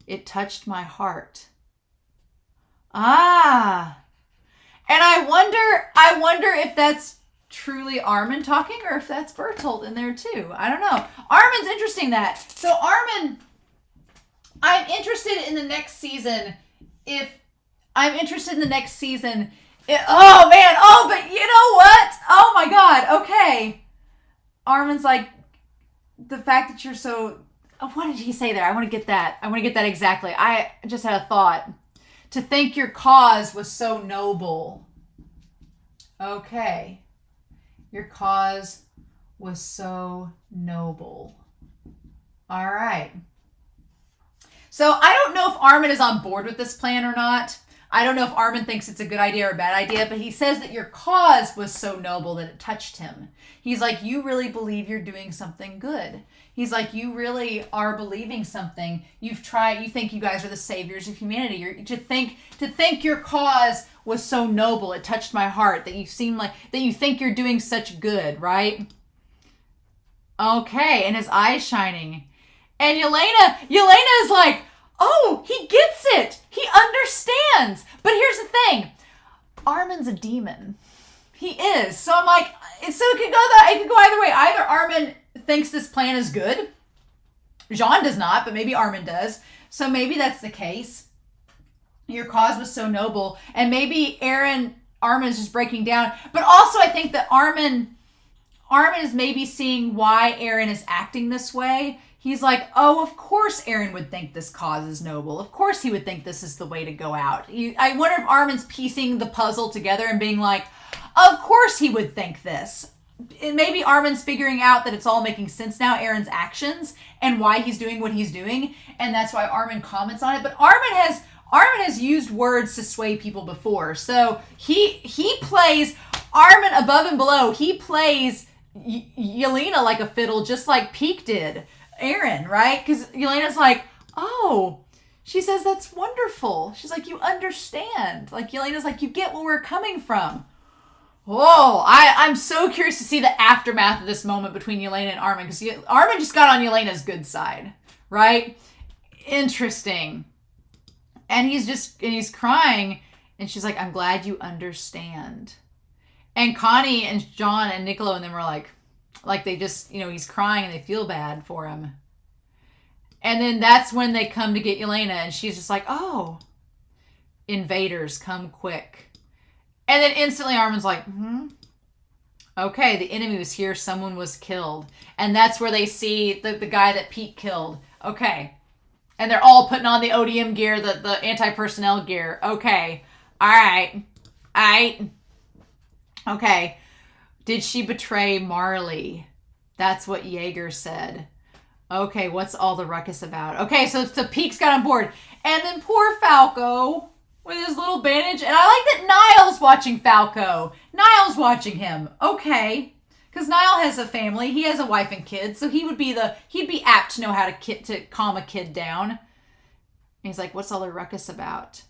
it touched my heart. And I wonder if that's truly Armin talking or if that's Bertolt in there too. I don't know. Armin's interesting that. So Armin, I'm interested in the next season. But you know what? Oh my God. Okay. Armin's like, the fact that you're so, what did he say there? I want to get that. I want to get that exactly. I just had a thought. To think your cause was so noble. Okay. Your cause was so noble. All right. So I don't know if Armin is on board with this plan or not. I don't know if Armin thinks it's a good idea or a bad idea, but he says that your cause was so noble that it touched him. He's like, you really believe you're doing something good. He's like, you really are believing something. You think you guys are the saviors of humanity. To think your cause was so noble, it touched my heart, that you think you're doing such good, right? Okay, and his eyes shining. And Elena is like, oh, he gets it. He understands. But here's the thing. Armin's a demon. He is. So I'm like, so it could go either way. Either Armin thinks this plan is good. Jean does not, but maybe Armin does. So maybe that's the case. Your cause was so noble. And maybe Armin is just breaking down. But also I think that Armin is maybe seeing why Eren is acting this way. He's like, oh, of course Eren would think this cause is noble. Of course he would think this is the way to go out. I wonder if Armin's piecing the puzzle together and being like, of course he would think this. Maybe Armin's figuring out that it's all making sense now, Eren's actions, and why he's doing what he's doing. And that's why Armin comments on it. But Armin has used words to sway people before. So he plays Armin above and below. He plays Elena like a fiddle, just like Pieck did Eren, right? Because Elena's like, oh, she says that's wonderful. She's like, you understand. Like Elena's like, you get where we're coming from. Whoa, I'm so curious to see the aftermath of this moment between Elena and Armin, because Armin just got on Elena's good side, right? Interesting. And he's crying, and she's like, I'm glad you understand. And Connie and John and Niccolo and them were like they just, he's crying and they feel bad for him. And then that's when they come to get Elena, and she's just like, oh, invaders, come quick. And then instantly Armin's like, okay, the enemy was here, someone was killed. And that's where they see the guy that Pieck killed. Okay. And they're all putting on the ODM gear, the anti-personnel gear. Okay. All right. Okay. Did she betray Marley? That's what Jaeger said. Okay, what's all the ruckus about? Okay, so Pieck's got on board. And then poor Falco with his little bandage. And I like that Niall's watching Falco. Niall's watching him. Okay. Because Niall has a family. He has a wife and kids. So he'd be apt to know how to calm a kid down. And he's like, what's all the ruckus about?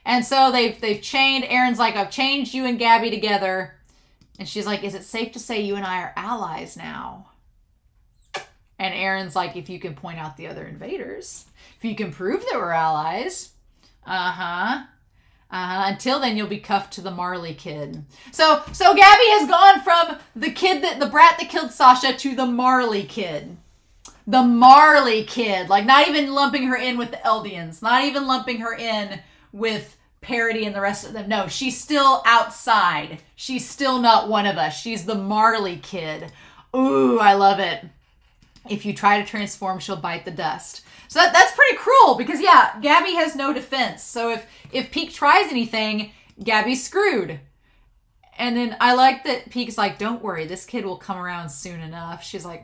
And so they've chained. Eren's like, I've chained you and Gabby together. And she's like, is it safe to say you and I are allies now? And Eren's like, if you can point out the other invaders. If you can prove that we're allies. Until then, you'll be cuffed to the Marley kid. So Gabby has gone from the brat that killed Sasha to the Marley kid. The Marley kid. Like, not even lumping her in with the Eldians. Not even lumping her in with Parody and the rest of them. No, she's still outside. She's still not one of us. She's the Marley kid. Ooh, I love it. If you try to transform, she'll bite the dust. So that's pretty cruel because, yeah, Gabby has no defense. So if Pieck tries anything, Gabby's screwed. And then I like that Pieck's like, don't worry, this kid will come around soon enough. She's like,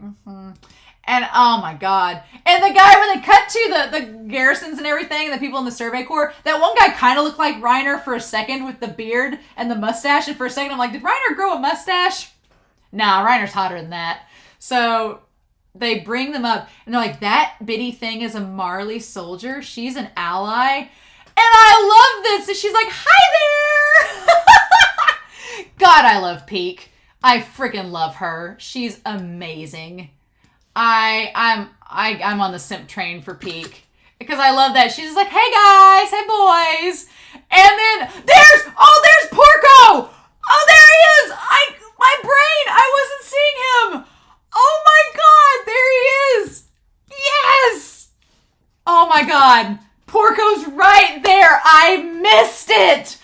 And oh my God. And the guy, when they cut to the garrisons and everything, the people in the Survey Corps, that one guy kind of looked like Reiner for a second with the beard and the mustache. And for a second, I'm like, did Reiner grow a mustache? Nah, Reiner's hotter than that. So they bring them up and they're like, that bitty thing is a Marley soldier. She's an ally. And I love this. And she's like, hi there. God, I love Piek. I freaking love her. She's amazing. I'm on the simp train for Piek because I love that. She's just like, hey guys, hey boys. And then there's Porco. Oh, there he is. My brain, I wasn't seeing him. Oh my God, there he is. Yes. Oh my God. Porco's right there. I missed it.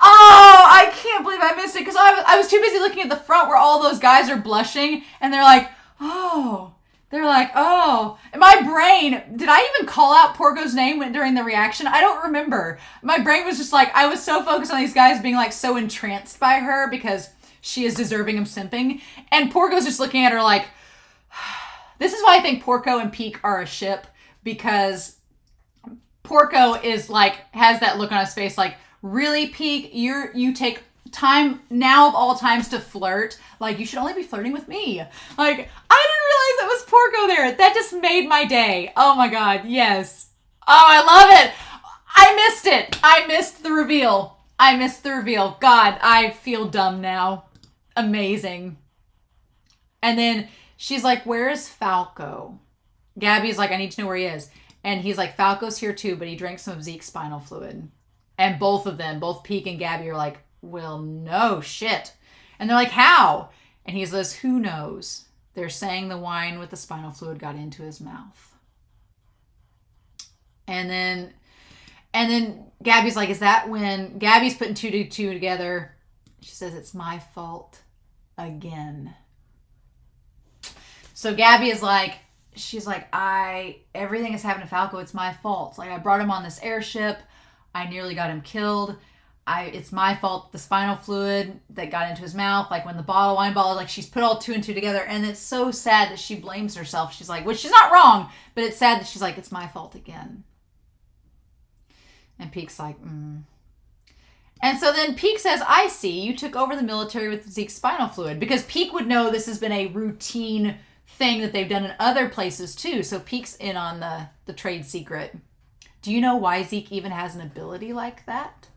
Oh, I can't believe I missed it because I was too busy looking at the front where all those guys are blushing and they're like, oh, They're like, oh, my brain, did I even call out Porco's name during the reaction? I don't remember. My brain was just like, I was so focused on these guys being like so entranced by her because she is deserving of simping. And Porco's just looking at her like, this is why I think Porco and Pieck are a ship, because Porco is like, has that look on his face like, really, Pieck, you take time now of all times to flirt. Like, you should only be flirting with me. Like, I didn't realize that was Porco there. That just made my day. Oh my god, yes. Oh, I love it. I missed it. I missed the reveal. God, I feel dumb now. Amazing. And then she's like, where is Falco? Gabby's like, I need to know where he is. And he's like, Falco's here too, but he drank some of Zeke's spinal fluid. And both of them, both Pieck and Gabby, are like, well, no shit. And they're like, how? And he says, who knows? They're saying the wine with the spinal fluid got into his mouth. And then Gabby's like, is that when Gabby's putting two to two together? She says, it's my fault again. So Gabby is like, she's like, everything is happening to Falco. It's my fault. Like, I brought him on this airship. I nearly got him killed. It's my fault, the spinal fluid that got into his mouth, like when the wine bottle, like she's put all two and two together, and it's so sad that she blames herself. She's like, which she's not wrong, but it's sad that she's like, it's my fault again. And Pieck's like, And so then Pieck says, I see, you took over the military with Zeke's spinal fluid, because Pieck would know this has been a routine thing that they've done in other places too, so Pieck's in on the trade secret. Do you know why Zeke even has an ability like that?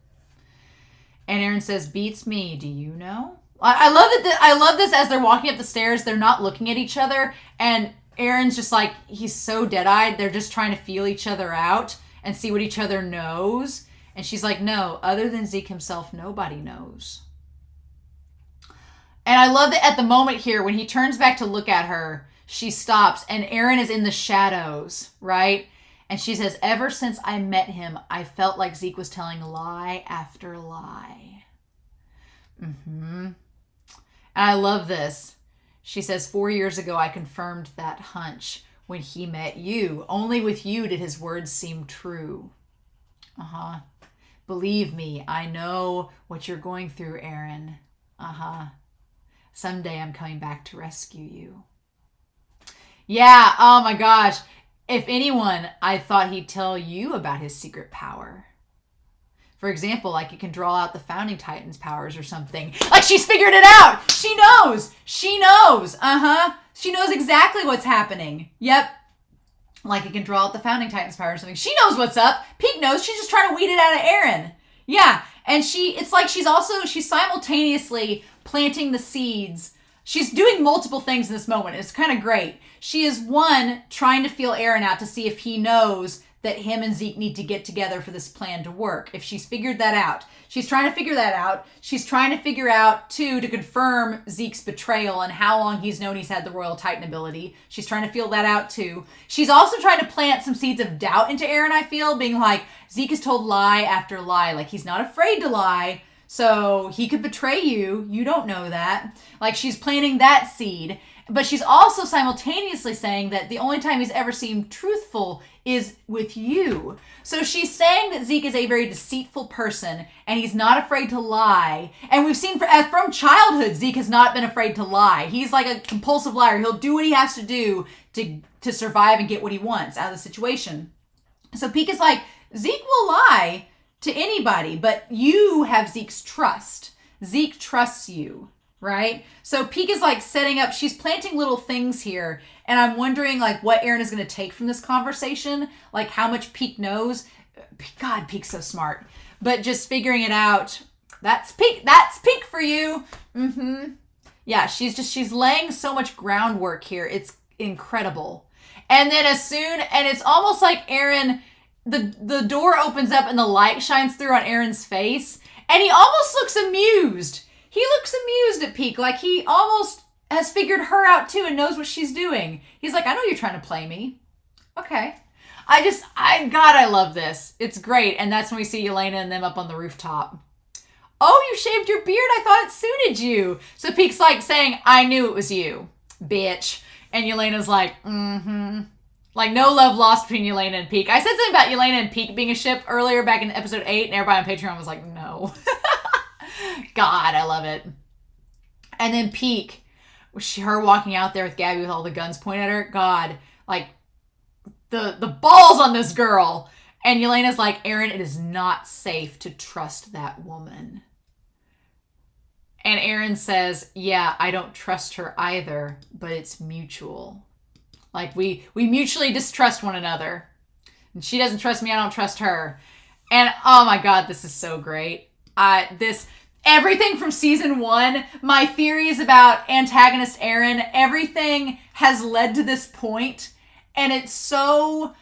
And Eren says, beats me. Do you know? I love it. I love this as they're walking up the stairs. They're not looking at each other. And Eren's just like, he's so dead-eyed. They're just trying to feel each other out and see what each other knows. And she's like, no, other than Zeke himself, nobody knows. And I love that at the moment here, when he turns back to look at her, she stops. And Eren is in the shadows, right? And she says, ever since I met him, I felt like Zeke was telling lie after lie. And I love this. She says, 4 years ago, I confirmed that hunch when he met you. Only with you did his words seem true. Believe me, I know what you're going through, Eren. Someday I'm coming back to rescue you. Yeah, oh my gosh. If anyone, I thought he'd tell you about his secret power. For example, like he can draw out the founding Titan's powers or something. Like she's figured it out. She knows. She knows. She knows exactly what's happening. Yep. Like he can draw out the founding Titan's powers or something. She knows what's up. Pieck knows. She's just trying to weed it out of Eren. Yeah. And it's like she's simultaneously planting the seeds. She's doing multiple things in this moment. It's kind of great. She is, one, trying to feel Eren out to see if he knows that him and Zeke need to get together for this plan to work. If she's figured that out. She's trying to figure that out. She's trying to figure out, two, to confirm Zeke's betrayal and how long he's known he's had the Royal Titan ability. She's trying to feel that out, too. She's also trying to plant some seeds of doubt into Eren, I feel, being like, Zeke has told lie after lie. Like, he's not afraid to lie. So he could betray you. You don't know that. Like, she's planting that seed. But she's also simultaneously saying that the only time he's ever seemed truthful is with you. So she's saying that Zeke is a very deceitful person and he's not afraid to lie. And we've seen from childhood, Zeke has not been afraid to lie. He's like a compulsive liar. He'll do what he has to do to survive and get what he wants out of the situation. So Pieck is like, Zeke will lie to anybody, but you have Zeke's trust. Zeke trusts you. Right? So Pieck is like setting up, she's planting little things here. And I'm wondering like what Eren is going to take from this conversation. Like how much Pieck knows. God, Pieck's so smart. But just figuring it out. That's Pieck for you. Yeah, she's laying so much groundwork here. It's incredible. And then and it's almost like Eren, the door opens up and the light shines through on Eren's face. And he almost looks amused. He looks amused at Pieck, like he almost has figured her out too and knows what she's doing. He's like, I know you're trying to play me. Okay. I love this. It's great. And that's when we see Elena and them up on the rooftop. Oh, you shaved your beard. I thought it suited you. So Pieck's like saying, I knew it was you. bitch. And Yelena's like, Like, no love lost between Elena and Pieck. I said something about Elena and Pieck being a ship earlier back in episode 8, and everybody on Patreon was like, no. God, I love it. And then Pieck, her walking out there with Gabby with all the guns pointed at her. God, like, the balls on this girl. And Yelena's like, Eren, it is not safe to trust that woman. And Eren says, yeah, I don't trust her either, but it's mutual. Like, we mutually distrust one another. And she doesn't trust me, I don't trust her. And, oh my God, this is so great. Everything from season 1, my theories about antagonist Eren, everything has led to this point. And it's not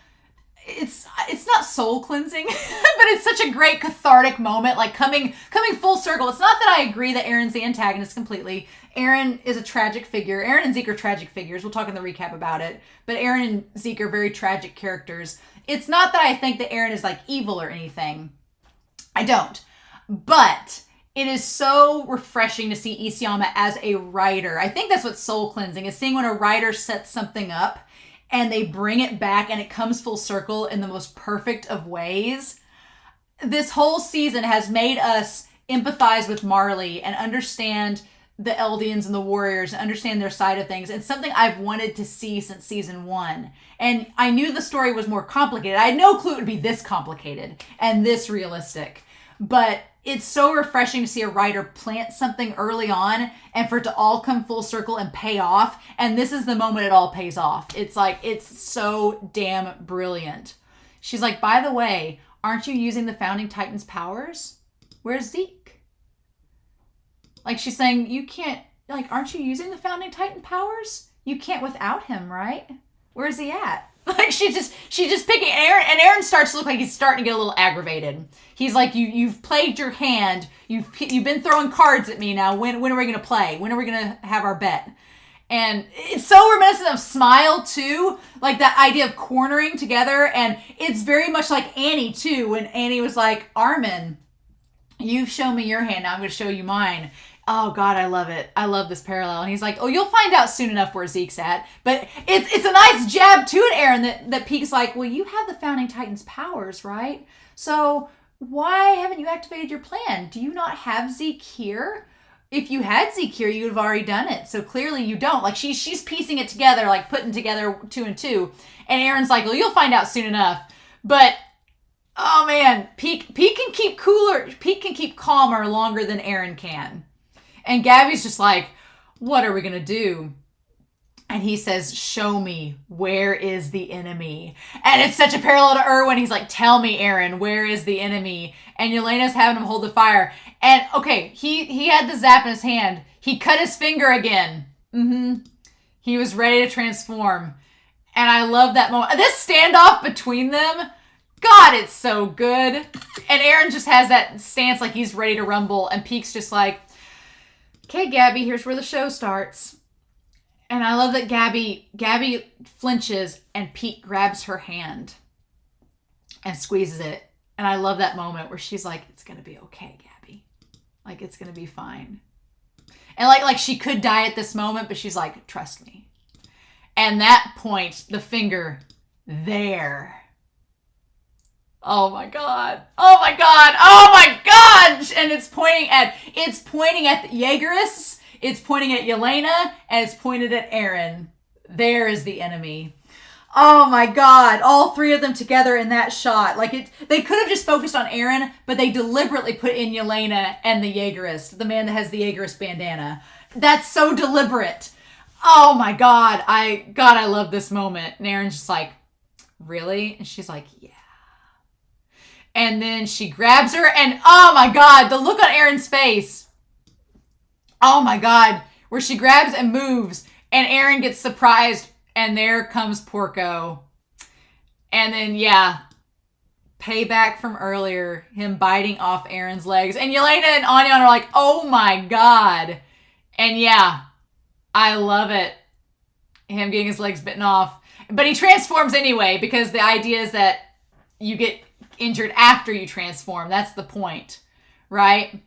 soul cleansing, but it's such a great cathartic moment, like coming full circle. It's not that I agree that Eren's the antagonist completely. Eren is a tragic figure. Eren and Zeke are tragic figures. We'll talk in the recap about it. But Eren and Zeke are very tragic characters. It's not that I think that Eren is like evil or anything. I don't. But it is so refreshing to see Isayama as a writer. I think that's what soul cleansing is, seeing when a writer sets something up and they bring it back and it comes full circle in the most perfect of ways. This whole season has made us empathize with Marley and understand the Eldians and the warriors and understand their side of things. It's something I've wanted to see since season 1. And I knew the story was more complicated. I had no clue it would be this complicated and this realistic. But it's so refreshing to see a writer plant something early on and for it to all come full circle and pay off. And this is the moment it all pays off. It's like, it's so damn brilliant. She's like, by the way, aren't you using the Founding Titan's powers? Where's Zeke? Like, she's saying, you can't, like, aren't you using the Founding Titan powers? You can't without him, right? Where's he at? Like, she's just picking Eren, and Eren starts to look like he's starting to get a little aggravated. He's like, you've played your hand. You've been throwing cards at me now. When are we going to play? When are we going to have our bet? And it's so reminiscent of Smile, too. Like, that idea of cornering together. And it's very much like Annie, too. When Annie was like, Armin, you show me your hand. Now I'm going to show you mine. Oh, God, I love it. I love this parallel. And he's like, oh, you'll find out soon enough where Zeke's at. But it's a nice jab to it, Eren, that Pieck's like, well, you have the Founding Titan's powers, right? So why haven't you activated your plan? Do you not have Zeke here? If you had Zeke here, you would have already done it. So clearly you don't. Like, she's piecing it together, like putting together 2 and 2. And Eren's like, well, you'll find out soon enough. But, oh, man, Pieck can keep cooler. Pieck can keep calmer longer than Eren can. And Gabby's just like, what are we going to do? And he says, show me, where is the enemy? And it's such a parallel to Erwin. He's like, tell me, Eren, where is the enemy? And Yelena's having him hold the fire. And, okay, he had the zap in his hand. He cut his finger again. He was ready to transform. And I love that moment. This standoff between them, God, it's so good. And Eren just has that stance like he's ready to rumble. And Pieck's just like, okay, Gabby, here's where the show starts. And I love that Gabby flinches and Pieck grabs her hand and squeezes it. And I love that moment where she's like, it's going to be okay, Gabby. Like, it's going to be fine. And like she could die at this moment, but she's like, trust me. And that point, the finger there. Oh my God. Oh my God. Oh my God. And it's pointing at the Jaegerists, it's pointing at Yelena, and it's pointed at Eren. There is the enemy. Oh my God. All 3 of them together in that shot. Like, they could have just focused on Eren, but they deliberately put in Yelena and the Jaegerist, the man that has the Jaegerist bandana. That's so deliberate. Oh my God. I love this moment. And Eren's just like, really? And she's like, yeah. And then she grabs her and, oh my God, the look on Eren's face. Oh my God, where she grabs and moves and Eren gets surprised and there comes Porco. And then, yeah, payback from earlier, him biting off Eren's legs. And Yelena and Onion are like, oh my God. And yeah, I love it. Him getting his legs bitten off. But he transforms anyway because the idea is that you get injured after you transform. That's the point, right?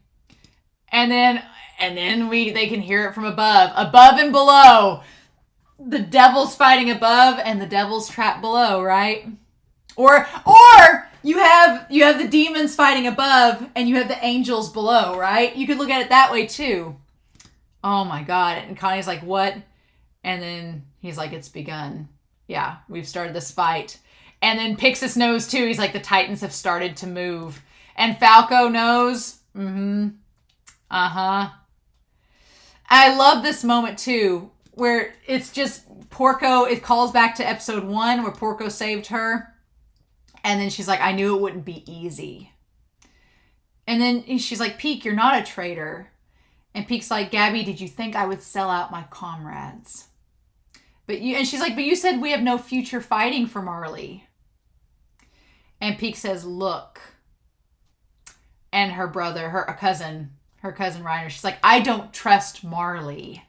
And then they can hear it from above and below. the devil's fighting above and the devil's trapped below, right? Or you have the demons fighting above and you have the angels below, right? You could look at it that way too. Oh my God. And Connie's like, what? And then he's like, it's begun. Yeah, we've started this fight. And then Pixis knows too. He's like, the Titans have started to move. And Falco knows. I love this moment too, where it's just Porco. It calls back to episode 1 where Porco saved her. And then she's like, I knew it wouldn't be easy. And then she's like, Pieck, you're not a traitor. And Pieck's like, Gabby, did you think I would sell out my comrades? And she's like, but you said we have no future fighting for Marley. And Pieck says, look. And her brother, her cousin Reiner, she's like, I don't trust Marley.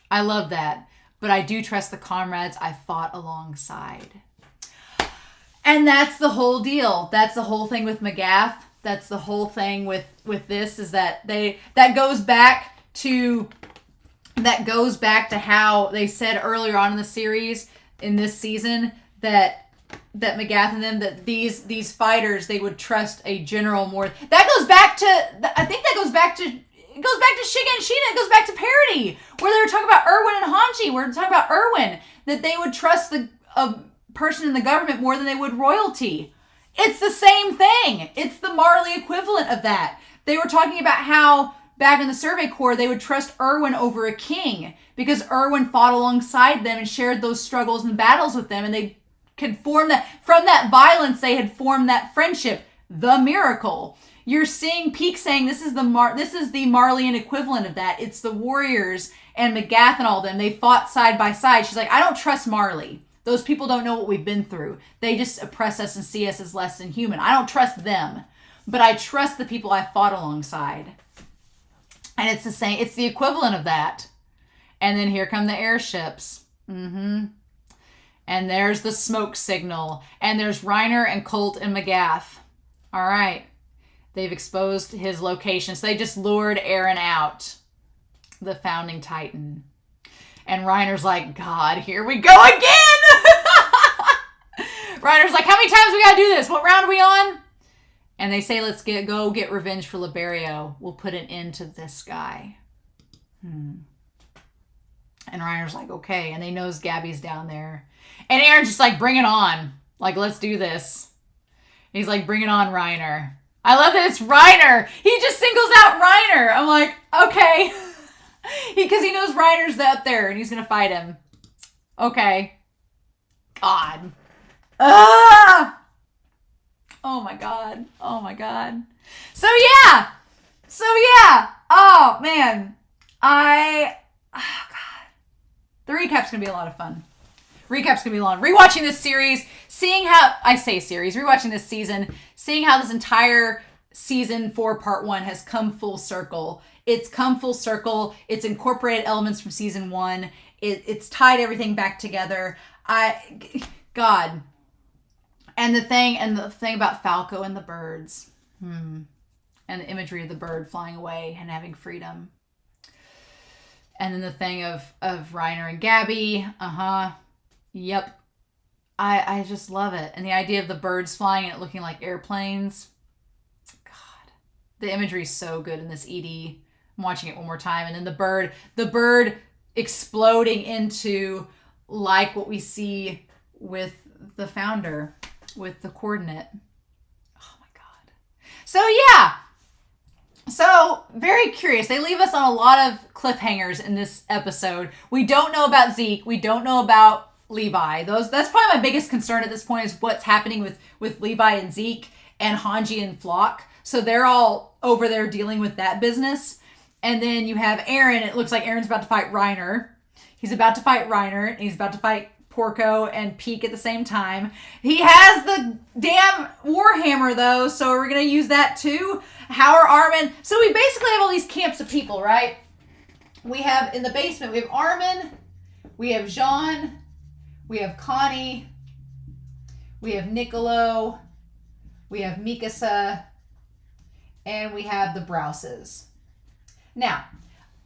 I love that. But I do trust the comrades I fought alongside. And that's the whole deal. That's the whole thing with McGath. That's the whole thing with this, is that that goes back to how they said earlier on in the series, in this season, that McGath and them, that these fighters, they would trust a general more. That goes back to, I think that goes back to, it goes back to Shiga and Sheena. It goes back to Parody, where they were talking about Erwin and Hanji. We're talking about Erwin, that they would trust a person in the government more than they would royalty. It's the same thing. It's the Marley equivalent of that. They were talking about how back in the Survey Corps, they would trust Erwin over a king because Erwin fought alongside them and shared those struggles and battles with them, and they could form that, from that violence, they had formed that friendship, the miracle. You're seeing Pieck saying this is the Marleyan equivalent of that. It's the warriors and McGath and all them. They fought side by side. She's like, I don't trust Marley. Those people don't know what we've been through. They just oppress us and see us as less than human. I don't trust them, but I trust the people I fought alongside. And it's the same. It's the equivalent of that. And then here come the airships. And there's the smoke signal. And there's Reiner and Colt and McGath. All right. They've exposed his location. So they just lured Eren out, the founding Titan. And Reiner's like, God, here we go again. Reiner's like, how many times we gotta do this? What round are we on? And they say, let's go get revenge for Liberio. We'll put an end to this guy. And Reiner's like, okay. And they knows Gabby's down there. And Eren's just like, bring it on. Like, let's do this. And he's like, bring it on, Reiner. I love that it's Reiner. He just singles out Reiner. I'm like, okay. Because he knows Reiner's up there and he's going to fight him. Okay. God. Ah! Oh my God. Oh my God. So yeah. Oh man. Oh God. The recap's going to be a lot of fun. Recap's going to be long. Rewatching this series, rewatching this season, seeing how this entire season 4 part 1 has come full circle. It's come full circle. It's incorporated elements from season 1. It's tied everything back together. God. And the thing about Falco and the birds. And the imagery of the bird flying away and having freedom. And then the thing of Reiner and Gabby. Yep. I just love it. And the idea of the birds flying and it looking like airplanes. God. The imagery is so good in this ED. I'm watching it one more time. And then the bird exploding into like what we see with the founder, with the coordinate. Oh my God. So yeah. So very curious. They leave us on a lot of cliffhangers in this episode. We don't know about Zeke. We don't know about Levi. That's probably my biggest concern at this point, is what's happening with Levi and Zeke and Hanji and Flock. So they're all over there dealing with that business. And then you have Eren. It looks like Eren's about to fight Reiner. He's about to fight Reiner. And he's about to fight Porco and Pieck at the same time. He has the damn Warhammer though, so we're going to use that too. How are Armin? So we basically have all these camps of people, right? We have, in the basement, we have Armin. We have Jean. We have Connie. We have Niccolo. We have Mikasa. And we have the Brouses. Now,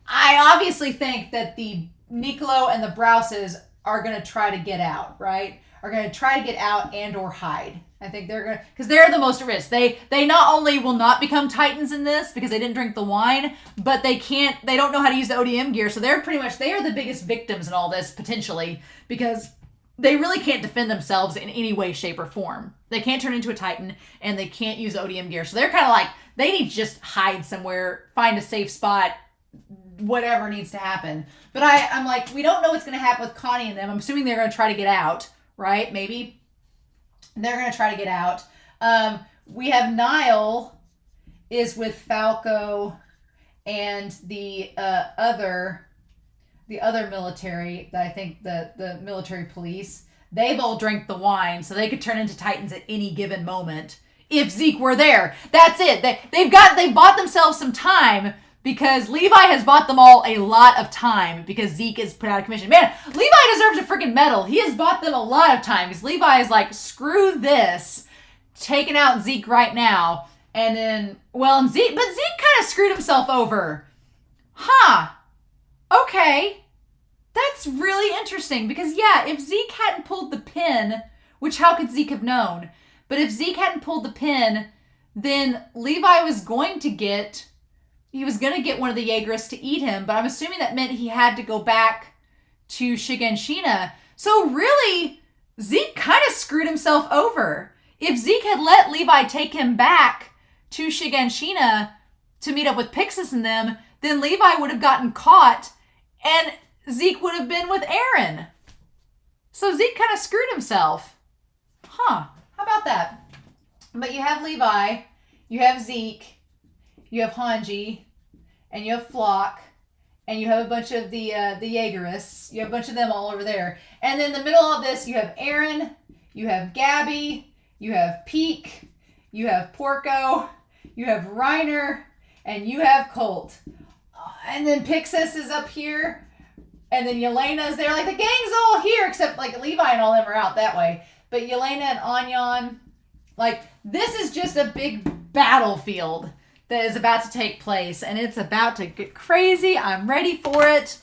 I obviously think that the Niccolo and the Brouses are going to try to get out, right? Are going to try to get out and or hide. I think they're going to, because they're the most at risk. They not only will not become Titans in this because they didn't drink the wine, but they don't know how to use the ODM gear. So they are the biggest victims in all this, potentially, because they really can't defend themselves in any way, shape, or form. They can't turn into a Titan, and they can't use the ODM gear. So they're kind of like, they need to just hide somewhere, find a safe spot, whatever needs to happen. But I'm like, we don't know what's going to happen with Connie and them. I'm assuming they're going to try to get out, right? Maybe. They're going to try to get out. We have Niall is with Falco and the other military, I think the military police. They've all drank the wine, so they could turn into Titans at any given moment if Zeke were there. That's it. They've bought themselves some time because Levi has bought them all a lot of time because Zeke is put out of commission. Man, Levi deserves a freaking medal. He has bought them a lot of time because Levi is like, screw this, taking out Zeke right now. And then, Zeke kind of screwed himself over. Huh. Okay. That's really interesting because, yeah, if Zeke hadn't pulled the pin, which how could Zeke have known? But if Zeke hadn't pulled the pin, then Levi was going to get one of the Jaegerists to eat him, but I'm assuming that meant he had to go back to Shiganshina. So really, Zeke kind of screwed himself over. If Zeke had let Levi take him back to Shiganshina to meet up with Pixis and them, then Levi would have gotten caught and Zeke would have been with Eren. So Zeke kind of screwed himself. Huh. How about that? But you have Levi, you have Zeke, you have Hanji, and you have Flock, and you have a bunch of the Jaegerists. You have a bunch of them all over there. And then in the middle of this, you have Eren, you have Gabby, you have Pieck, you have Porco, you have Reiner, and you have Colt. And then Pixis is up here, and then Yelena's there. Like, the gang's all here, except, like, Levi and all them are out that way. But Yelena and Anyan, like, this is just a big battlefield that is about to take place, and it's about to get crazy. I'm ready for it.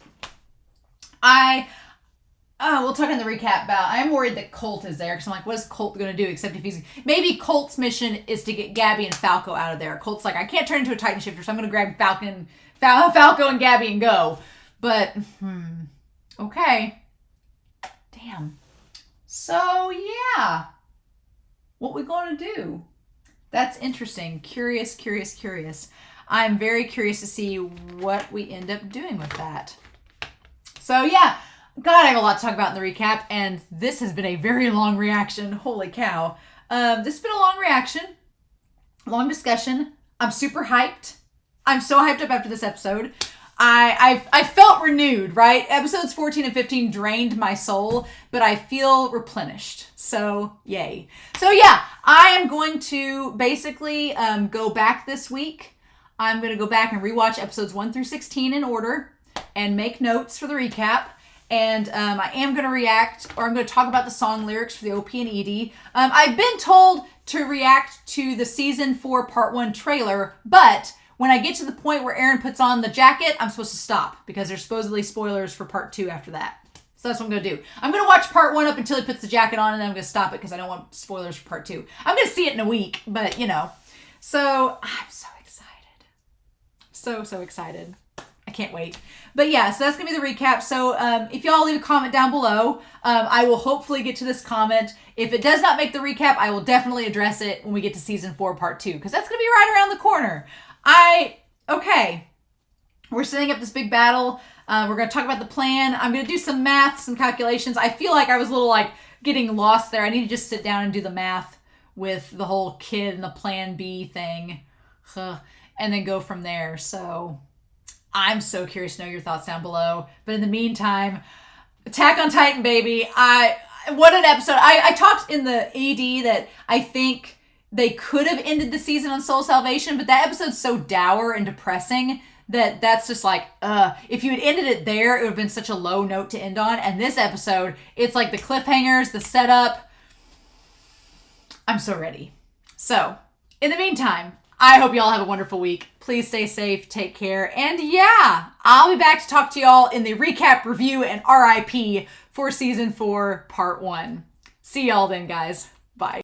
We'll talk in the recap about, I'm worried that Colt is there, because I'm like, what is Colt going to do, except if maybe Colt's mission is to get Gabby and Falco out of there. Colt's like, I can't turn into a Titan shifter, so I'm going to grab Falco and Gabby and go. But, okay. Damn. So, yeah. What we going to do? That's interesting. Curious. I'm very curious to see what we end up doing with that. So, yeah. God, I have a lot to talk about in the recap, and this has been a very long reaction. Holy cow. This has been a long reaction. Long discussion. I'm super hyped. I'm so hyped up after this episode. I felt renewed, right? Episodes 14 and 15 drained my soul, but I feel replenished. So, yay. So, yeah, I am going to basically go back this week. I'm going to go back and rewatch episodes 1 through 16 in order and make notes for the recap. And I am going to react, or I'm going to talk about the song lyrics for the OP and ED. I've been told to react to the Season 4 Part 1 trailer, but when I get to the point where Eren puts on the jacket, I'm supposed to stop because there's supposedly spoilers for Part 2 after that. So that's what I'm going to do. I'm going to watch Part 1 up until he puts the jacket on, and then I'm going to stop it because I don't want spoilers for Part 2. I'm going to see it in a week, but, you know. So, I'm so excited. So excited. I can't wait. But yeah, so that's going to be the recap. So if y'all leave a comment down below, I will hopefully get to this comment. If it does not make the recap, I will definitely address it when we get to Season 4 Part 2, because that's going to be right around the corner. Okay. We're setting up this big battle. We're going to talk about the plan. I'm going to do some math, some calculations. I feel like I was a little like getting lost there. I need to just sit down and do the math with the whole kid and the plan B thing. And then go from there. So I'm so curious to know your thoughts down below. But in the meantime, Attack on Titan, baby. What an episode. I talked in the ED that I think they could have ended the season on Soul Salvation, but that episode's so dour and depressing that's just like, if you had ended it there, it would have been such a low note to end on. And this episode, it's like the cliffhangers, the setup. I'm so ready. So, in the meantime, I hope y'all have a wonderful week. Please stay safe, take care, and yeah, I'll be back to talk to y'all in the recap, review, and RIP for Season 4, Part 1. See y'all then, guys.